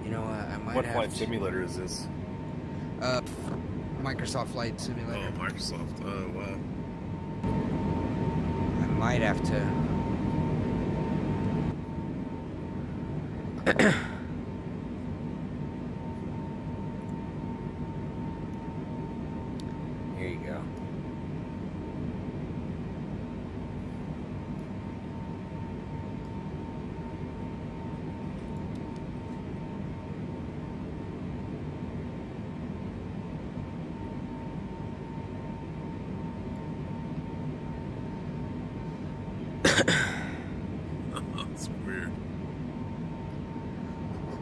You know, I might What have flight to- simulator is this? Microsoft Flight Simulator. Oh, Microsoft. Oh, wow. I might have to. Here you go. That's weird.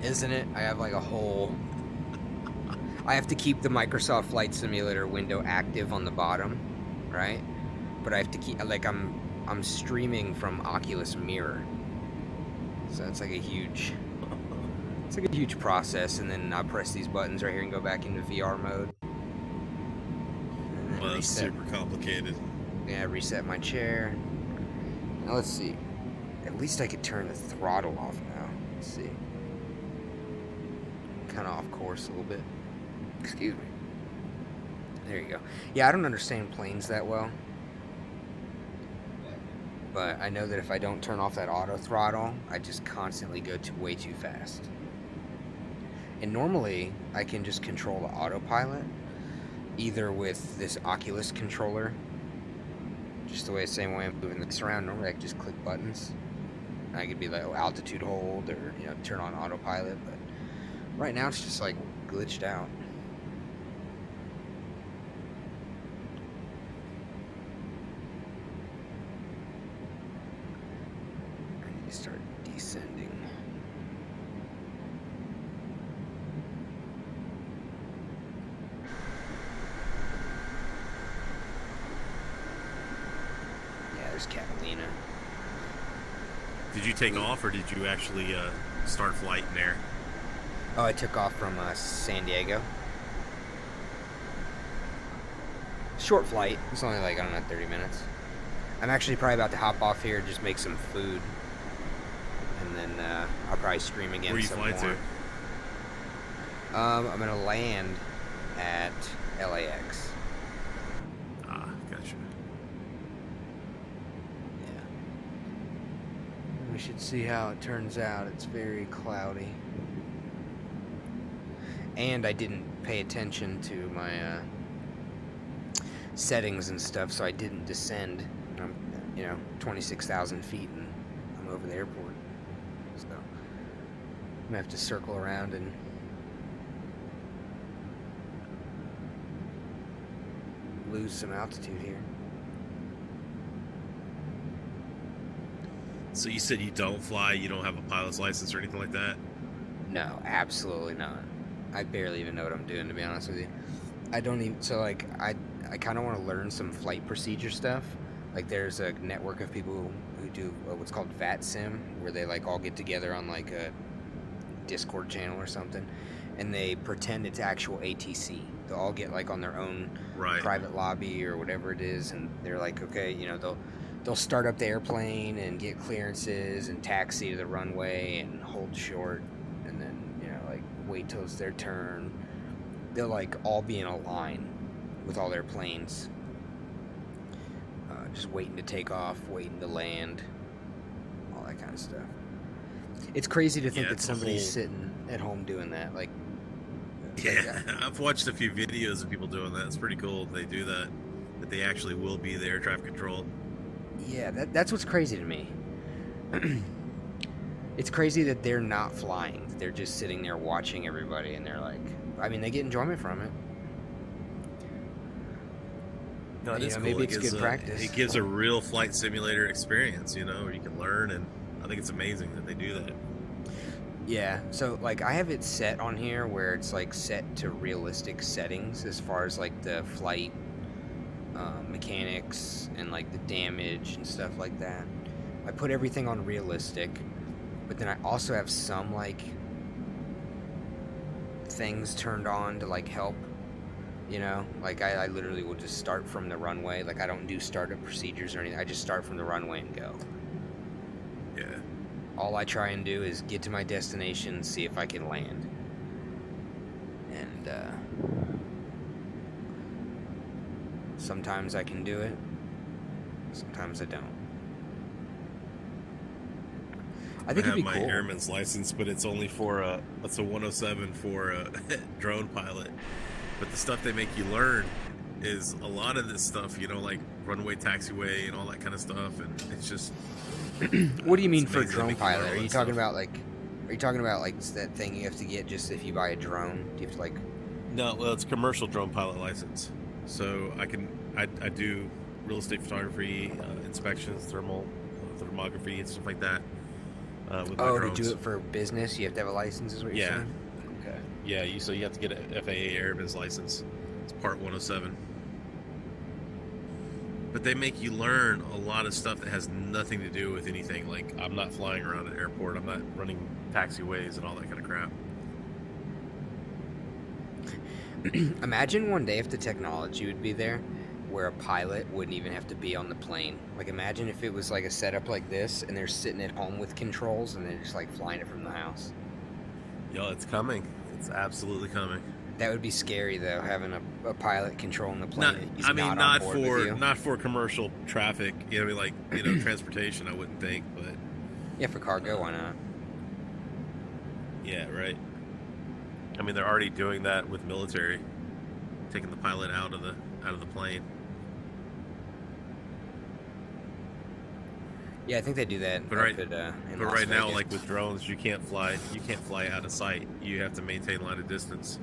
Isn't it? I have like a whole... I have to keep the Microsoft Flight Simulator window active on the bottom, right? But I have to keep, like, I'm streaming from Oculus Mirror. So it's like a huge... It's like a huge process, and then I press these buttons right here and go back into VR mode. And then Well, that's reset. super complicated. Yeah, reset my chair. Now let's see. At least I could turn the throttle off now. Let's see. Kind of off course a little bit. Excuse me. There you go. Yeah, I don't understand planes that well. But I know that if I don't turn off that auto throttle, I just constantly go way too fast. And normally, I can just control the autopilot, either with this Oculus controller, just the same way I'm moving this around. Normally, I can just click buttons. I could be like, oh, altitude hold, or turn on autopilot. But right now, it's just like glitched out. I need to start descending. Yeah, there's Catalina. Did you take off, or did you actually start flight in there? Oh, I took off from San Diego. Short flight. It's only like, I don't know, 30 minutes. I'm actually probably about to hop off here and just make some food. And then I'll probably stream again. Where you some fly more. to? I'm going to land at LAX. Ah, gotcha. We should see how it turns out. It's very cloudy. And I didn't pay attention to my settings and stuff, so I didn't descend. I'm, 26,000 feet, and I'm over the airport. So I'm gonna have to circle around and lose some altitude here. So you said you don't fly, you don't have a pilot's license or anything like that? No, absolutely not. I barely even know what I'm doing, to be honest with you. I don't even, so like, I kind of want to learn some flight procedure stuff. Like, there's a network of people who do what's called VATSIM, where they like all get together on like a Discord channel or something, and they pretend it's actual ATC. They'll all get like on their own private lobby or whatever it is, and they're like, okay, they'll start up the airplane and get clearances and taxi to the runway and hold short, and then like wait till it's their turn. They'll like all be in a line with all their planes, just waiting to take off, waiting to land, all that kind of stuff. It's crazy to think that somebody's sitting at home doing that. Like, yeah, I've watched a few videos of people doing that. It's pretty cool if they do that they actually will be the air traffic control. Yeah, that's what's crazy to me. It's crazy that they're not flying. They're just sitting there watching everybody, and they're like, I mean, they get enjoyment from it. No, And, it's cool. maybe It it's gives good practice. It gives a real flight simulator experience, where you can learn, and I think it's amazing that they do that. Yeah, so like I have it set on here where it's like set to realistic settings as far as like the flight mechanics and like the damage and stuff like that. I put everything on realistic, but then I also have some like things turned on to like help, you know, like I literally will just start from the runway. Like I don't do startup procedures or anything. I just start from the runway and go. Yeah. All I try and do is get to my destination, see if I can land. And sometimes I can do it, sometimes I don't. I think have it'd be my cool. airman's license, but it's only for it's a 107 for a drone pilot. But the stuff they make you learn is a lot of this stuff, you know, like runway taxiway and all that kind of stuff, and it's just. What do you mean it's for amazing they drone make you learn pilot? all Are you that talking stuff. about like? Are you talking about like that thing you have to get just if you buy a drone? Do you have to like? No, well, it's commercial drone pilot license. So I do real estate photography, inspections, thermography, and stuff like that. With my Oh, to drones. do it for business, you have to have a license, is what you're Yeah. saying? Okay. Yeah, so you have to get an FAA airman's license. It's part 107. But they make you learn a lot of stuff that has nothing to do with anything. Like, I'm not flying around an airport. I'm not running taxiways and all that kind of crap. Imagine one day if the technology would be there where a pilot wouldn't even have to be on the plane. Like imagine if it was like a setup like this and they're sitting at home with controls and they're just like flying it from the house. Yo, it's coming. It's absolutely coming. That would be scary though, having a pilot controlling the plane. Not, He's I mean, not not on board with you. not for commercial traffic. You know, I mean, like, you know, transportation. I wouldn't think, but Yeah, for cargo, why not? yeah, right. I mean, they're already doing that with military, taking the pilot out of the plane. Yeah, I think they do that. But up right, at, in but Las right now, Vegas. like with drones, you can't fly out of sight. You have to maintain line of distance.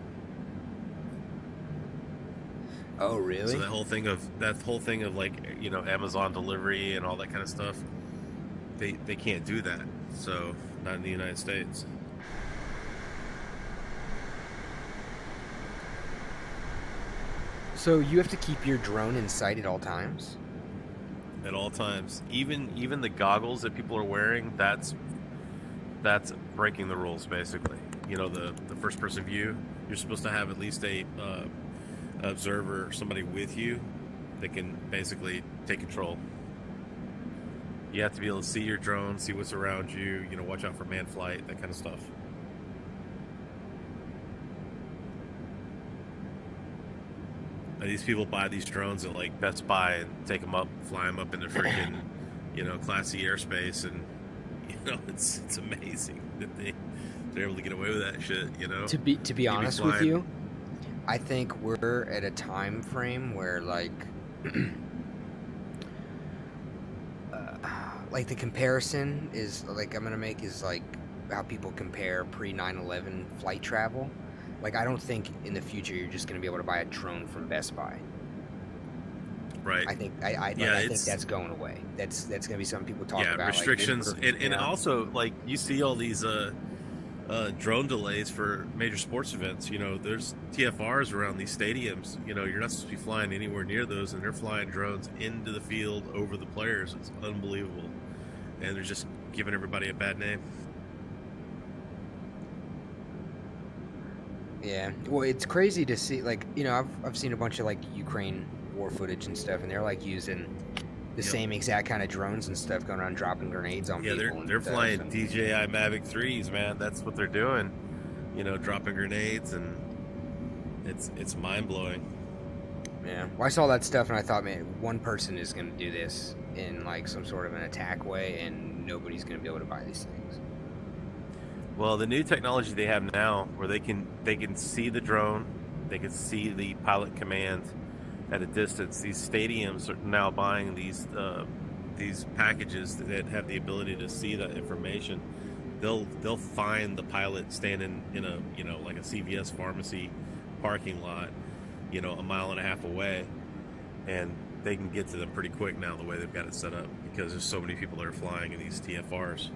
Oh, really? So that whole thing of like, you know, Amazon delivery and all that kind of stuff, they can't do that. So not in the United States. So you have to keep your drone in sight at all times? At all times, even the goggles that people are wearing, that's breaking the rules basically. You know, the first person view, you're supposed to have at least a observer, somebody with you that can basically take control. You have to be able to see your drone, see what's around you, you know, watch out for man flight, that kind of stuff. And these people buy these drones at like Best Buy and take them up, fly them up into freaking, you know, classy airspace, and you know, it's amazing that they're able to get away with that shit. You know, To be You'd honest with flying- you, I think we're at a time frame where like like the comparison is like I'm gonna make is like how people compare pre 9/11 flight travel. Like I don't think in the future you're just gonna be able to buy a drone from Best Buy. Right. I think I think it's- that's going away. That's gonna be something people talk yeah, about. restrictions, like, and yeah. also like you see all these drone delays for major sports events. You know, there's TFRs around these stadiums. You know, you're not supposed to be flying anywhere near those, and they're flying drones into the field over the players. It's unbelievable, and they're just giving everybody a bad name. Yeah, well, it's crazy to see. Like, you know, I've seen a bunch of like Ukraine war footage and stuff, and they're like using the same exact kind of drones and stuff, going around dropping grenades on Yeah, people. they're and stuff, flying and- DJI Mavic 3s, man. That's what they're doing. You know, dropping grenades, and it's mind blowing. Yeah, well, I saw that stuff and I thought, man, one person is going to do this in like some sort of an attack way, and nobody's going to be able to buy these things. Well, the new technology they have now, where they can see the drone, they can see the pilot command at a distance. These stadiums are now buying these packages that have the ability to see that information. They'll find the pilot standing in a, you know, like a CVS pharmacy parking lot, you know, a mile and a half away, and they can get to them pretty quick now the way they've got it set up, because there's so many people that are flying in these TFRs.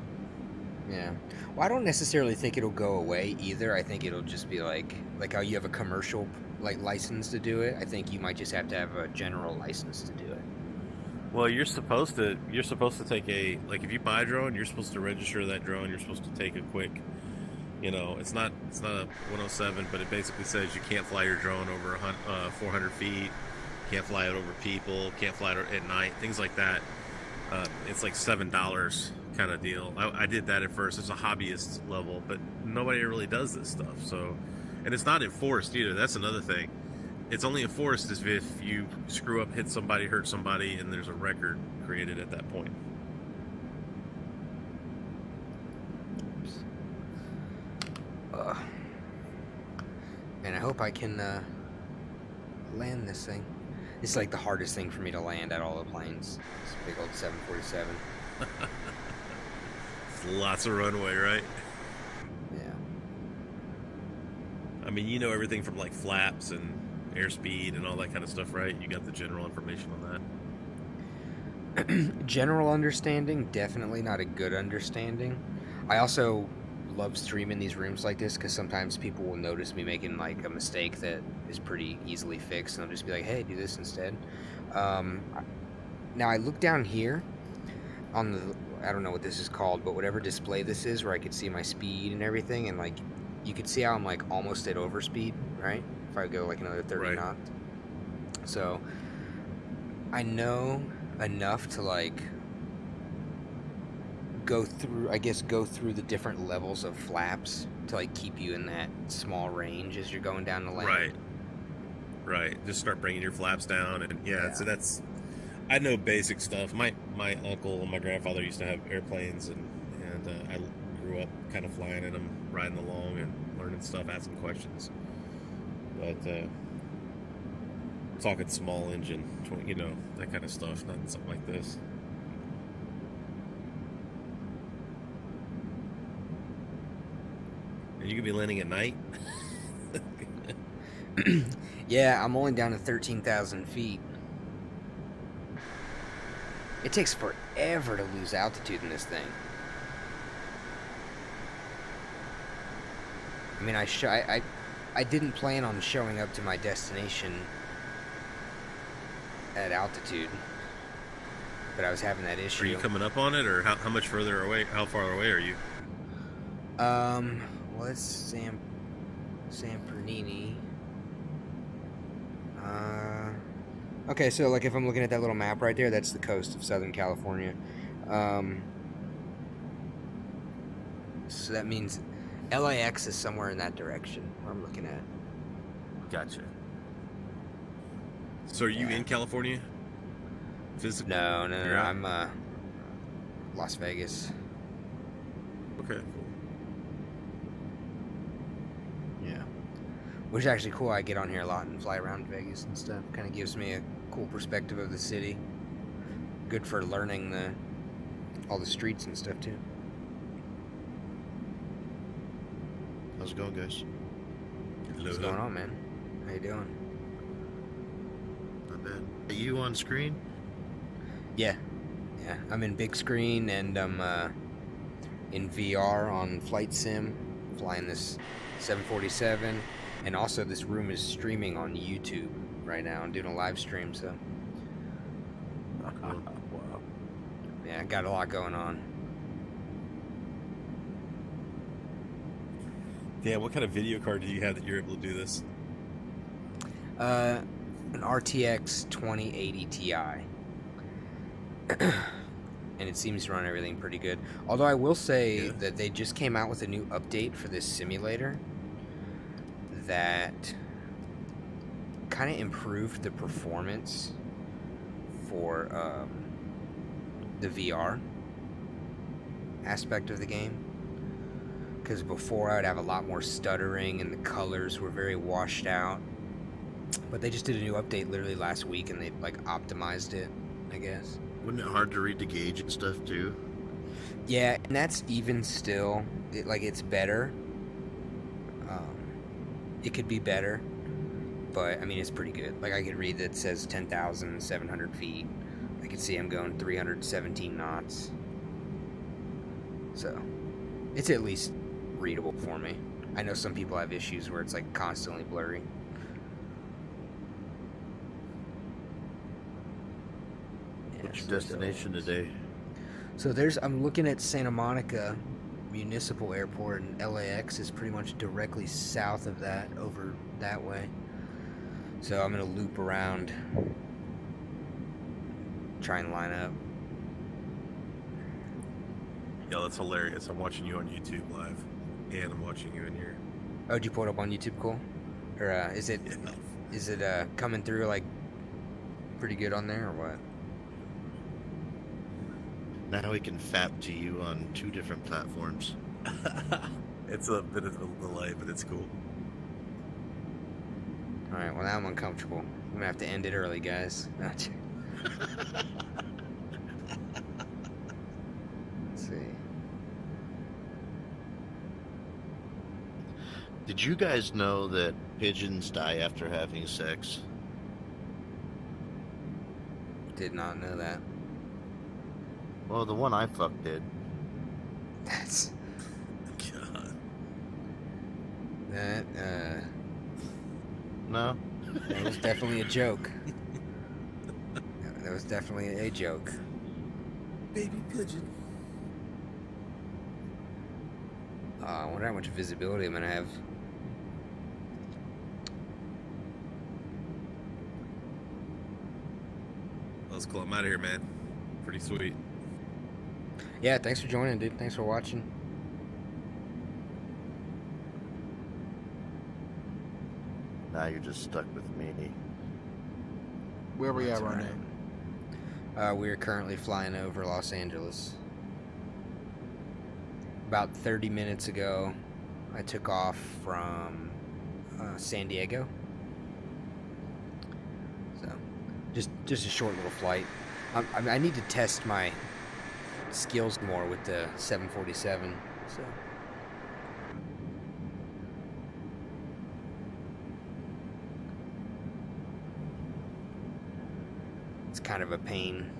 Yeah. Well, I don't necessarily think it'll go away either. I think it'll just be like how you have a commercial like licensed to do it. I think you might just have to have a general license to do it. Well, you're supposed to take like if you buy a drone, you're supposed to register that drone. You're supposed to take a quick, it's not a 107, but it basically says you can't fly your drone over 400 feet, can't fly it over people, can't fly it at night, things like that. It's like $7 kind of deal. I did that at first. It's a hobbyist level, but nobody really does this stuff. So, and it's not enforced either. That's another thing. It's only enforced if you screw up, hit somebody, hurt somebody, and there's a record created at that point. And I hope I can land this thing. It's like the hardest thing for me to land at all the planes. This big old 747. It's lots of runway, right? Yeah. I mean, you know everything from like flaps and airspeed and all that kind of stuff, right? You got the general information on that. General understanding, definitely not a good understanding. I also love streaming these rooms like this because sometimes people will notice me making like a mistake that is pretty easily fixed, and I'll just be like, hey, do this instead. Now I look down here on the, I don't know what this is called, but whatever display this is where I could see my speed and everything, and like you could see how I'm like almost at overspeed, right? If I go like another 30 knots. So I know enough to like go through the different levels of flaps to like keep you in that small range as you're going down the lane. Right. Just start bringing your flaps down, and so that's, I know basic stuff. My uncle and my grandfather used to have airplanes, and I grew up kind of flying in them, riding along and learning stuff, asking questions. But talking small engine, that kind of stuff, not something like this. And you could be landing at night? Yeah, I'm only down to 13,000 feet. It takes forever to lose altitude in this thing. I mean, I didn't plan on showing up to my destination at altitude, but I was having that issue. Are you coming up on it, or how much further away? How far away are you? Well, it's San Bernardino. Okay, so like if I'm looking at that little map right there, that's the coast of Southern California. So that means LAX is somewhere in that direction where I'm looking at. Gotcha. So are you in California? Physically? No, I'm Las Vegas. Okay, cool. Yeah. Which is actually cool. I get on here a lot and fly around Vegas and stuff. Kind of gives me a cool perspective of the city. Good for learning all the streets and stuff too. How's it going, guys? What's going on, man? How you doing? Not bad. Are you on screen? Yeah. I'm in big screen, and I'm in VR on Flight Sim, flying this 747, and also this room is streaming on YouTube right now. I'm doing a live stream, so. Wow. Yeah, got a lot going on. Yeah, what kind of video card do you have that you're able to do this? An RTX 2080 Ti. And it seems to run everything pretty good. Although I will say that they just came out with a new update for this simulator that kind of improved the performance for the VR aspect of the game. Because before I would have a lot more stuttering and the colors were very washed out. But they just did a new update literally last week, and they like optimized it, I guess. Wasn't it hard to read the gauge and stuff too? Yeah, and that's even still, it's better. It could be better, but I mean, it's pretty good. Like, I could read that it says 10,700 feet. I could see I'm going 317 knots. So, it's at least readable for me. I know some people have issues where it's like constantly blurry. What's your destination today? So I'm looking at Santa Monica Municipal Airport, and LAX is pretty much directly south of that, over that way. So I'm gonna loop around, try and line up. Yeah, that's hilarious. I'm watching you on YouTube live, and I'm watching you in here. Oh, did you pull it up on YouTube, Cole? Or is it coming through like pretty good on there, or what? Now we can fap to you on 2 different platforms. It's a bit of a delay, but it's cool. Alright, well now I'm uncomfortable. I'm gonna have to end it early, guys. Let's see. Did you guys know that pigeons die after having sex? Did not know that. Well, the one I fucked did. That's... God. That, No? That was definitely a joke. That was definitely a joke. Baby pigeon. I wonder how much visibility I'm gonna have. Let's cool. I'm out of here, man. Pretty sweet. Yeah, thanks for joining, dude. Thanks for watching. Now you're just stuck with me. Where we That's at right now? We're currently flying over Los Angeles. About 30 minutes ago, I took off from San Diego. So, just a short little flight. I need to test my skills more with the 747. So. It's kind of a pain.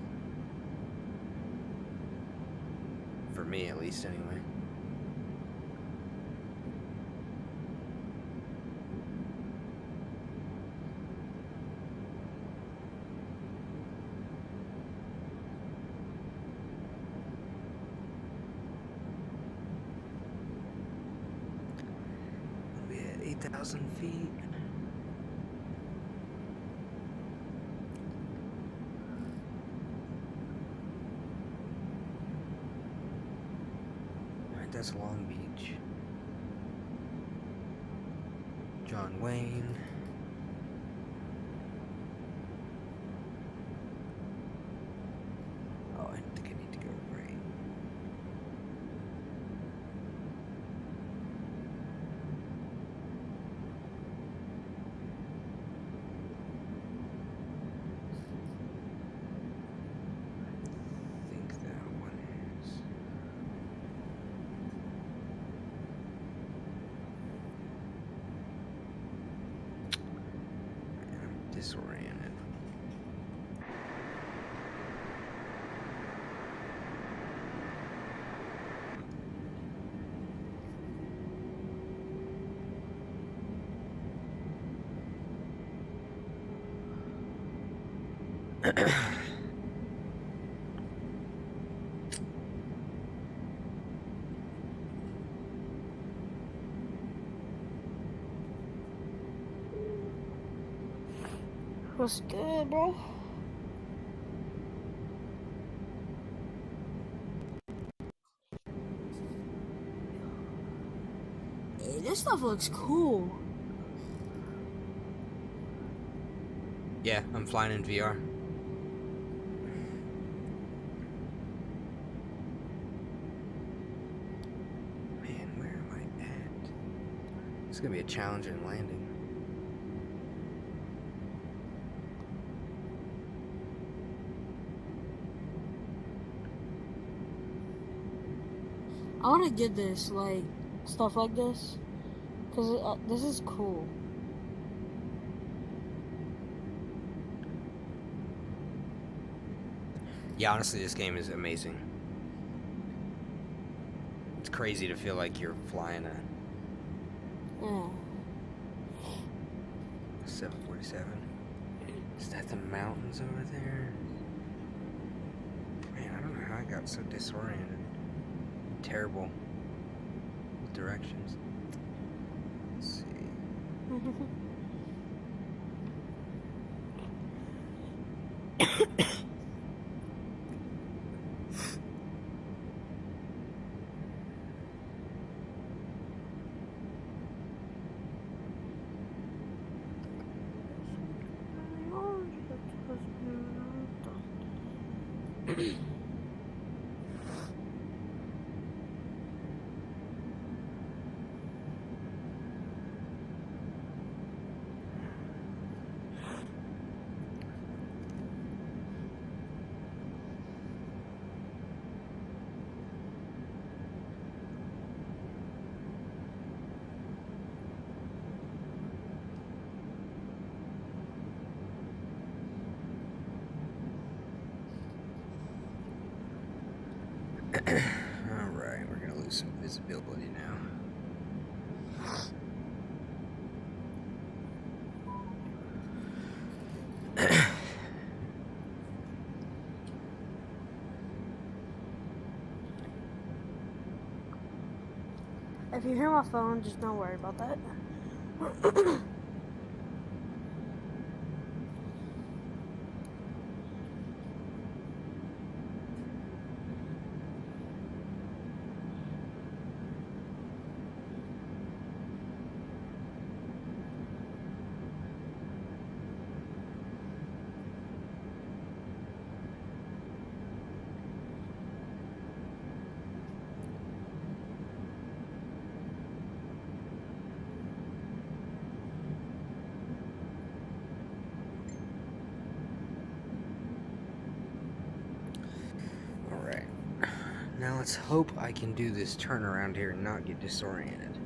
For me, at least, anyway. We'll be at 8,000 feet. That's Long Beach. John Wayne. Oh, I think I need to go right. I think that one is. Disoriented. What's good, bro? Hey, this stuff looks cool. Yeah, I'm flying in VR. Man, where am I at? It's gonna be a challenging landing. I want to get this, like, stuff like this. Because this is cool. Yeah, honestly, this game is amazing. It's crazy to feel like you're flying a Yeah. 747. Is that the mountains over there? how I got so disoriented. Terrible directions. Let's see. Alright, we're gonna lose some visibility now. If you hear my phone, just don't worry about that. Alright. Now let's hope I can do this turn around here and not get disoriented.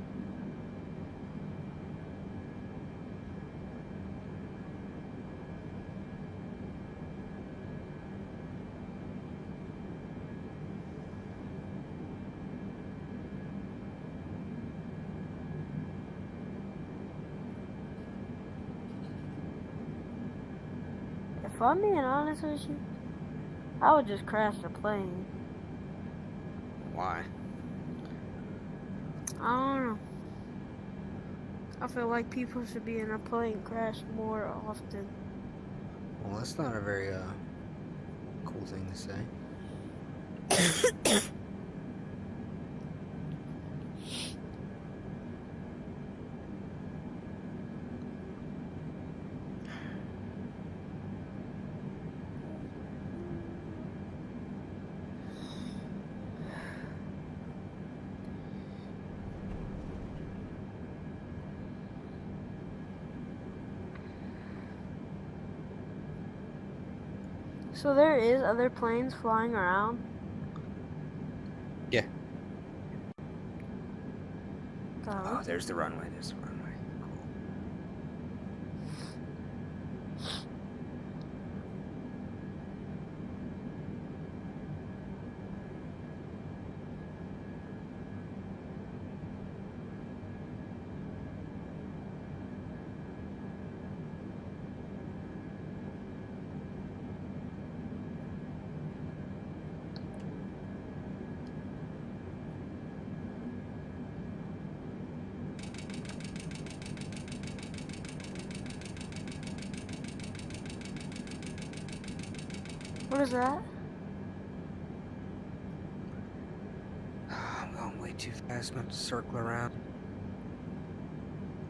If I'm being honest with you, I would just crash the plane. Why? I don't know. I feel like people should be in a plane crash more often. Well, that's not a very cool thing to say. So there is other planes flying around? Yeah. Oh, there's the runway. There's the runway. what is that? I'm going way too fast. I'm going to circle around.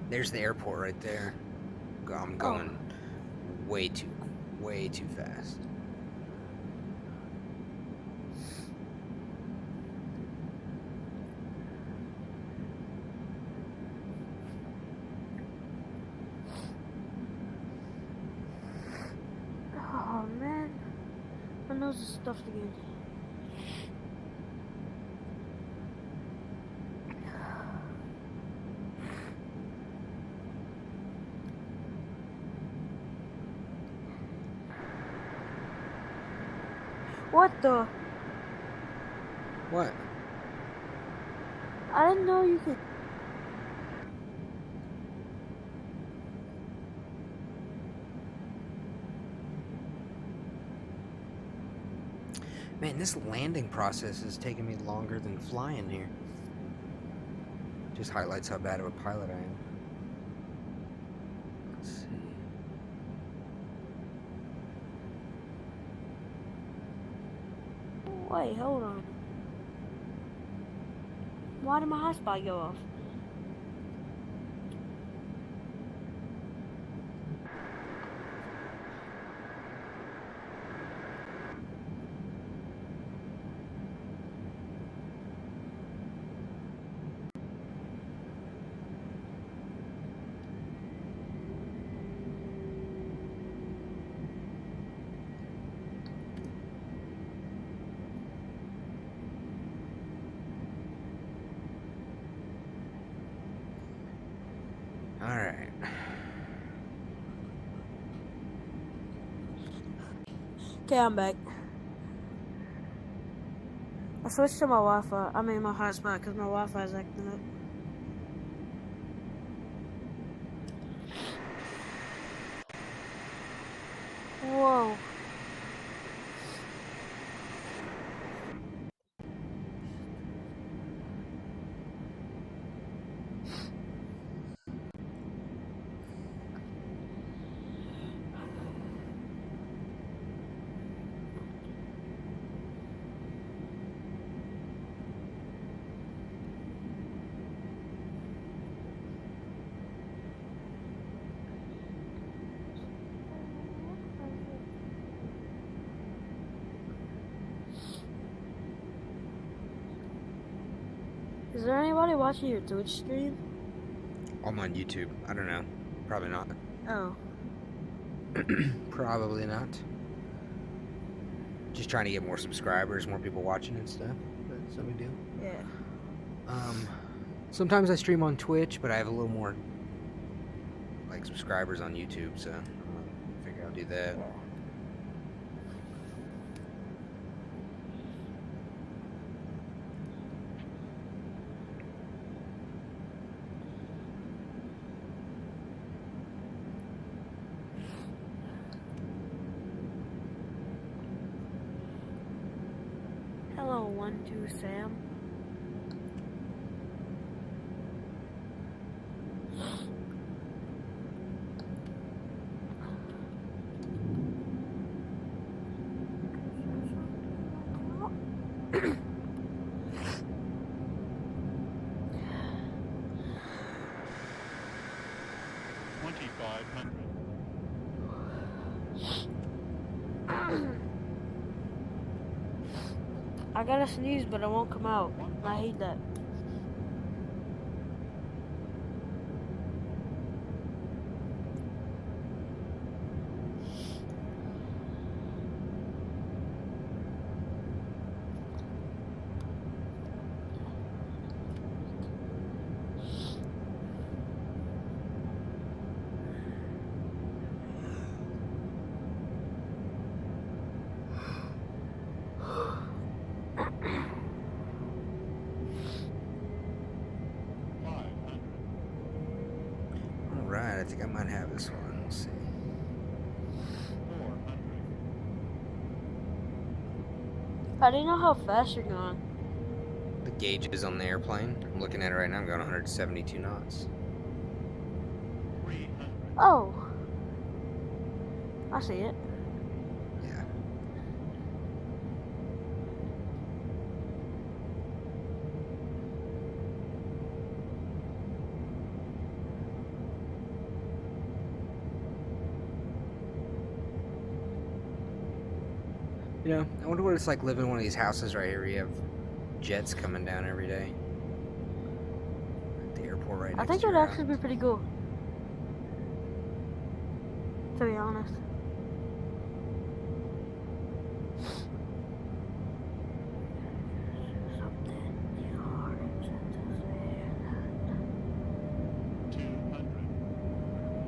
There's the airport right there. I'm going way too fast. Oh man, my nose is stuffed again. What the? What? I didn't know you could. Man, this landing process is taking me longer than flying here. Just highlights how bad of a pilot I am. Let's see. Wait, hold on. Why did my hotspot go off? Alright. Okay, I'm back. I switched to my Wi-Fi. I mean my hotspot because my Wi-Fi is acting up. Whoa. Is there anybody watching your Twitch stream? I'm on YouTube. I don't know. Probably not. Oh. Probably not. Just trying to get more subscribers, more people watching and stuff. That's no big deal. Yeah. Sometimes I stream on Twitch, but I have a little more like subscribers on YouTube, so I figure I'll do that. Hello, 1-2 Sam. I gotta sneeze, but it won't come out. I hate that. Alright, I think I might have this one. Let's see. I didn't know how fast you're going. The gauge is on the airplane. I'm looking at it right now. I'm going 172 knots. Oh. I see it. Yeah. You know, I wonder what it's like living in one of these houses right here where you have jets coming down every day. At the airport right I next think to that'd your actually be pretty cool. To be honest.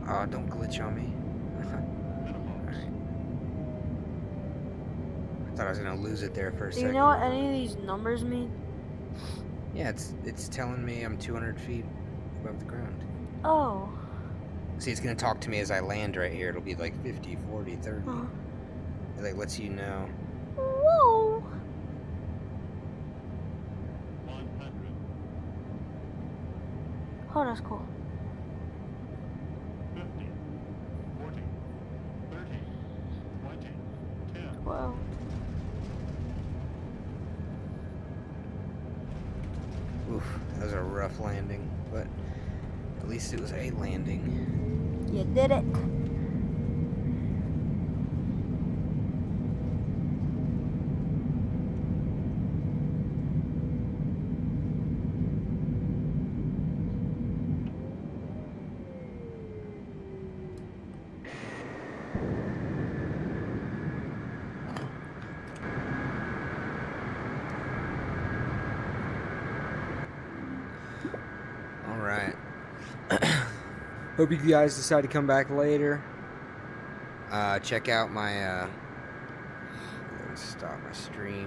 Oh, don't glitch on me. Alright. I thought I was gonna lose it there for a Do second. you know what any of these numbers mean? Yeah, it's telling me I'm 200 feet above the ground. Oh. See, it's gonna talk to me as I land right here. It'll be like 50, 40, 30. It like lets you know. Whoa. Oh, that's cool. 15, 14, 13, 20, 10. 12. Oof, that was a rough landing, but at least it was a landing. You did it. Alright. Hope you guys decide to come back later. Check out my, stop my stream.